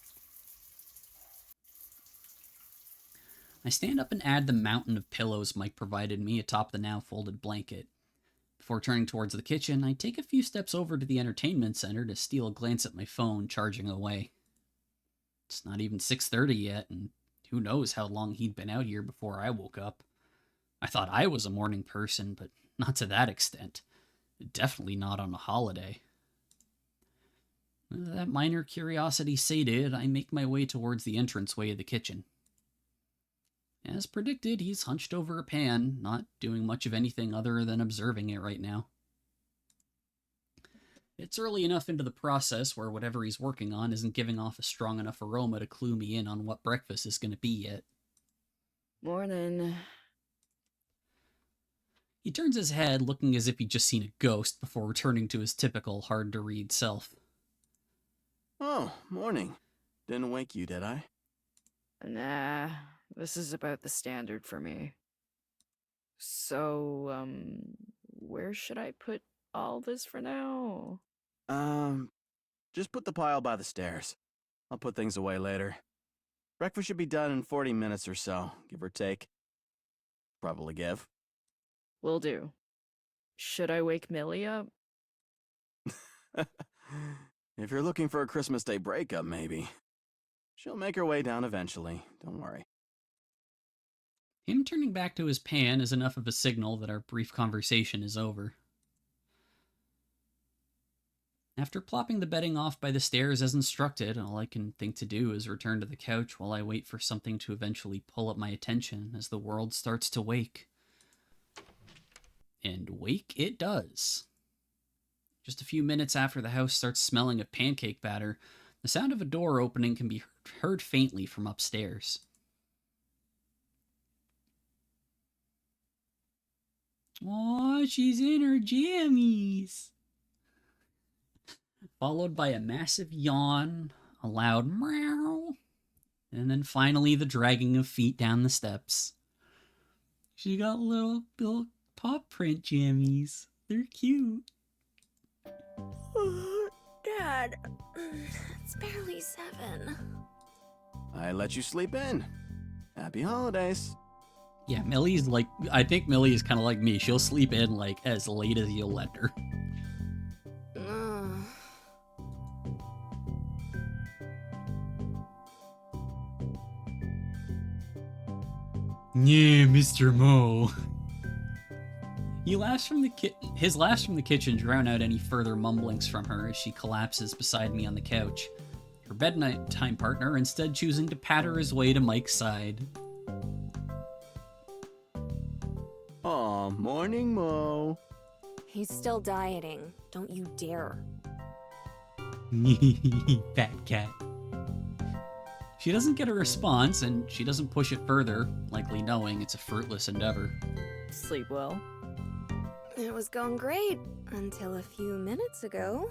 I stand up and add the mountain of pillows Mike provided me atop the now folded blanket. Before turning towards the kitchen, I take a few steps over to the entertainment center to steal a glance at my phone charging away. It's not even 6:30 yet, and who knows how long he'd been out here before I woke up. I thought I was a morning person, but not to that extent. Definitely not on a holiday. That minor curiosity sated, I make my way towards the entranceway of the kitchen. As predicted, he's hunched over a pan, not doing much of anything other than observing it right now. It's early enough into the process where whatever he's working on isn't giving off a strong enough aroma to clue me in on what breakfast is going to be yet. Morning. He turns his head, looking as if he'd just seen a ghost, before returning to his typical hard-to-read self. Oh, morning. Didn't wake you, did I? Nah, this is about the standard for me. So, where should I put all this for now? Just put the pile by the stairs. I'll put things away later. Breakfast should be done in 40 minutes or so, give or take. Probably give. Will do. Should I wake Millie up? If you're looking for a Christmas Day breakup, maybe. She'll make her way down eventually, don't worry. Him turning back to his pan is enough of a signal that our brief conversation is over. After plopping the bedding off by the stairs as instructed, all I can think to do is return to the couch while I wait for something to eventually pull up my attention as the world starts to wake. And wake it does. Just a few minutes after the house starts smelling of pancake batter, the sound of a door opening can be heard faintly from upstairs. Aw, she's in her jammies. Followed by a massive yawn, a loud meow, and then finally the dragging of feet down the steps. She got little paw print jammies. They're cute. Dad, it's barely 7. I let you sleep in. Happy holidays. Yeah, Millie's like, I think Millie is kind of like me. She'll sleep in like as late as you'll let her. Yeah, Mr. Mo. His laughs from the kitchen drown out any further mumblings from her as she collapses beside me on the couch, her bedtime partner instead choosing to patter his way to Mike's side. Aw, morning, Mo. He's still dieting. Don't you dare. Fat cat. She doesn't get a response, and she doesn't push it further, likely knowing it's a fruitless endeavor. Sleep well. It was going great until a few minutes ago.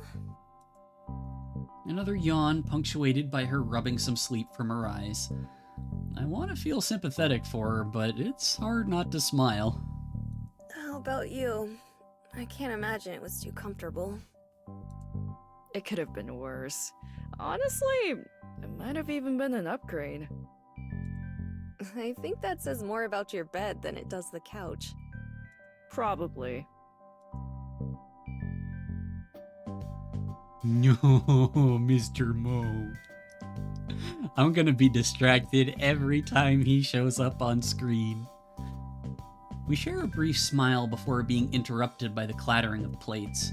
Another yawn punctuated by her rubbing some sleep from her eyes. I want to feel sympathetic for her, but it's hard not to smile. How about you? I can't imagine it was too comfortable. It could have been worse. Honestly, it might have even been an upgrade. I think that says more about your bed than it does the couch. Probably. No, Mr. Mo. I'm gonna be distracted every time he shows up on screen. We share a brief smile before being interrupted by the clattering of plates.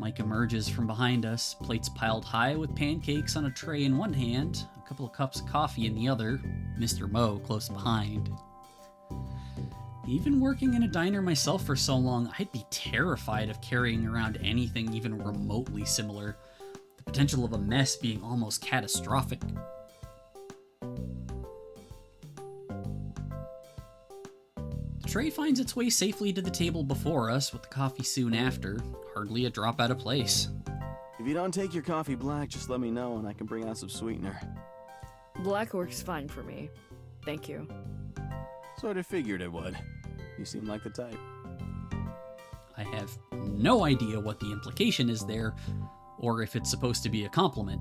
Mike emerges from behind us, plates piled high with pancakes on a tray in one hand, a couple of cups of coffee in the other, Mr. Mo close behind. Even working in a diner myself for so long, I'd be terrified of carrying around anything even remotely similar, the potential of a mess being almost catastrophic. The tray finds its way safely to the table before us, with the coffee soon after, hardly a drop out of place. If you don't take your coffee black, just let me know and I can bring out some sweetener. Black works fine for me. Thank you. Sort of figured it would. You seem like the type. I have no idea what the implication is there, or if it's supposed to be a compliment.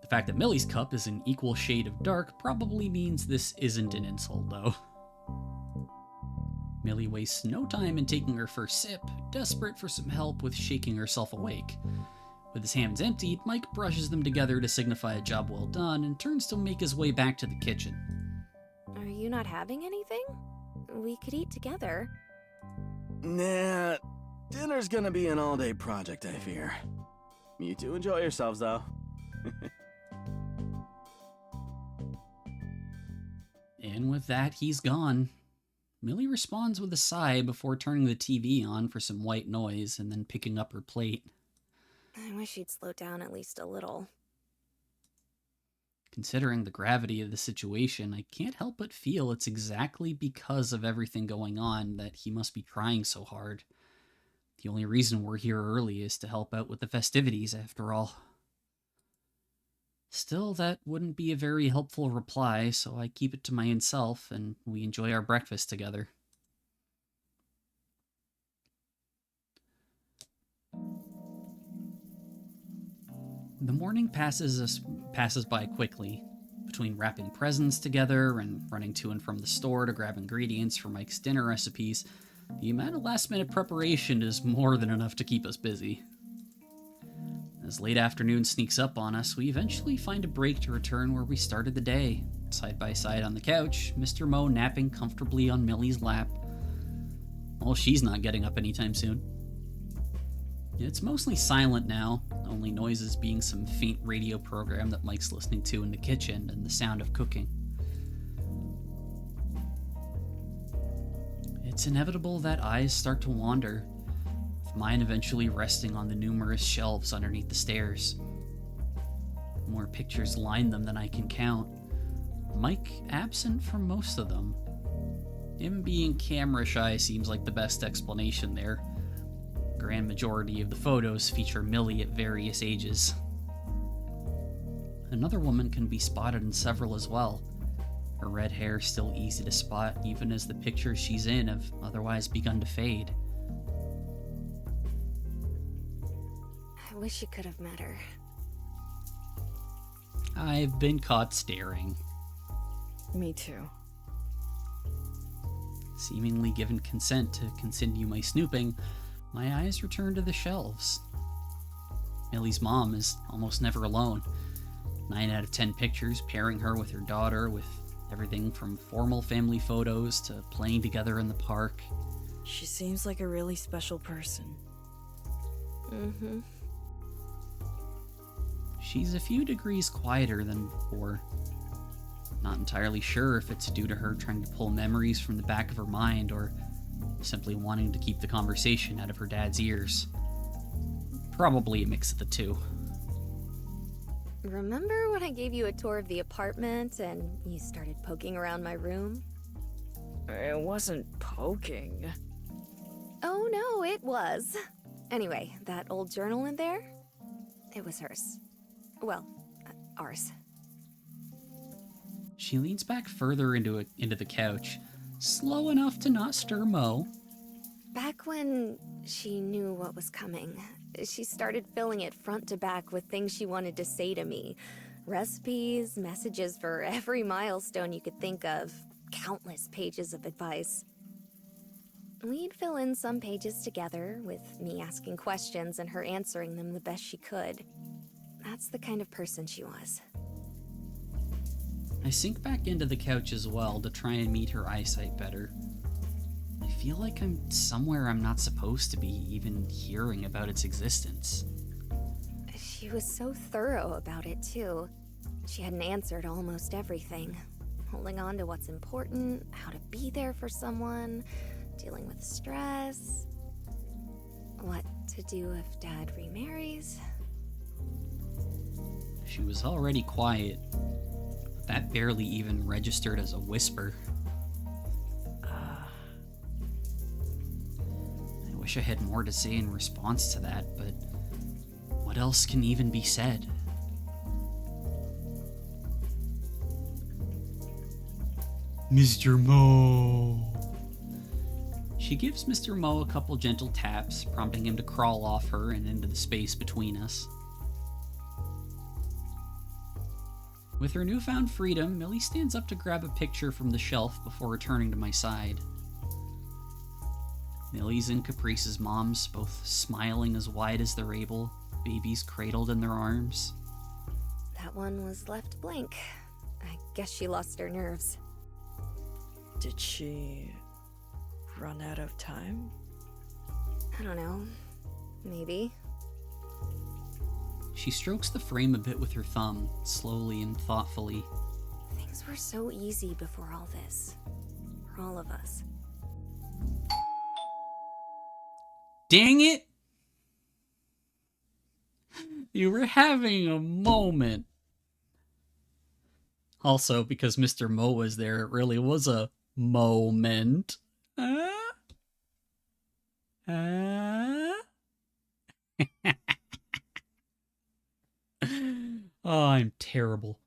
The fact that Millie's cup is an equal shade of dark probably means this isn't an insult, though. Millie wastes no time in taking her first sip, desperate for some help with shaking herself awake. With his hands emptied, Mike brushes them together to signify a job well done and turns to make his way back to the kitchen. Are you not having anything? We could eat together. Nah, dinner's gonna be an all-day project, I fear. You two enjoy yourselves, though. And with that, he's gone. Millie responds with a sigh before turning the TV on for some white noise and then picking up her plate. I wish you'd slow down at least a little. Considering the gravity of the situation, I can't help but feel it's exactly because of everything going on that he must be trying so hard. The only reason we're here early is to help out with the festivities, after all. Still, that wouldn't be a very helpful reply, so I keep it to myself, and we enjoy our breakfast together. The morning passes by quickly. Between wrapping presents together and running to and from the store to grab ingredients for Mike's dinner recipes, the amount of last-minute preparation is more than enough to keep us busy. As late afternoon sneaks up on us, we eventually find a break to return where we started the day, side by side on the couch, Mr. Mo napping comfortably on Millie's lap. Well, she's not getting up anytime soon. It's mostly silent now, only noises being some faint radio program that Mike's listening to in the kitchen and the sound of cooking. It's inevitable that eyes start to wander, with mine eventually resting on the numerous shelves underneath the stairs. More pictures line them than I can count, Mike absent from most of them. Him being camera shy seems like the best explanation there. Grand majority of the photos feature Millie at various ages. Another woman can be spotted in several as well. Her red hair still easy to spot even as the pictures she's in have otherwise begun to fade. I wish you could have met her. I've been caught staring. Me too. Seemingly given consent to continue my snooping, my eyes return to the shelves. Millie's mom is almost never alone. 9 out of 10 pictures pairing her with her daughter, with everything from formal family photos to playing together in the park. She seems like a really special person. Mm-hmm. She's a few degrees quieter than before. Not entirely sure if it's due to her trying to pull memories from the back of her mind or simply wanting to keep the conversation out of her dad's ears. Probably a mix of the two. Remember when I gave you a tour of the apartment and you started poking around my room? It wasn't poking. Oh no, it was. Anyway, that old journal in there? It was hers. Well, ours. She leans back further into the couch, slow enough to not stir Mo. Back when she knew what was coming, she started filling it front to back with things she wanted to say to me. Recipes, messages for every milestone you could think of, countless pages of advice. We'd fill in some pages together, with me asking questions and her answering them the best she could. That's the kind of person she was. I sink back into the couch as well to try and meet her eyesight better. I feel like I'm somewhere I'm not supposed to be even hearing about its existence. She was so thorough about it, too. She had an answer to almost everything. Holding on to what's important, how to be there for someone, dealing with stress, what to do if Dad remarries. She was already quiet, but that barely even registered as a whisper. I wish I had more to say in response to that, but what else can even be said? Mr. Mo. She gives Mr. Mo a couple gentle taps, prompting him to crawl off her and into the space between us. With her newfound freedom, Millie stands up to grab a picture from the shelf before returning to my side. Millie's and Caprice's moms, both smiling as wide as they're able, babies cradled in their arms. That one was left blank. I guess she lost her nerves. Did she run out of time? I don't know. Maybe. She strokes the frame a bit with her thumb, slowly and thoughtfully. Things were so easy before all this. For all of us. Dang it! You were having a moment. Also, because Mr. Mo was there, it really was a moment. Oh, I'm terrible.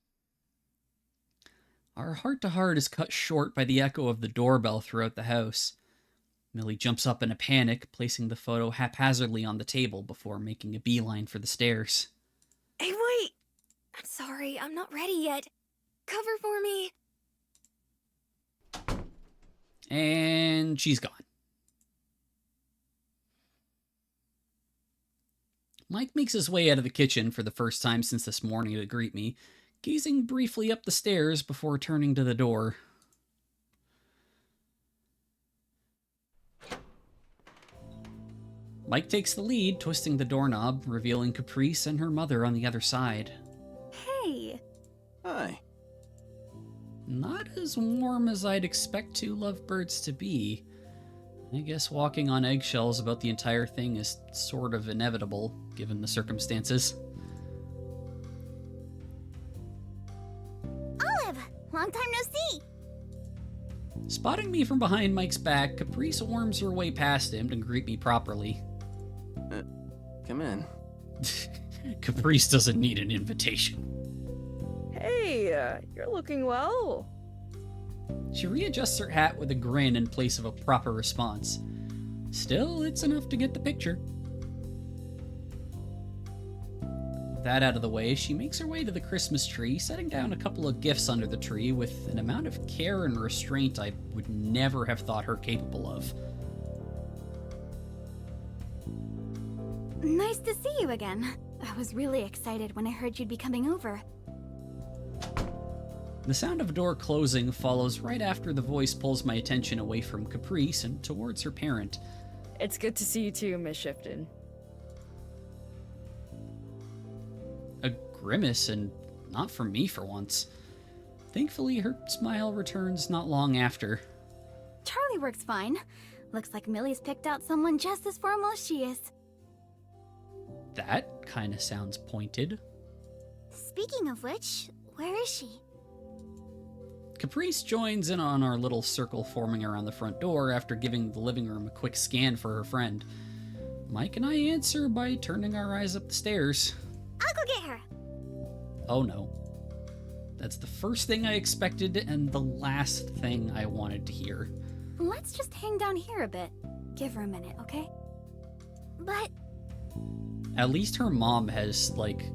Our heart-to-heart is cut short by the echo of the doorbell throughout the house. Millie jumps up in a panic, placing the photo haphazardly on the table before making a beeline for the stairs. Hey, wait! I'm sorry, I'm not ready yet. Cover for me. And she's gone. Mike makes his way out of the kitchen for the first time since this morning to greet me, gazing briefly up the stairs before turning to the door. Mike takes the lead, twisting the doorknob, revealing Caprice and her mother on the other side. Hey! Hi. Not as warm as I'd expect two lovebirds to be. I guess walking on eggshells about the entire thing is sort of inevitable, given the circumstances. Olive! Long time no see! Spotting me from behind Mike's back, Caprice worms her way past him to greet me properly. Come in. Caprice doesn't need an invitation. Hey, you're looking well. She readjusts her hat with a grin in place of a proper response. Still, it's enough to get the picture. With that out of the way, she makes her way to the Christmas tree, setting down a couple of gifts under the tree with an amount of care and restraint I would never have thought her capable of. Nice to see you again. I was really excited when I heard you'd be coming over. The sound of a door closing follows right after the voice pulls my attention away from Caprice and towards her parent. It's good to see you too, Miss Shifton. A grimace, and not from me for once. Thankfully, her smile returns not long after. Charlie works fine. Looks like Millie's picked out someone just as formal as she is. That kinda sounds pointed. Speaking of which, where is she? Caprice joins in on our little circle forming around the front door after giving the living room a quick scan for her friend. Mike and I answer by turning our eyes up the stairs. I'll go get her. Oh no. That's the first thing I expected and the last thing I wanted to hear. Let's just hang down here a bit. Give her a minute, okay? But At least her mom has, like,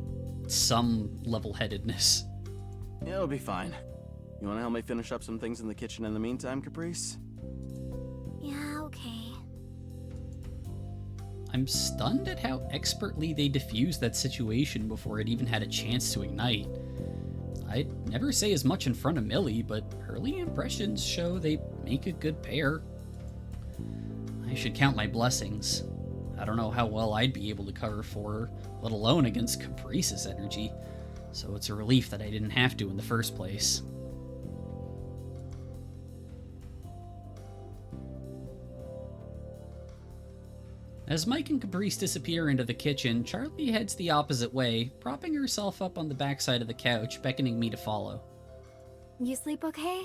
some level-headedness. It'll be fine. You wanna help me finish up some things in the kitchen in the meantime, Caprice? yeah, okay. I'm stunned at how expertly they diffused that situation before it even had a chance to ignite. I'd never say as much in front of Millie, but early impressions show they make a good pair. I should count my blessings. I don't know how well I'd be able to cover for her, let alone against Caprice's energy, so it's a relief that I didn't have to in the first place. As Mike and Caprice disappear into the kitchen, Charlie heads the opposite way, propping herself up on the backside of the couch, beckoning me to follow. You sleep okay?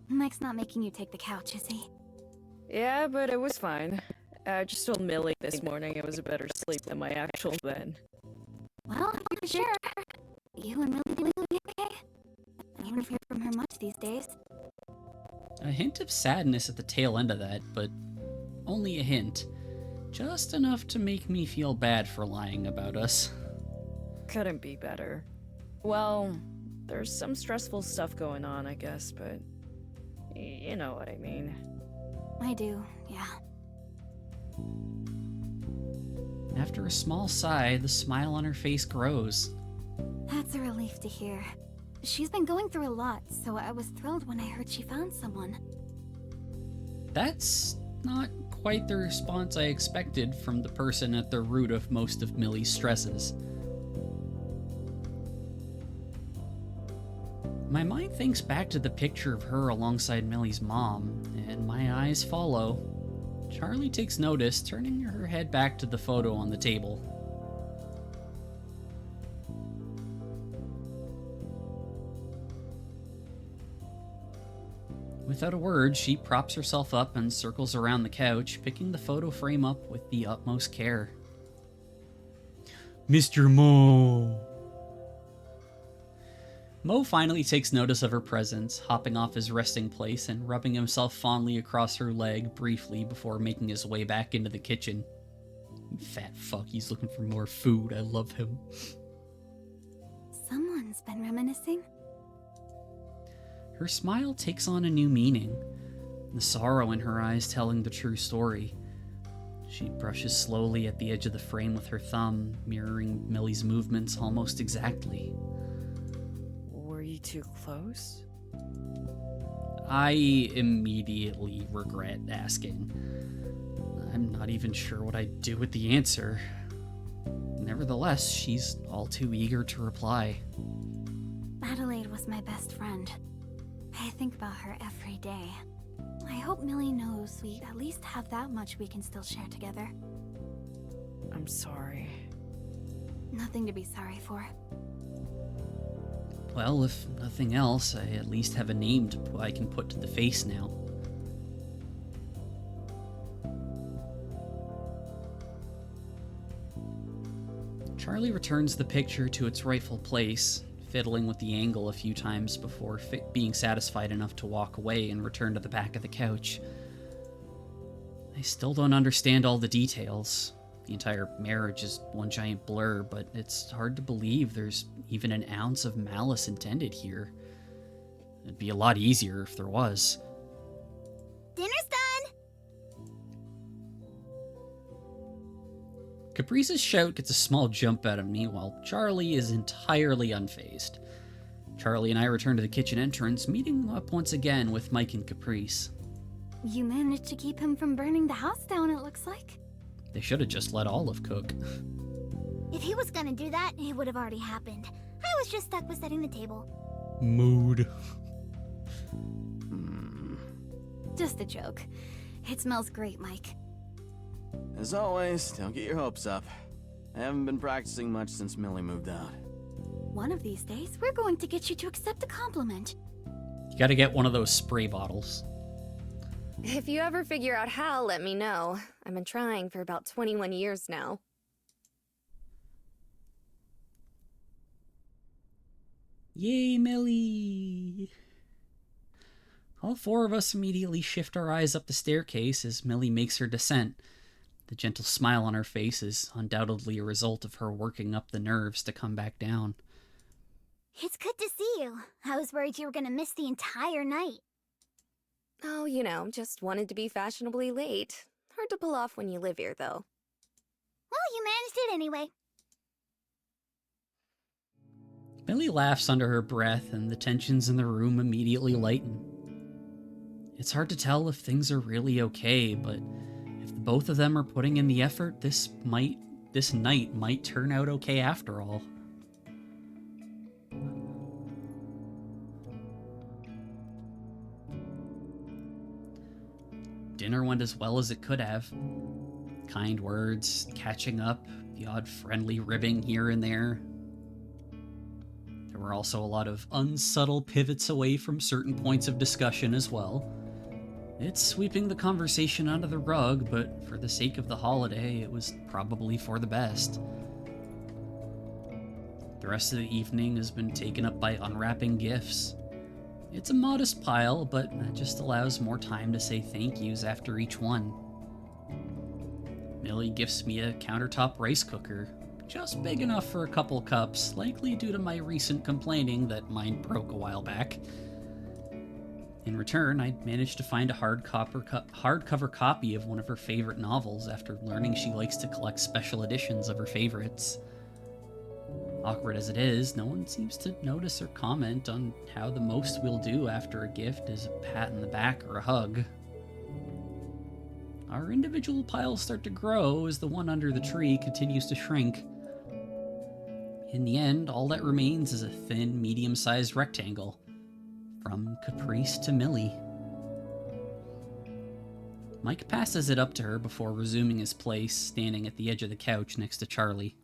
Mike's not making you take the couch, is he? Yeah, but it was fine. I just told Millie this morning it was a better sleep than my actual bed. Well, for sure. You and Millie will be okay. I don't hear from her much these days. A hint of sadness at the tail end of that, but only a hint. Just enough to make me feel bad for lying about us. Couldn't be better. Well, there's some stressful stuff going on, I guess, but you know what I mean. I do, yeah. After a small sigh, the smile on her face grows. That's a relief to hear. She's been going through a lot, so I was thrilled when I heard she found someone. That's not quite the response I expected from the person at the root of most of Millie's stresses. My mind thinks back to the picture of her alongside Millie's mom, and my eyes follow. Charlie takes notice, turning her head back to the photo on the table. Without a word, she props herself up and circles around the couch, picking the photo frame up with the utmost care. Mr. Mo! Mo finally takes notice of her presence, hopping off his resting place and rubbing himself fondly across her leg briefly before making his way back into the kitchen. Fat fuck, he's looking for more food. I love him. Someone's been reminiscing? Her smile takes on a new meaning, the sorrow in her eyes telling the true story. She brushes slowly at the edge of the frame with her thumb, mirroring Millie's movements almost exactly. Were you too close? I immediately regret asking. I'm not even sure what I'd do with the answer. Nevertheless, she's all too eager to reply. Adelaide was my best friend. I think about her every day. I hope Millie knows we at least have that much we can still share together. I'm sorry. Nothing to be sorry for. Well, if nothing else, I at least have a name I can put to the face now. Charlie returns the picture to its rightful place, fiddling with the angle a few times before being satisfied enough to walk away and return to the back of the couch. I still don't understand all the details. The entire marriage is one giant blur, but it's hard to believe there's even an ounce of malice intended here. It'd be a lot easier if there was. Dinner's done! Caprice's shout gets a small jump out of me, while Charlie is entirely unfazed. Charlie and I return to the kitchen entrance, meeting up once again with Mike and Caprice. You managed to keep him from burning the house down, it looks like. They should have just let Olive cook. If he was gonna do that, it would have already happened. I was just stuck with setting the table. Mood. Just a joke. It smells great, Mike. As always, don't get your hopes up. I haven't been practicing much since Millie moved out. One of these days, we're going to get you to accept a compliment. You gotta get one of those spray bottles. If you ever figure out how, let me know. I've been trying for about 21 years now. Yay, Millie! All four of us immediately shift our eyes up the staircase as Millie makes her descent. The gentle smile on her face is undoubtedly a result of her working up the nerves to come back down. It's good to see you. I was worried you were gonna miss the entire night. Oh, you know, just wanted to be fashionably late. Hard to pull off when you live here, though. Well, you managed it anyway. Millie laughs under her breath, and the tensions in the room immediately lighten. It's hard to tell if things are really okay, but if the both of them are putting in the effort, this night might turn out okay after all. Dinner went as well as it could have. Kind words, catching up, the odd friendly ribbing here and there. There were also a lot of unsubtle pivots away from certain points of discussion as well. It's sweeping the conversation under the rug, but for the sake of the holiday, it was probably for the best. The rest of the evening has been taken up by unwrapping gifts. It's a modest pile, but that just allows more time to say thank yous after each one. Millie gifts me a countertop rice cooker, just big enough for a couple cups, likely due to my recent complaining that mine broke a while back. In return, I managed to find a hardcover copy of one of her favorite novels after learning she likes to collect special editions of her favorites. Awkward as it is, no one seems to notice or comment on how the most we'll do after a gift is a pat in the back or a hug. Our individual piles start to grow as the one under the tree continues to shrink. In the end, all that remains is a thin, medium-sized rectangle. From Caprice to Millie. Mike passes it up to her before resuming his place, standing at the edge of the couch next to Charlie.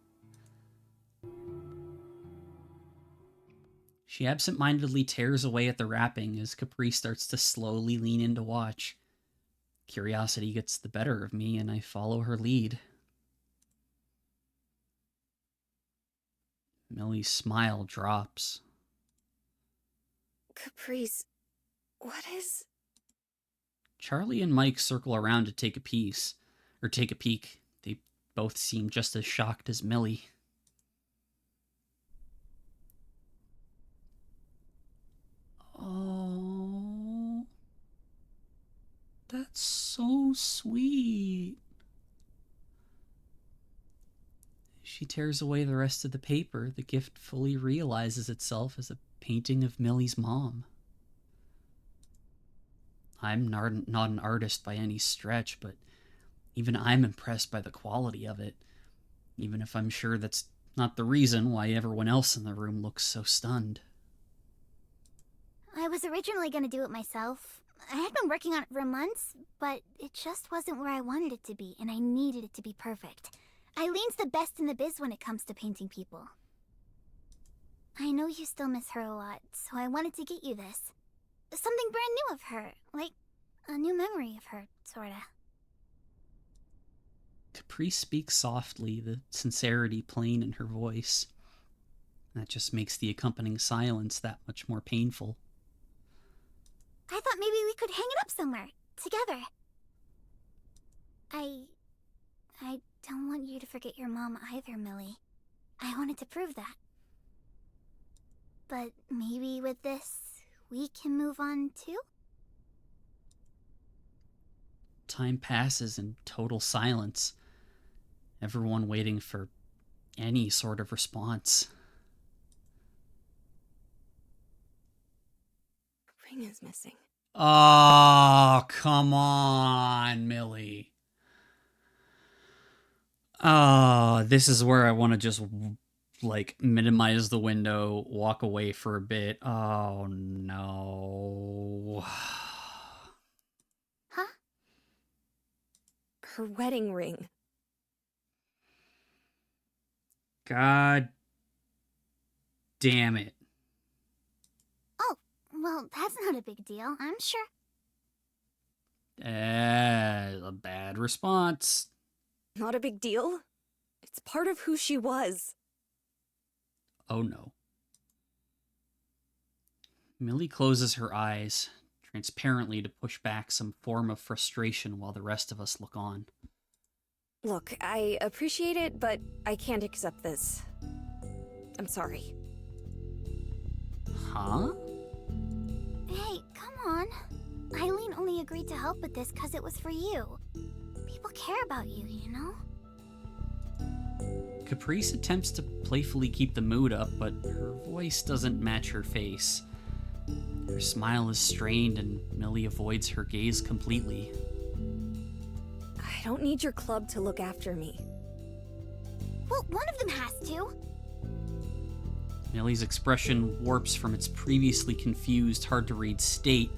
She absent-mindedly tears away at the wrapping as Caprice starts to slowly lean in to watch. Curiosity gets the better of me, and I follow her lead. Millie's smile drops. Caprice, what is... Charlie and Mike circle around to take a peek. They both seem just as shocked as Millie. Oh, that's so sweet. She tears away the rest of the paper. The gift fully realizes itself as a painting of Millie's mom. I'm not an artist by any stretch, but even I'm impressed by the quality of it, even if I'm sure that's not the reason why everyone else in the room looks so stunned. I was originally gonna do it myself. I had been working on it for months, but it just wasn't where I wanted it to be, and I needed it to be perfect. Eileen's the best in the biz when it comes to painting people. I know you still miss her a lot, so I wanted to get you this. Something brand new of her, like a new memory of her, sorta. Caprice speaks softly, the sincerity plain in her voice. That just makes the accompanying silence that much more painful. I thought maybe we could hang it up somewhere, together. I don't want you to forget your mom either, Millie. I wanted to prove that. But maybe with this, we can move on too? Time passes in total silence. Everyone waiting for any sort of response. Ring is missing. Oh, come on, Millie. Oh, this is where I want to just, like, minimize the window, walk away for a bit. Oh, no. Huh? Her wedding ring. God damn it. Oh, well, that's not a big deal, I'm sure. A bad response. Not a big deal. It's part of who she was. Oh no. Millie closes her eyes, transparently to push back some form of frustration while the rest of us look on. Look, I appreciate it, but I can't accept this. I'm sorry. Huh? Hey, come on. Eileen only agreed to help with this because it was for you. People care about you, you know? Caprice attempts to playfully keep the mood up, but her voice doesn't match her face. Her smile is strained and Millie avoids her gaze completely. I don't need your club to look after me. Well, one of them has to. Millie's expression warps from its previously confused, hard-to-read state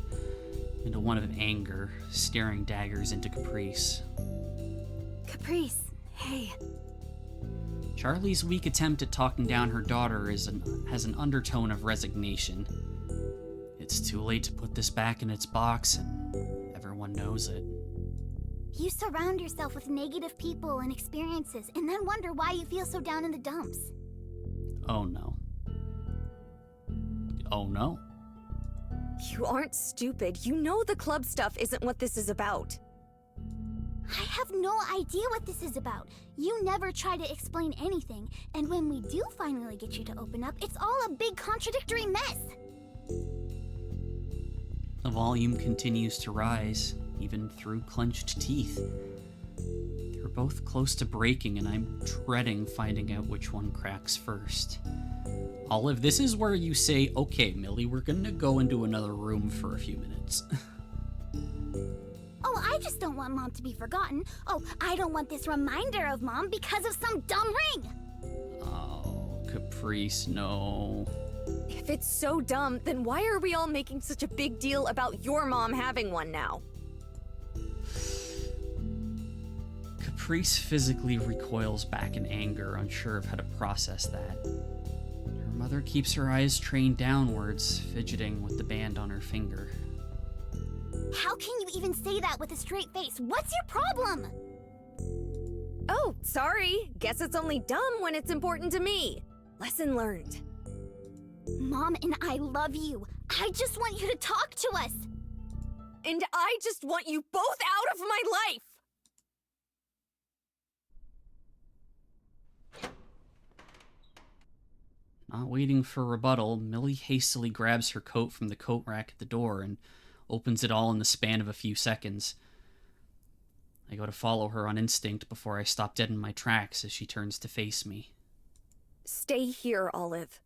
into one of anger, staring daggers into Caprice. Caprice, hey. Charlie's weak attempt at talking down her daughter has an undertone of resignation. It's too late to put this back in its box, and everyone knows it. You surround yourself with negative people and experiences, and then wonder why you feel so down in the dumps. Oh no. Oh no. You aren't stupid. You know the club stuff isn't what this is about. I have no idea what this is about. You never try to explain anything, and when we do finally get you to open up, it's all a big contradictory mess. The volume continues to rise, even through clenched teeth. They're both close to breaking, and I'm dreading finding out which one cracks first. Olive, this is where you say, okay, Millie, we're gonna go into another room for a few minutes. Oh, I just don't want Mom to be forgotten. Oh, I don't want this reminder of Mom because of some dumb ring. Oh, Caprice, no. If it's so dumb, then why are we all making such a big deal about your mom having one now? Caprice physically recoils back in anger, unsure of how to process that. Her mother keeps her eyes trained downwards, fidgeting with the band on her finger. How can you even say that with a straight face? What's your problem? Oh, sorry. Guess it's only dumb when it's important to me. Lesson learned. Mom and I love you. I just want you to talk to us. And I just want you both out of my life! Not waiting for rebuttal, Millie hastily grabs her coat from the coat rack at the door and opens it all in the span of a few seconds. I go to follow her on instinct before I stop dead in my tracks as she turns to face me. Stay here, Olive.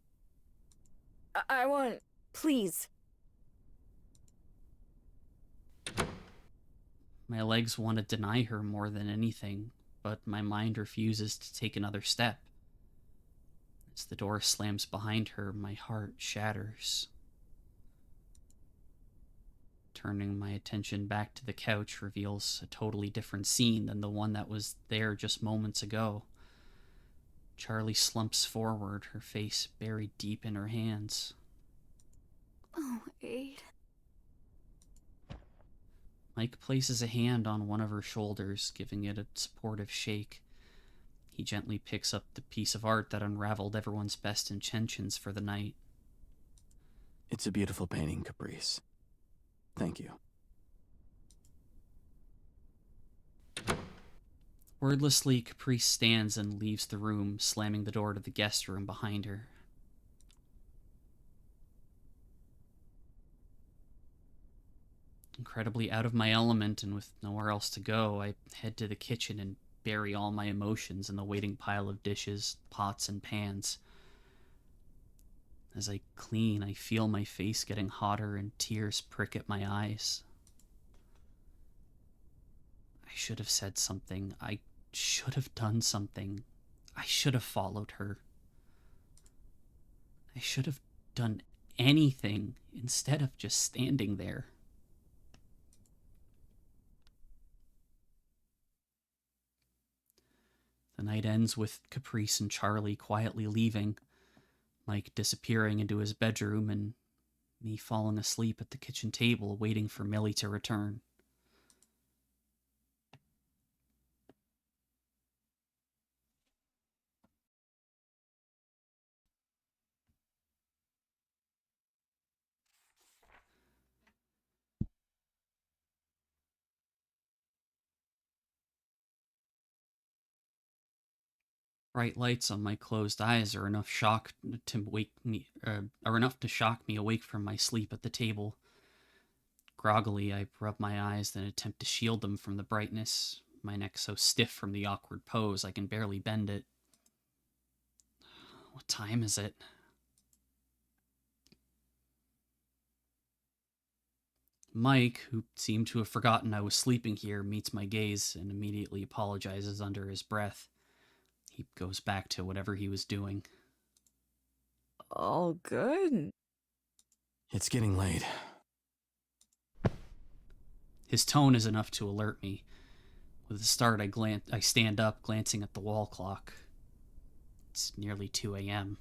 I want... Please. My legs want to deny her more than anything, but my mind refuses to take another step. As the door slams behind her, my heart shatters. Turning my attention back to the couch reveals a totally different scene than the one that was there just moments ago. Charlie slumps forward, her face buried deep in her hands. Oh, Aid. Mike places a hand on one of her shoulders, giving it a supportive shake. He gently picks up the piece of art that unraveled everyone's best intentions for the night. It's a beautiful painting, Caprice. Thank you. Wordlessly, Caprice stands and leaves the room, slamming the door to the guest room behind her. Incredibly out of my element and with nowhere else to go, I head to the kitchen and bury all my emotions in the waiting pile of dishes, pots, and pans. As I clean, I feel my face getting hotter and tears prick at my eyes. I should have said something. I should have done something. I should have followed her. I should have done anything instead of just standing there. The night ends with Caprice and Charlie quietly leaving, Mike disappearing into his bedroom, and me falling asleep at the kitchen table waiting for Millie to return. Bright lights on my closed eyes are enough to shock me awake from my sleep at the table. Groggily, I rub my eyes, then attempt to shield them from the brightness, my neck so stiff from the awkward pose I can barely bend it. What time is it? Mike, who seemed to have forgotten I was sleeping here, meets my gaze and immediately apologizes under his breath. He goes back to whatever he was doing. All good? It's getting late. His tone is enough to alert me. With a start, I stand up, glancing at the wall clock. It's nearly 2 a.m.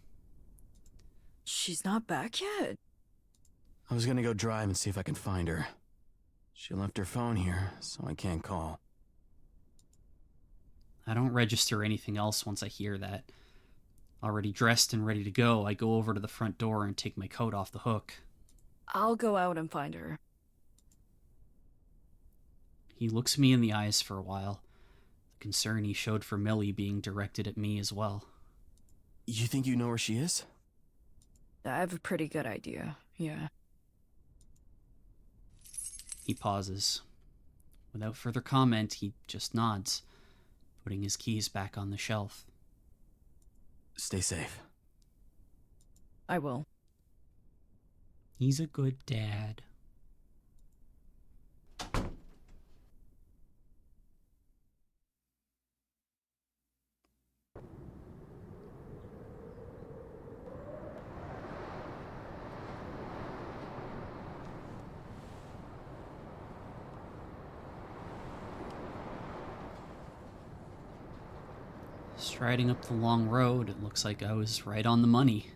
She's not back yet? I was gonna go drive and see if I can find her. She left her phone here, so I can't call. I don't register anything else once I hear that. Already dressed and ready to go, I go over to the front door and take my coat off the hook. I'll go out and find her. He looks me in the eyes for a while, the concern he showed for Millie being directed at me as well. You think you know where she is? I have a pretty good idea, yeah. He pauses. Without further comment, he just nods, putting his keys back on the shelf. Stay safe. I will. He's a good dad. Striding up the long road, it looks like I was right on the money.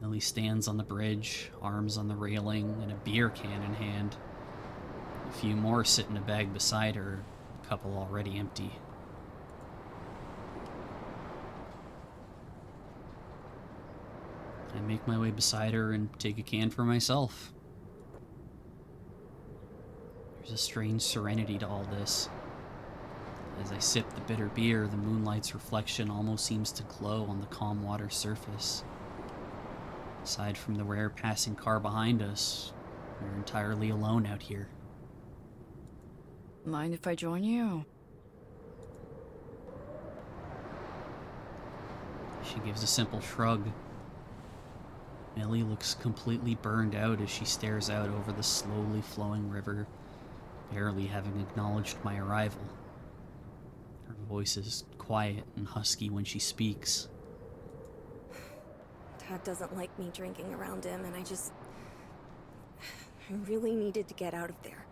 Millie stands on the bridge, arms on the railing, and a beer can in hand. A few more sit in a bag beside her, a couple already empty. I make my way beside her and take a can for myself. There's a strange serenity to all this. As I sip the bitter beer, the moonlight's reflection almost seems to glow on the calm water surface. Aside from the rare passing car behind us, we're entirely alone out here. Mind if I join you? She gives a simple shrug. Millie looks completely burned out as she stares out over the slowly flowing river, barely having acknowledged my arrival. Her voice is quiet and husky when she speaks. Dad doesn't like me drinking around him, and I really needed to get out of there.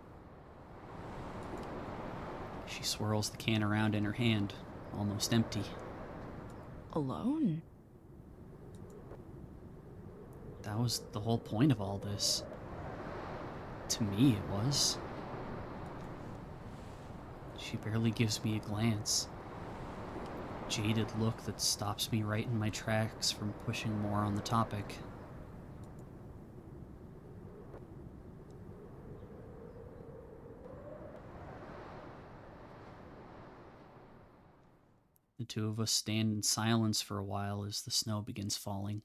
She swirls the can around in her hand, almost empty. Alone? That was the whole point of all this. To me, it was. She barely gives me a glance. Jaded look that stops me right in my tracks from pushing more on the topic. The two of us stand in silence for a while as the snow begins falling.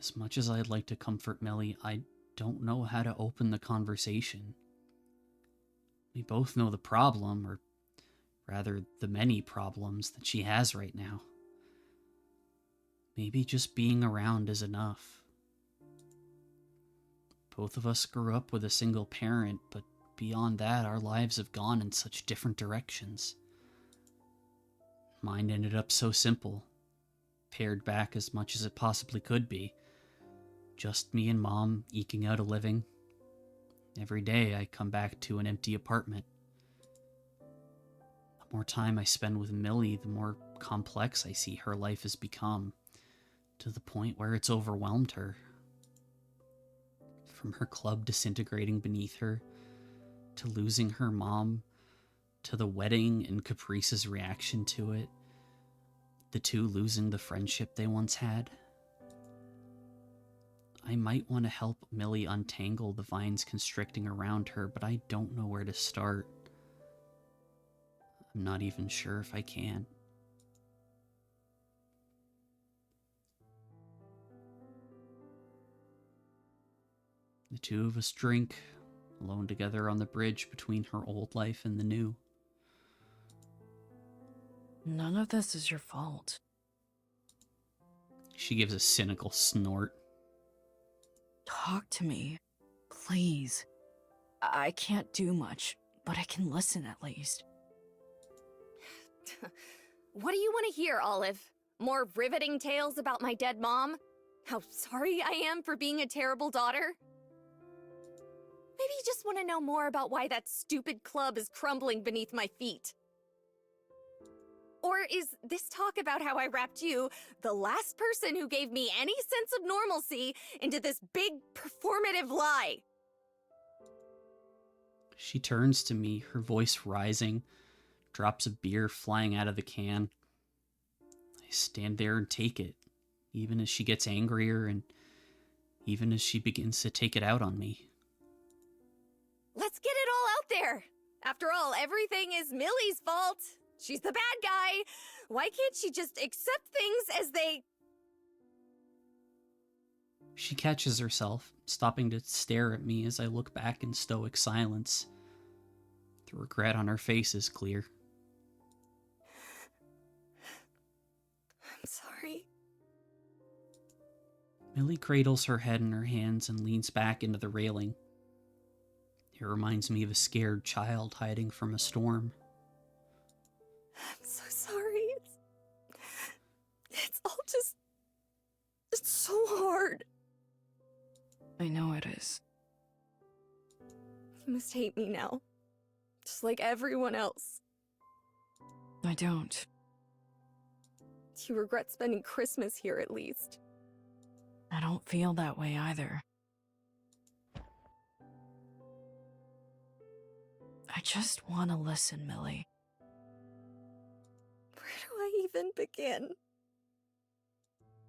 As much as I'd like to comfort Millie, I don't know how to open the conversation. We both know the problem, or rather the many problems that she has right now. Maybe just being around is enough. Both of us grew up with a single parent, but beyond that, our lives have gone in such different directions. Mine ended up so simple, pared back as much as it possibly could be. Just me and Mom eking out a living. Every day I come back to an empty apartment. The more time I spend with Millie, the more complex I see her life has become, to the point where it's overwhelmed her. From her club disintegrating beneath her, to losing her mom, to the wedding and Caprice's reaction to it, the two losing the friendship they once had. I might want to help Millie untangle the vines constricting around her, but I don't know where to start. I'm not even sure if I can. The two of us drink, alone together on the bridge between her old life and the new. None of this is your fault. She gives a cynical snort. Talk to me, please. I can't do much, but I can listen at least. What do you want to hear, Olive? More riveting tales about my dead mom? How sorry I am for being a terrible daughter? Maybe you just want to know more about why that stupid club is crumbling beneath my feet. Or is this talk about how I wrapped you, the last person who gave me any sense of normalcy, into this big performative lie? She turns to me, her voice rising, drops of beer flying out of the can. I stand there and take it, even as she gets angrier and even as she begins to take it out on me. Let's get it all out there! After all, everything is Millie's fault. She's the bad guy. Why can't she just accept things as they... She catches herself, stopping to stare at me as I look back in stoic silence. The regret on her face is clear. I'm sorry. Millie cradles her head in her hands and leans back into the railing. It reminds me of a scared child hiding from a storm. I'm so sorry. It's all just... It's so hard. I know it is. You must hate me now. Just like everyone else. I don't. You regret spending Christmas here at least. I don't feel that way either. I just want to listen, Millie. Where do I even begin?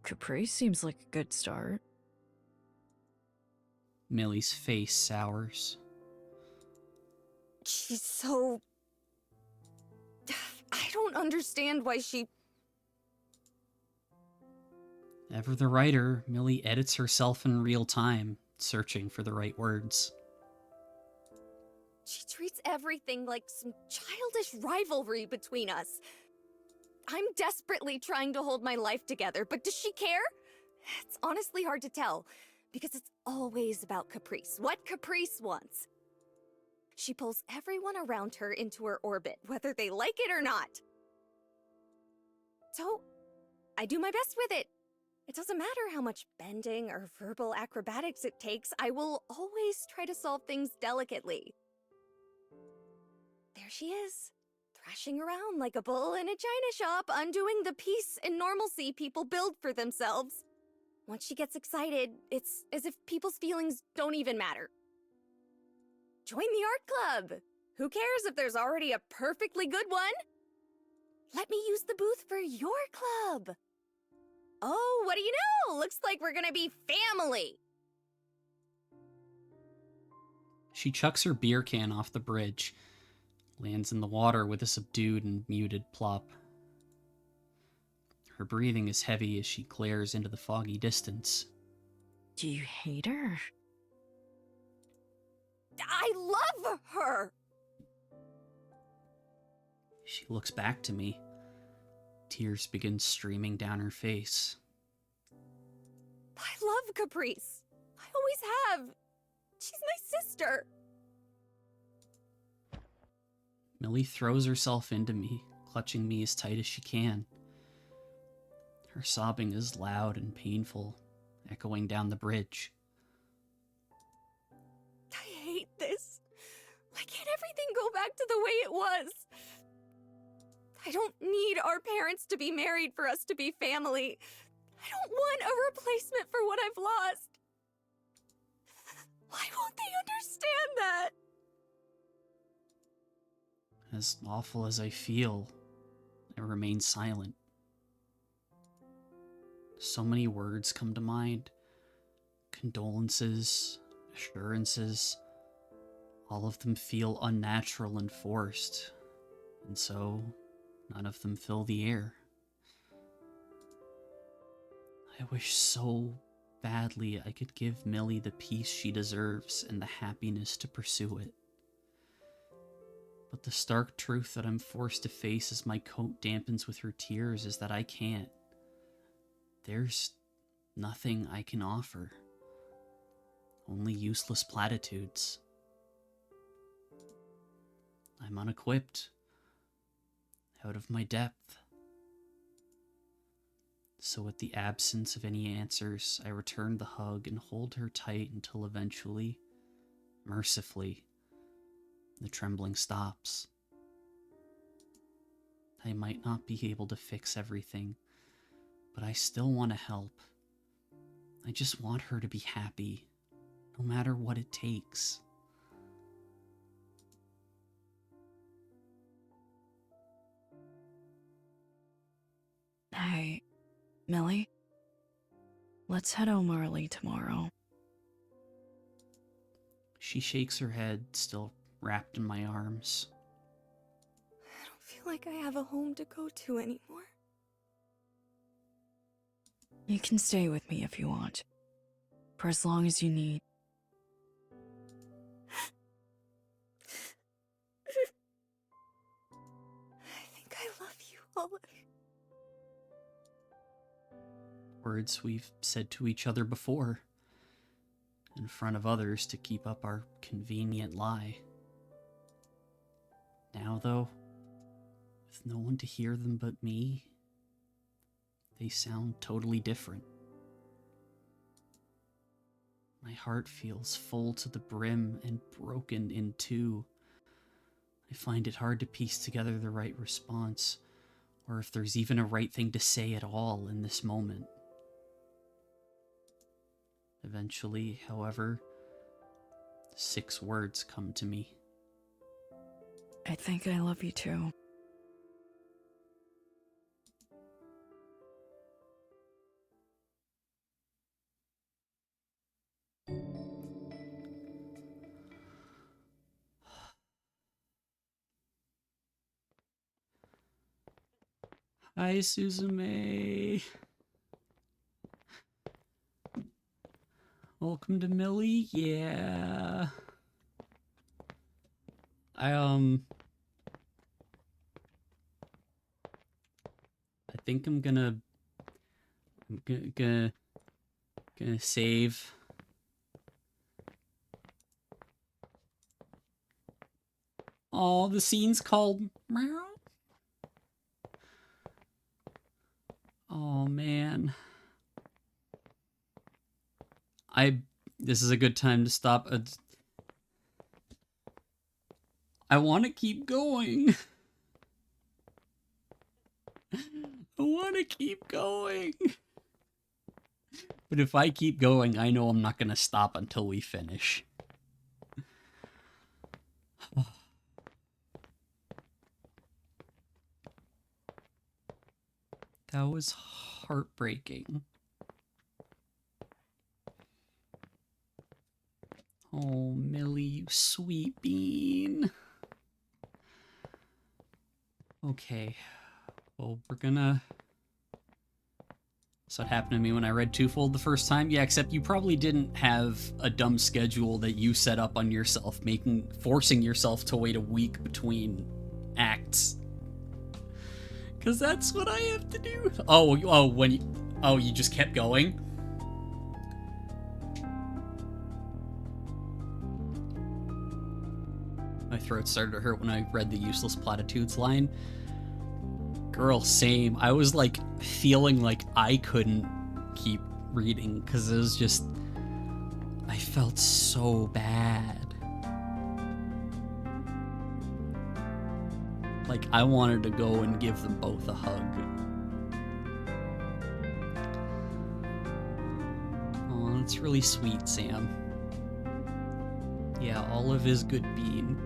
Caprice seems like a good start. Millie's face sours. She's so... I don't understand why she... Ever the writer, Millie edits herself in real time, searching for the right words. She treats everything like some childish rivalry between us. I'm desperately trying to hold my life together, but does she care? It's honestly hard to tell, because it's always about Caprice, what Caprice wants. She pulls everyone around her into her orbit, whether they like it or not. So, I do my best with it. It doesn't matter how much bending or verbal acrobatics it takes, I will always try to solve things delicately. There she is, thrashing around like a bull in a china shop, undoing the peace and normalcy people build for themselves. Once she gets excited, it's as if people's feelings don't even matter. Join the art club! Who cares if there's already a perfectly good one? Let me use the booth for your club! Oh, what do you know? Looks like we're gonna be family! She chucks her beer can off the bridge, lands in the water with a subdued and muted plop. Her breathing is heavy as she glares into the foggy distance. Do you hate her? I love her! She looks back to me. Tears begin streaming down her face. I love Caprice. I always have. She's my sister. Millie throws herself into me, clutching me as tight as she can. Her sobbing is loud and painful, echoing down the bridge. I hate this. Why can't everything go back to the way it was? I don't need our parents to be married for us to be family. I don't want a replacement for what I've lost. Why won't they understand that? As awful as I feel, I remain silent. So many words come to mind. Condolences, assurances. All of them feel unnatural and forced, and so none of them fill the air. I wish so badly I could give Millie the peace she deserves and the happiness to pursue it. But the stark truth that I'm forced to face as my coat dampens with her tears is that I can't. There's nothing I can offer. Only useless platitudes. I'm unequipped. Out of my depth. So with the absence of any answers, I return the hug and hold her tight until eventually, mercifully, the trembling stops. I might not be able to fix everything, but I still want to help. I just want her to be happy, no matter what it takes. Hey, Millie? Let's head home early tomorrow. She shakes her head, still wrapped in my arms. I don't feel like I have a home to go to anymore. You can stay with me if you want. For as long as you need. I think I love you, Olive. Words we've said to each other before, in front of others to keep up our convenient lie. Now, though, with no one to hear them but me, they sound totally different. My heart feels full to the brim and broken in two. I find it hard to piece together the right response, or if there's even a right thing to say at all in this moment. Eventually, however, 6 words come to me. I think I love you too. Hi, Suzume. Welcome to Millie. Yeah. I think I'm gonna save. Oh, the scene's called Meow. Oh man. This is a good time to stop. I want to keep going. I want to keep going. But if I keep going, I know I'm not going to stop until we finish. That was heartbreaking. Oh Millie, you sweet bean. Okay. Well, we're gonna... That's what happened to me when I read Twofold the first time. Yeah, except you probably didn't have a dumb schedule that you set up on yourself, forcing yourself to wait a week between acts. Because that's what I have to do. You just kept going? My throat started to hurt when I read the useless platitudes line. Girl, same. I was like feeling like I couldn't keep reading because it was just, I felt so bad. Like I wanted to go and give them both a hug. Oh, that's really sweet, Sam. Yeah, Olive is good bean.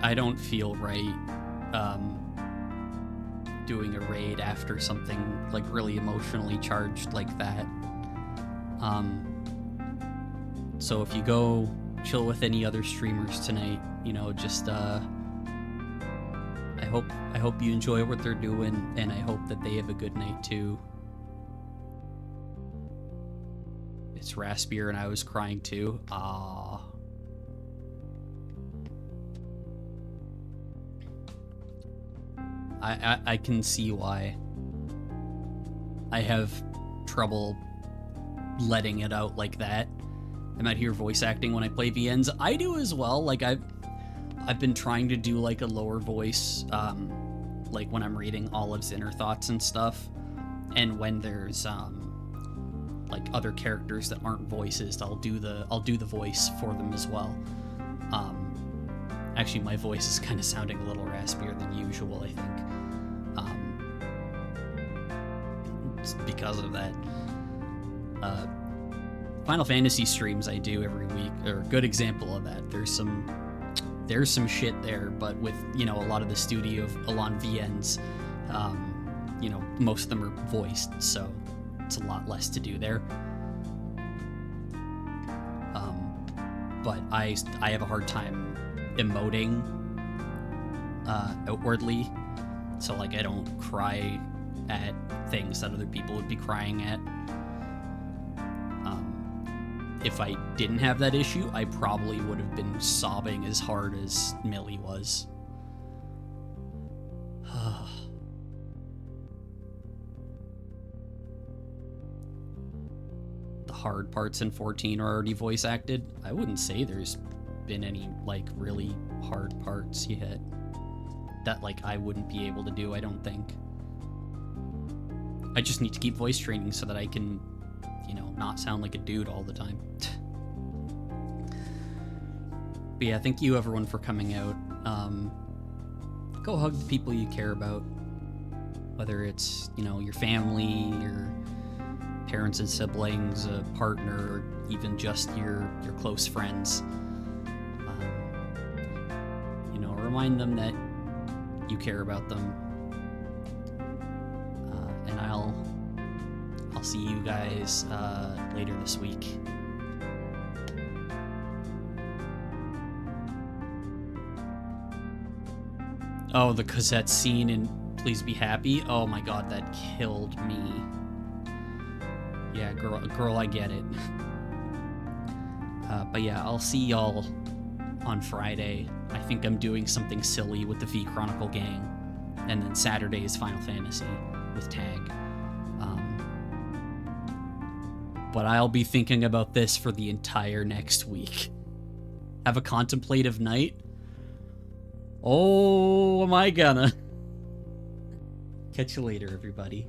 I don't feel right doing a raid after something like really emotionally charged like that. So if you go chill with any other streamers tonight, you know, just I hope you enjoy what they're doing, and I hope that they have a good night too. It's raspier and I was crying too. Ah. I can see why. I have trouble letting it out like that. I'm out here voice acting when I play VNs. I do as well. Like I've been trying to do like a lower voice, like when I'm reading Olive's inner thoughts and stuff, and when there's like other characters that aren't voices, I'll do the voice for them as well. Actually, my voice is kind of sounding a little raspier than usual, I think. It's because of that. Final Fantasy streams I do every week are a good example of that. There's some shit there, but with, you know, a lot of the studio Alon VNs, you know, most of them are voiced, so it's a lot less to do there. But I have a hard time emoting outwardly, so like I don't cry at things that other people would be crying at. If I didn't have that issue, I probably would have been sobbing as hard as Millie was. The hard parts in 14 are already voice acted. I wouldn't say there's been any like really hard parts yet that like I wouldn't be able to do, I don't think. I just need to keep voice training so that I can, you know, not sound like a dude all the time. But yeah, thank you everyone for coming out. Go hug the people you care about, whether it's, you know, your family, your parents and siblings, a partner, or even just your close friends. You know, remind them that you care about them. And I'll see you guys later this week. Oh, the Cosette scene in Please Be Happy. Oh my god, that killed me. Yeah, girl, I get it. But yeah, I'll see y'all on Friday. I think I'm doing something silly with the V Chronicle gang. And then Saturday is Final Fantasy with Tag. But I'll be thinking about this for the entire next week. Have a contemplative night? Oh, am I gonna? Catch you later, everybody.